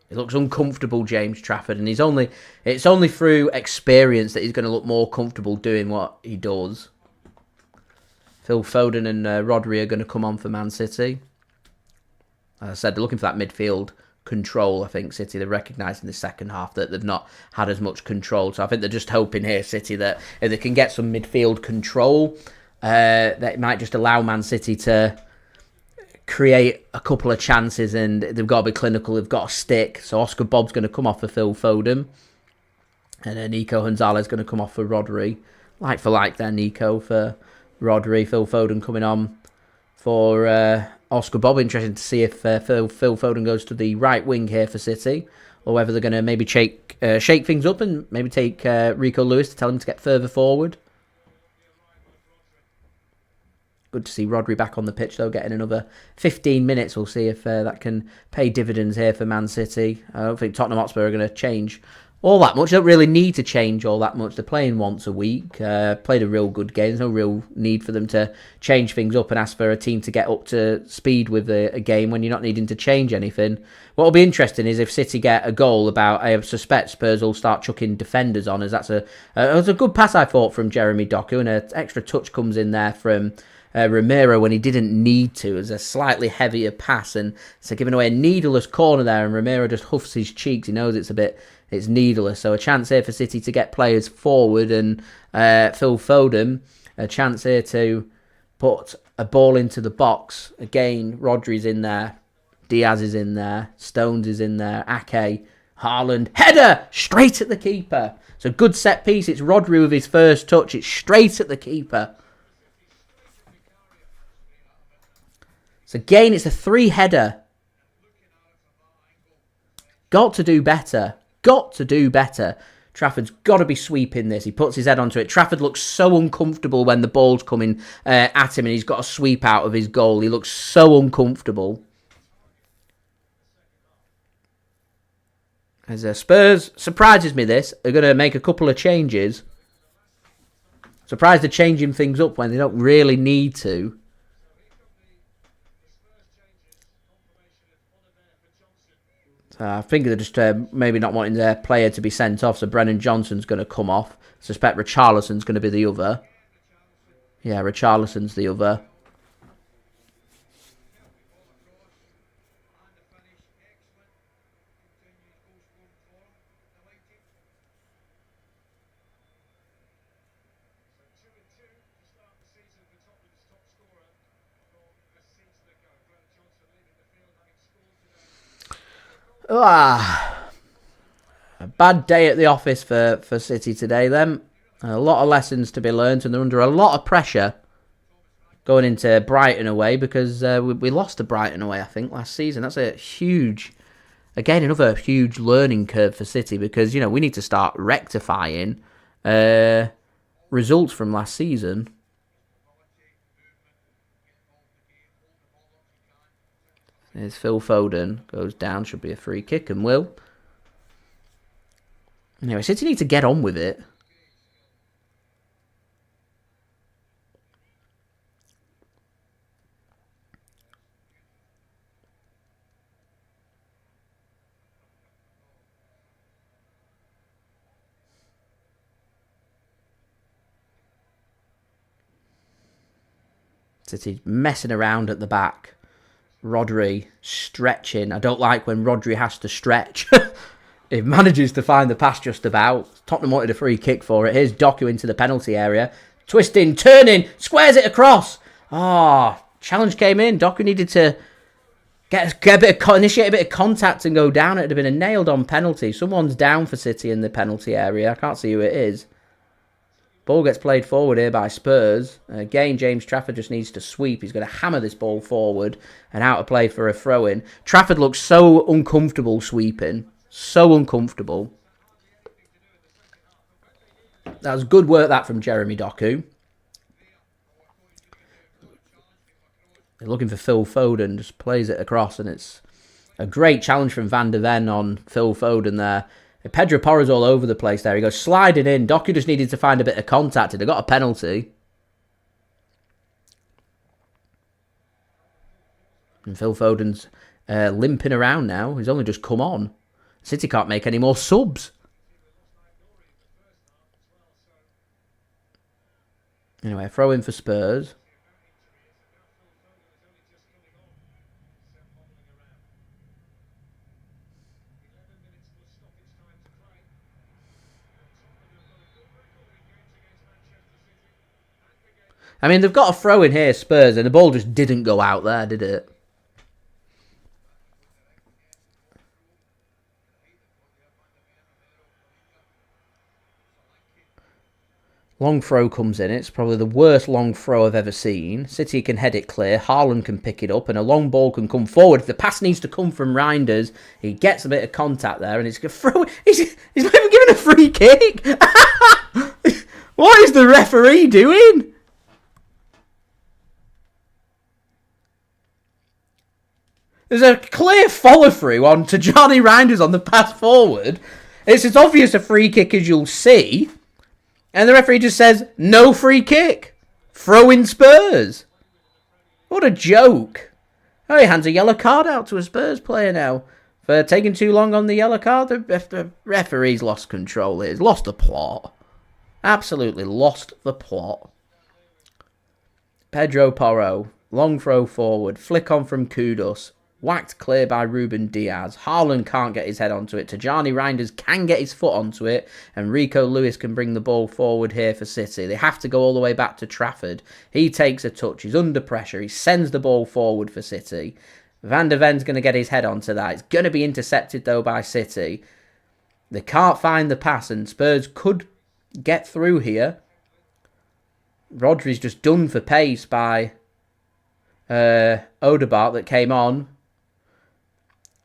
It looks uncomfortable, James Trafford, and it's only through experience that he's going to look more comfortable doing what he does. Phil Foden and Rodri are going to come on for Man City. As I said, they're looking for that midfield control. I think City, they're recognising the second half that they've not had as much control. So I think they're just hoping here, City, that if they can get some midfield control, that might just allow Man City to create a couple of chances, and they've got to be clinical, they've got to stick. So Oscar Bobb's going to come off for Phil Foden, and then Nico Gonzalez going to come off for Rodri. Like for like there, Nico for Rodri, Phil Foden coming on for Oscar Bobb. Interesting to see if Phil Foden goes to the right wing here for City, or whether they're going to maybe shake things up and maybe take Rico Lewis to tell him to get further forward. Good to see Rodri back on the pitch, though, getting another 15 minutes. We'll see if that can pay dividends here for Man City. I don't think Tottenham Hotspur are going to change all that much. They don't really need to change all that much. They're playing once a week. Played a real good game. There's no real need for them to change things up and ask for a team to get up to speed with a game when you're not needing to change anything. What will be interesting is if City get a goal, I suspect Spurs will start chucking defenders on, as it was a good pass, I thought, from Jeremy Doku, and an extra touch comes in there from Romero when he didn't need to. It was a slightly heavier pass, and so giving away a needleless corner there, and Romero just huffs his cheeks. He knows it's needleless. So a chance here for City to get players forward, and Phil Foden, a chance here to put a ball into the box. Again, Rodri's in there, Diaz is in there, Stones is in there, Ake, Haaland, header straight at the keeper. It's a good set piece. It's Rodri with his first touch. It's straight at the keeper. So again, it's a 3-header. Got to do better. Got to do better. Trafford's got to be sweeping this. He puts his head onto it. Trafford looks so uncomfortable when the ball's coming at him and he's got to sweep out of his goal. He looks so uncomfortable. As Spurs, surprises me this, are going to make a couple of changes. Surprised they're changing things up when they don't really need to. I think they're just maybe not wanting their player to be sent off, so Brennan Johnson's going to come off. I suspect Richarlison's going to be the other. Yeah, Richarlison's the other. A bad day at the office for City today then. A lot of lessons to be learnt, and they're under a lot of pressure going into Brighton away, because we lost to Brighton away, I think, last season. That's a huge, again, another huge learning curve for City, because, we need to start rectifying results from last season. There's Phil Foden, goes down, should be a free kick, and will. Anyway, City need to get on with it. City messing around at the back. Rodri stretching. I don't like when Rodri has to stretch. He manages to find the pass just about. Tottenham wanted a free kick for it. Here's Doku into the penalty area. Twisting, turning, squares it across. Challenge came in. Doku needed to initiate a bit of contact and go down. It would have been a nailed-on penalty. Someone's down for City in the penalty area. I can't see who it is. Ball gets played forward here by Spurs. Again, James Trafford just needs to sweep. He's going to hammer this ball forward and out of play for a throw-in. Trafford looks so uncomfortable sweeping. So uncomfortable. That was good work, that, from Jeremy Doku. They're looking for Phil Foden. Just plays it across, and it's A great challenge from Van der Ven on Phil Foden there. Pedro Porro's all over the place there. He goes sliding in. Doku just needed to find a bit of contact. They got a penalty. And Phil Foden's limping around now. He's only just come on. City can't make any more subs. Anyway, throw in for Spurs. I mean, they've got a throw in here, Spurs, and the ball just didn't go out there, did it? Long throw comes in. It's probably the worst long throw I've ever seen. City can head it clear. Haaland can pick it up, and a long ball can come forward. If the pass needs to come from Reijnders, he gets a bit of contact there, and he's going to throw it. He's not even giving a free kick. What is the referee doing? There's a clear follow-through on Tijjani Reijnders on the pass forward. It's as obvious a free kick as you'll see. And the referee just says, no free kick. Throw in Spurs. What a joke. Oh, he hands a yellow card out to a Spurs player now for taking too long on the yellow card. The referee's lost control here. He's lost the plot. Absolutely lost the plot. Pedro Porro. Long throw forward. Flick on from Kudus. Whacked clear by Ruben Dias. Haaland can't get his head onto it. Tijjani Reijnders can get his foot onto it. And Rico Lewis can bring the ball forward here for City. They have to go all the way back to Trafford. He takes a touch. He's under pressure. He sends the ball forward for City. Van der Ven's going to get his head onto that. It's going to be intercepted, though, by City. They can't find the pass, and Spurs could get through here. Rodri's just done for pace by Odegaard that came on.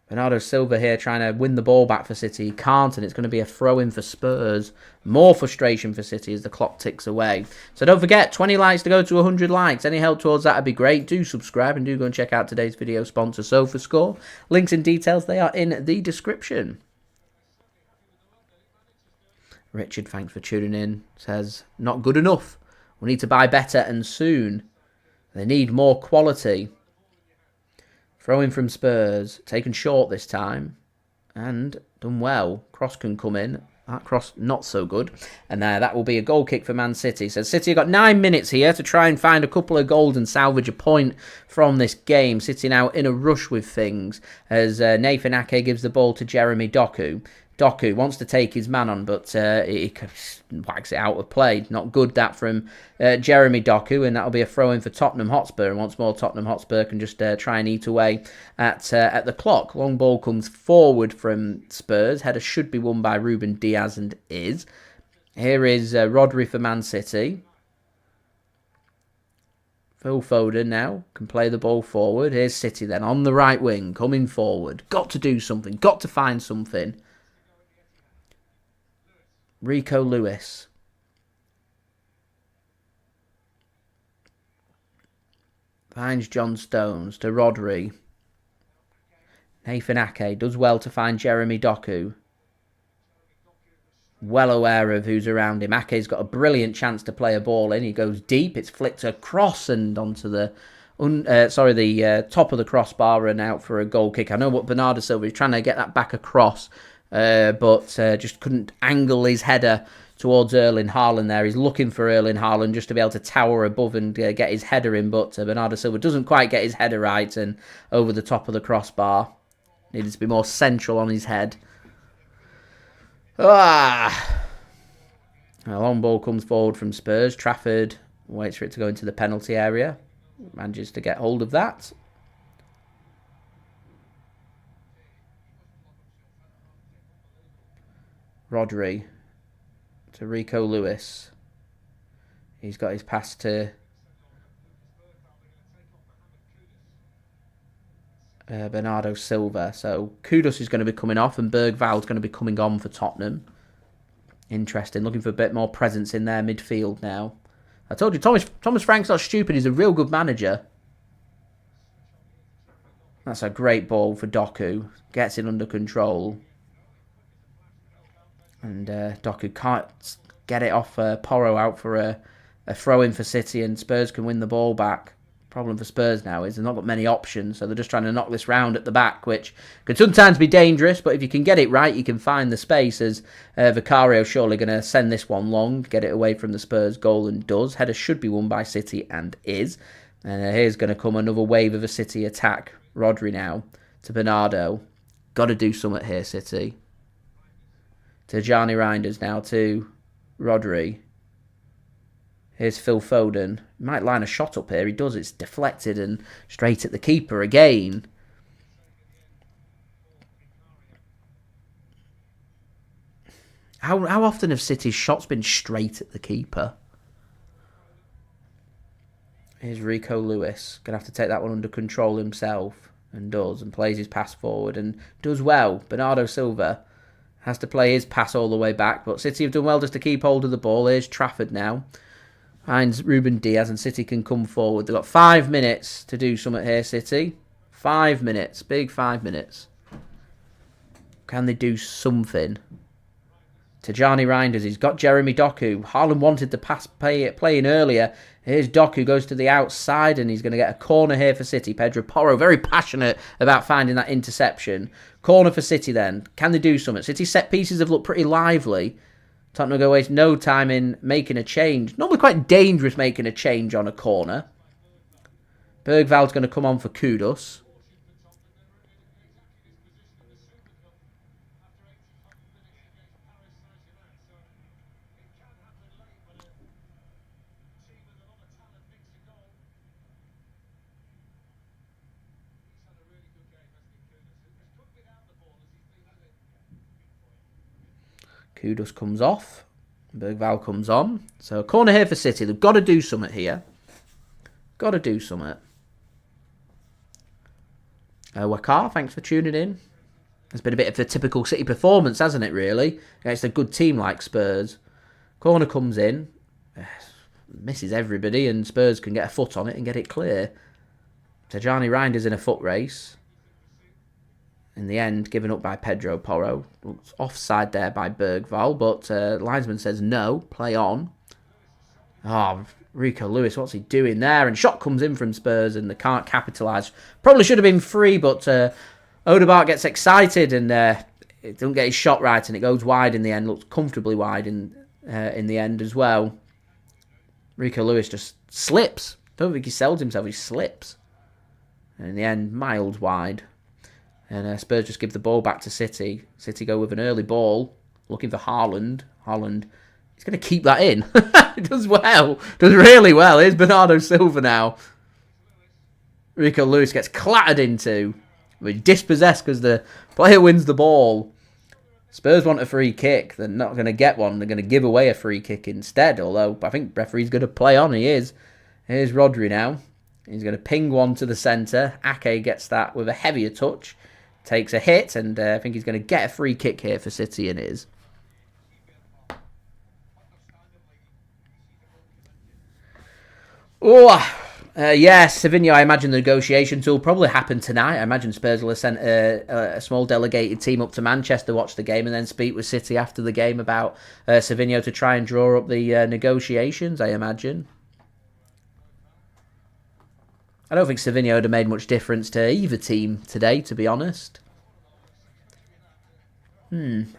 Bernardo Silva here trying to win the ball back for City. He can't, and it's going to be a throw-in for Spurs. More frustration for City as the clock ticks away. So don't forget, 20 likes to go to 100 likes. Any help towards that would be great. Do subscribe and do go and check out today's video sponsor, SofaScore. Links and details, they are in the description. Richard, thanks for tuning in. Says, not good enough. We need to buy better and soon. They need more quality. Throw-in from Spurs. Taken short this time. And done well. Cross can come in. That cross not so good. And that will be a goal kick for Man City. So City have got 9 minutes here to try and find a couple of goals and salvage a point from this game. City now in a rush with things as Nathan Ake gives the ball to Jeremy Doku. Doku wants to take his man on, but he whacks it out of play. Not good, that, from Jeremy Doku, and that'll be a throw-in for Tottenham Hotspur. And once more, Tottenham Hotspur can just try and eat away at the clock. Long ball comes forward from Spurs. Header should be won by Ruben Dias, and is. Here is Rodri for Man City. Phil Foden now can play the ball forward. Here's City then on the right wing, coming forward. Got to do something. Got to find something. Rico Lewis. Finds John Stones to Rodri. Nathan Ake does well to find Jeremy Doku. Well aware of who's around him. Ake's got a brilliant chance to play a ball in. He goes deep. It's flicked across and onto the top of the crossbar and out for a goal kick. I know what Bernardo Silva is trying to get that back across. But just couldn't angle his header towards Erling Haaland there. He's looking for Erling Haaland just to be able to tower above and get his header in, but Bernardo Silva doesn't quite get his header right and over the top of the crossbar. Needs to be more central on his head. A long ball comes forward from Spurs. Trafford waits for it to go into the penalty area. Manages to get hold of that. Rodri to Rico Lewis. He's got his pass to Bernardo Silva. So Kudus is going to be coming off and Bergval's going to be coming on for Tottenham. Interesting. Looking for a bit more presence in their midfield now. I told you, Thomas Frank's not stupid. He's a real good manager. That's a great ball for Doku. Gets it under control. And Doku can't get it off Porro out for a throw-in for City, and Spurs can win the ball back. Problem for Spurs now is they've not got many options, so they're just trying to knock this round at the back, which could sometimes be dangerous, but if you can get it right, you can find the space, as Vicario surely going to send this one long, get it away from the Spurs goal, and does. Header should be won by City, and is. And here's going to come another wave of a City attack. Rodri now to Bernardo. Got to do something here, City. Tijjani Reijnders now to Rodri. Here's Phil Foden. Might line a shot up here. He does. It's deflected and straight at the keeper again. How often have City's shots been straight at the keeper? Here's Rico Lewis. Going to have to take that one under control himself. And does. And plays his pass forward. And does well. Bernardo Silva has to play his pass all the way back. But City have done well just to keep hold of the ball. Here's Trafford now. Finds Ruben Dias, and City can come forward. They've got 5 minutes to do something here, City. 5 minutes. Big 5 minutes. Can they do something? Tijjani Reijnders. He's got Jeremy Doku. Haaland wanted the pass playing earlier. Here's Doku. Goes to the outside, and he's going to get a corner here for City. Pedro Porro, very passionate about finding that interception. Corner for City then. Can they do something? City set pieces have looked pretty lively. Tottenham go waste no time in making a change. Normally quite dangerous making a change on a corner. Bergval's going to come on for Kudus. Kudus comes off. Bergval comes on. So a corner here for City. They've got to do something here. Got to do something. Wakar, thanks for tuning in. It's been a bit of a typical City performance, hasn't it, really? Against a good team like Spurs. Corner comes in. Misses everybody, and Spurs can get a foot on it and get it clear. Tijjani Reijnders in a foot race. In the end, given up by Pedro Porro. Looks offside there by Bergval, but linesman says no, play on. Oh, Rico Lewis, what's he doing there? And shot comes in from Spurs, and they can't capitalise. Probably should have been free, but Odegaard gets excited, and it doesn't get his shot right, and it goes wide in the end. Looks comfortably wide in the end as well. Rico Lewis just slips. Don't think he sells himself, he slips. And in the end, miles wide. And Spurs just give the ball back to City. City go with an early ball, looking for Haaland. Haaland, he's going to keep that in. He does well. Does really well. Here's Bernardo Silva now. Rico Lewis gets clattered into. We're dispossessed because the player wins the ball. Spurs want a free kick. They're not going to get one. They're going to give away a free kick instead. Although, I think referee's going to play on. He is. Here's Rodri now. He's going to ping one to the centre. Ake gets that with a heavier touch. Takes a hit, and I think he's going to get a free kick here for City, and is. Oh, yes, Savinho, I imagine the negotiations will probably happen tonight. I imagine Spurs will have sent a small delegated team up to Manchester to watch the game and then speak with City after the game about Savinho to try and draw up the negotiations, I imagine. I don't think Savinho would have made much difference to either team today, to be honest.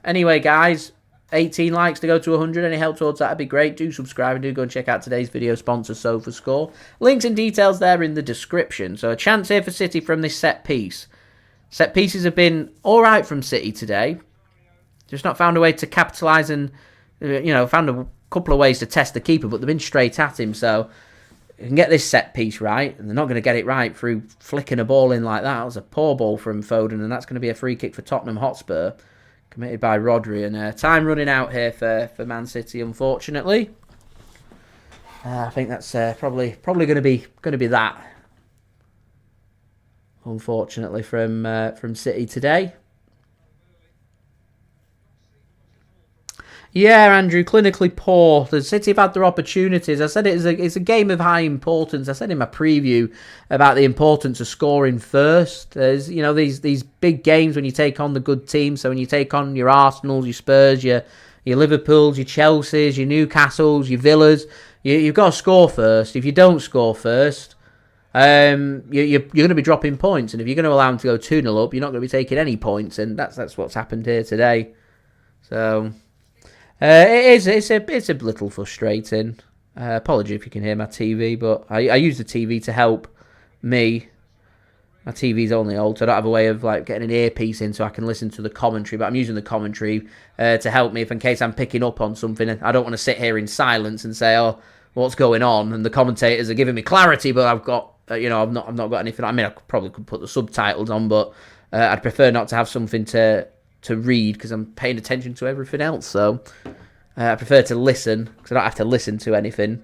Anyway, guys, 18 likes to go to 100. Any help towards that would be great. Do subscribe and do go and check out today's video sponsor, SofaScore. Links and details there in the description. So a chance here for City from this set piece. Set pieces have been all right from City today. Just not found a way to capitalise and, found a couple of ways to test the keeper, but they've been straight at him. So you can get this set piece right, and they're not going to get it right through flicking a ball in like that. That was a poor ball from Foden, and that's going to be a free kick for Tottenham Hotspur, committed by Rodri. And time running out here for Man City, unfortunately. I think that's probably going to be that, unfortunately, from City today. Yeah, Andrew, clinically poor. The City have had their opportunities. I said it's a game of high importance. I said in my preview about the importance of scoring first. There's these big games when you take on the good teams. So when you take on your Arsenals, your Spurs, your Liverpools, your Chelseas, your Newcastles, your Villas, you've got to score first. If you don't score first, you're going to be dropping points. And if you're going to allow them to go 2-0 up, you're not going to be taking any points. And that's what's happened here today. So. It's a little frustrating. Apology if you can hear my TV, but I use the TV to help me. My TV's only old, so I don't have a way of getting an earpiece in so I can listen to the commentary. But I'm using the commentary to help me if in case I'm picking up on something. I don't want to sit here in silence and say, "Oh, what's going on?" And the commentators are giving me clarity, but I've got I've not got anything. I mean, I probably could put the subtitles on, but I'd prefer not to have something to read because I'm paying attention to everything else. So I prefer to listen because I don't have to listen to anything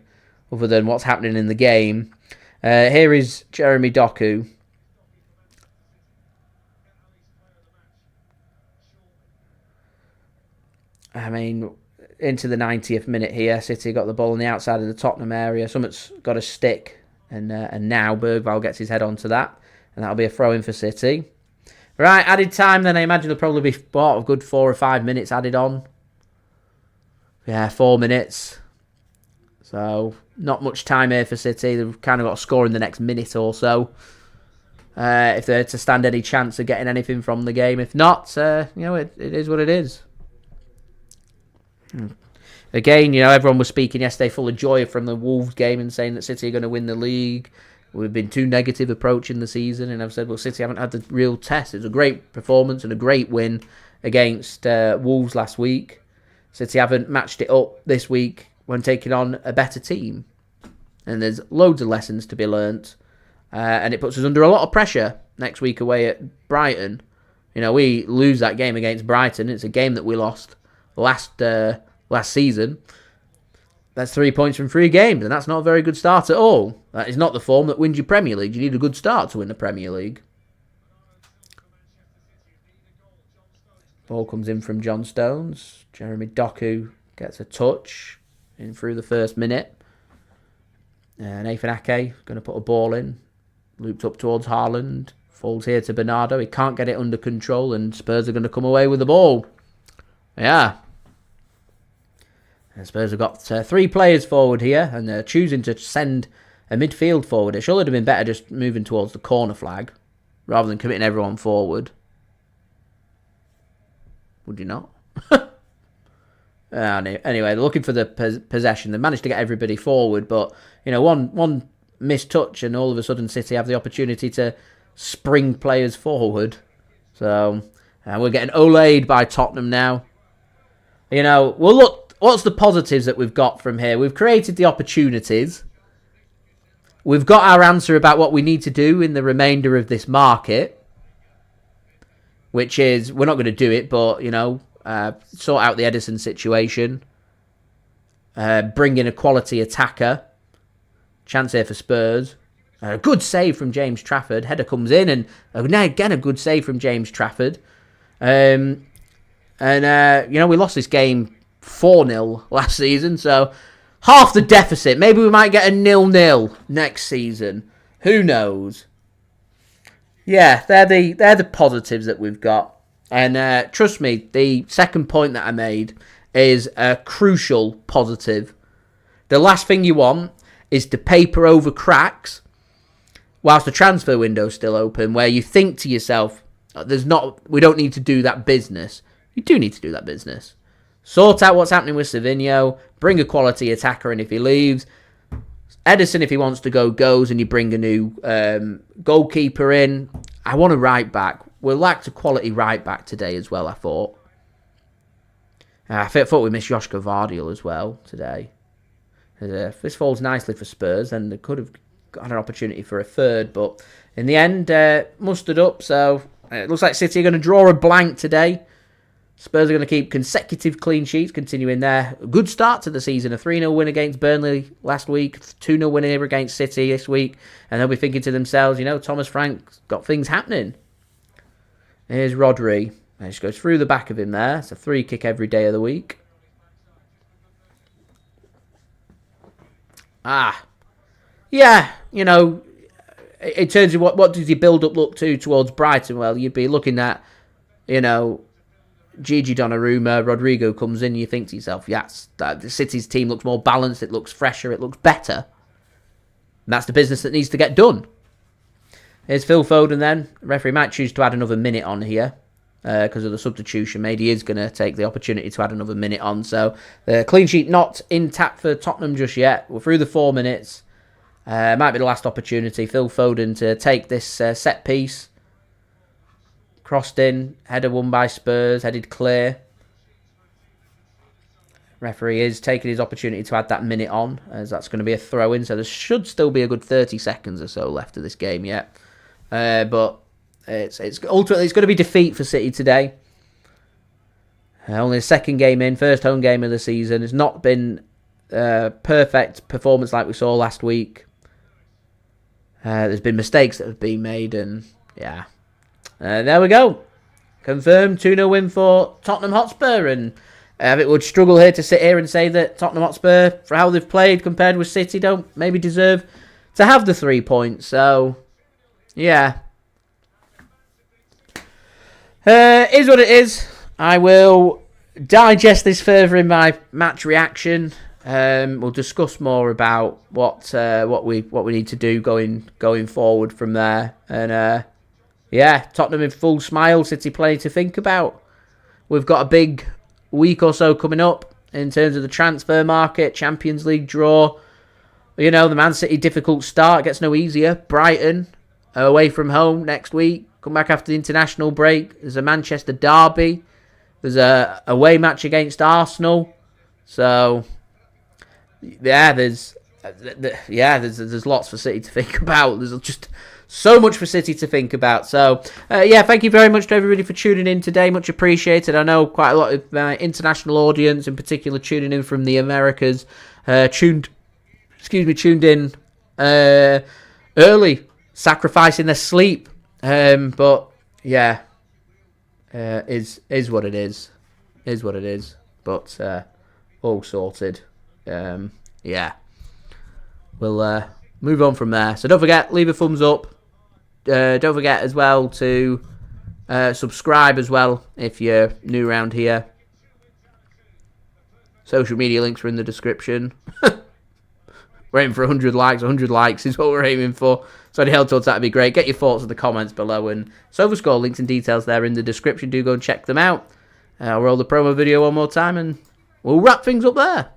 other than what's happening in the game. Here is Jeremy Doku. I mean, into the 90th minute here, City got the ball on the outside of the Tottenham area. Something's got a stick, and now Bergvall gets his head onto that, and that'll be a throw-in for City. Right, added time then. I imagine there'll probably be a good 4 or 5 minutes added on. Yeah, 4 minutes. So, not much time here for City. They've kind of got to score in the next minute or so. If they're to stand any chance of getting anything from the game. If not, it is what it is. Again, everyone was speaking yesterday full of joy from the Wolves game and saying that City are going to win the league. We've been too negative approaching the season, and I've said, well, City haven't had the real test. It was a great performance and a great win against Wolves last week. City haven't matched it up this week when taking on a better team. And there's loads of lessons to be learnt. And it puts us under a lot of pressure next week away at Brighton. We lose that game against Brighton. It's a game that we lost last season. That's 3 points from 3 games, and that's not a very good start at all. That is not the form that wins your Premier League. You need a good start to win the Premier League. Ball comes in from John Stones. Jeremy Doku gets a touch in through the first minute. Nathan Ake going to put a ball in. Looped up towards Haaland. Falls here to Bernardo. He can't get it under control, and Spurs are going to come away with the ball. Yeah. And Spurs have got 3 players forward here, and they're choosing to send a midfield forward. It should have been better just moving towards the corner flag, rather than committing everyone forward. Would you not? Anyway, they're looking for the possession. They managed to get everybody forward, but one missed touch, and all of a sudden City have the opportunity to spring players forward. So we're getting olayed by Tottenham now. Well, look. What's the positives that we've got from here? We've created the opportunities. We've got our answer about what we need to do in the remainder of this market. Which is, we're not going to do it, but, sort out the Ederson situation. Bring in a quality attacker. Chance here for Spurs. A good save from James Trafford. Header comes in, and again a good save from James Trafford. We lost this game 4-0 last season, so half the deficit. Maybe we might get a 0-0 next season. Who knows? Yeah, they're the positives that we've got. And trust me, the second point that I made is a crucial positive. The last thing you want is to paper over cracks whilst the transfer window's still open, where you think to yourself, we don't need to do that business. You do need to do that business. Sort out what's happening with Savinho. Bring a quality attacker in if he leaves. Ederson, if he wants to go, goes, and you bring a new goalkeeper in. I want a right back. We lacked a quality right back today as well, I thought. I thought we missed Josko Gvardiol as well today. If this falls nicely for Spurs, then they could have got an opportunity for a third. But in the end, mustered up. So it looks like City are going to draw a blank today. Spurs are going to keep consecutive clean sheets, continuing their good start to the season. A 3-0 win against Burnley last week, 2-0 win here against City this week. And they'll be thinking to themselves, Thomas Frank's got things happening. Here's Rodri. He just goes through the back of him there. It's a free kick every day of the week. Yeah, you know, in terms of what does your build-up look towards Brighton? Well, you'd be looking at, you know, Gigi Donnarumma, Rodrigo comes in, you think to yourself, yes, the City's team looks more balanced, it looks fresher, it looks better. And that's the business that needs to get done. Here's Phil Foden then. The referee might choose to add another minute on here because of the substitution made. He is going to take the opportunity to add another minute on. So the clean sheet not intact for Tottenham just yet. We're through the 4 minutes. Might be the last opportunity. Phil Foden to take this set piece. Crossed in. Header won by Spurs. Headed clear. Referee is taking his opportunity to add that minute on, as that's going to be a throw-in. So there should still be a good 30 seconds or so left of this game yet. But it's ultimately it's going to be defeat for City today. Only the second game in, first home game of the season. It's not been a perfect performance like we saw last week. There's been mistakes that have been made, and yeah. There we go. Confirmed 2-0 win for Tottenham Hotspur, and it would struggle here to sit here and say that Tottenham Hotspur, for how they've played compared with City, don't maybe deserve to have the 3 points. So, yeah. Is what it is. I will digest this further in my match reaction. We'll discuss more about what we need to do going forward from there. And yeah, Tottenham in full smile, City plenty to think about. We've got a big week or so coming up in terms of the transfer market, Champions League draw. You know, the Man City difficult start gets no easier. Brighton away from home next week. Come back after the international break. There's a Manchester derby. There's a away match against Arsenal. So yeah, there's lots for City to think about. There's just so much for City to think about. So, yeah, thank you very much to everybody for tuning in today. Much appreciated. I know quite a lot of my international audience, in particular, tuning in from the Americas, tuned in early, sacrificing their sleep. But yeah, is what it is. Is what it is. But all sorted. Yeah, we'll move on from there. So don't forget, leave a thumbs up. Don't forget as well to subscribe as well if you're new around here. Social media links are in the description. We're aiming for 100 likes. 100 likes is what we're aiming for. So any help towards that would be great. Get your thoughts in the comments below. And SofaScore links and details there in the description. Do go and check them out. I'll roll the promo video one more time and we'll wrap things up there.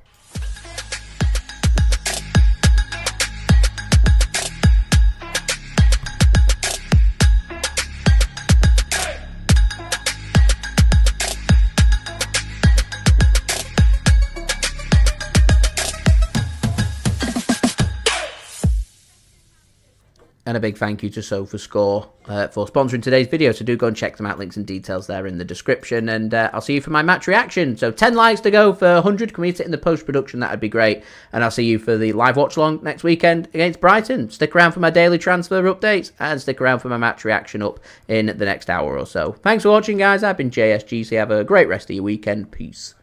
And a big thank you to SofaScore for sponsoring today's video. So do go and check them out. Links and details there in the description. And I'll see you for my match reaction. So 10 likes to go for 100. Can we hit it in the post-production? That would be great. And I'll see you for the live watch-along next weekend against Brighton. Stick around for my daily transfer updates. And stick around for my match reaction up in the next hour or so. Thanks for watching, guys. I've been JSGC. Have a great rest of your weekend. Peace.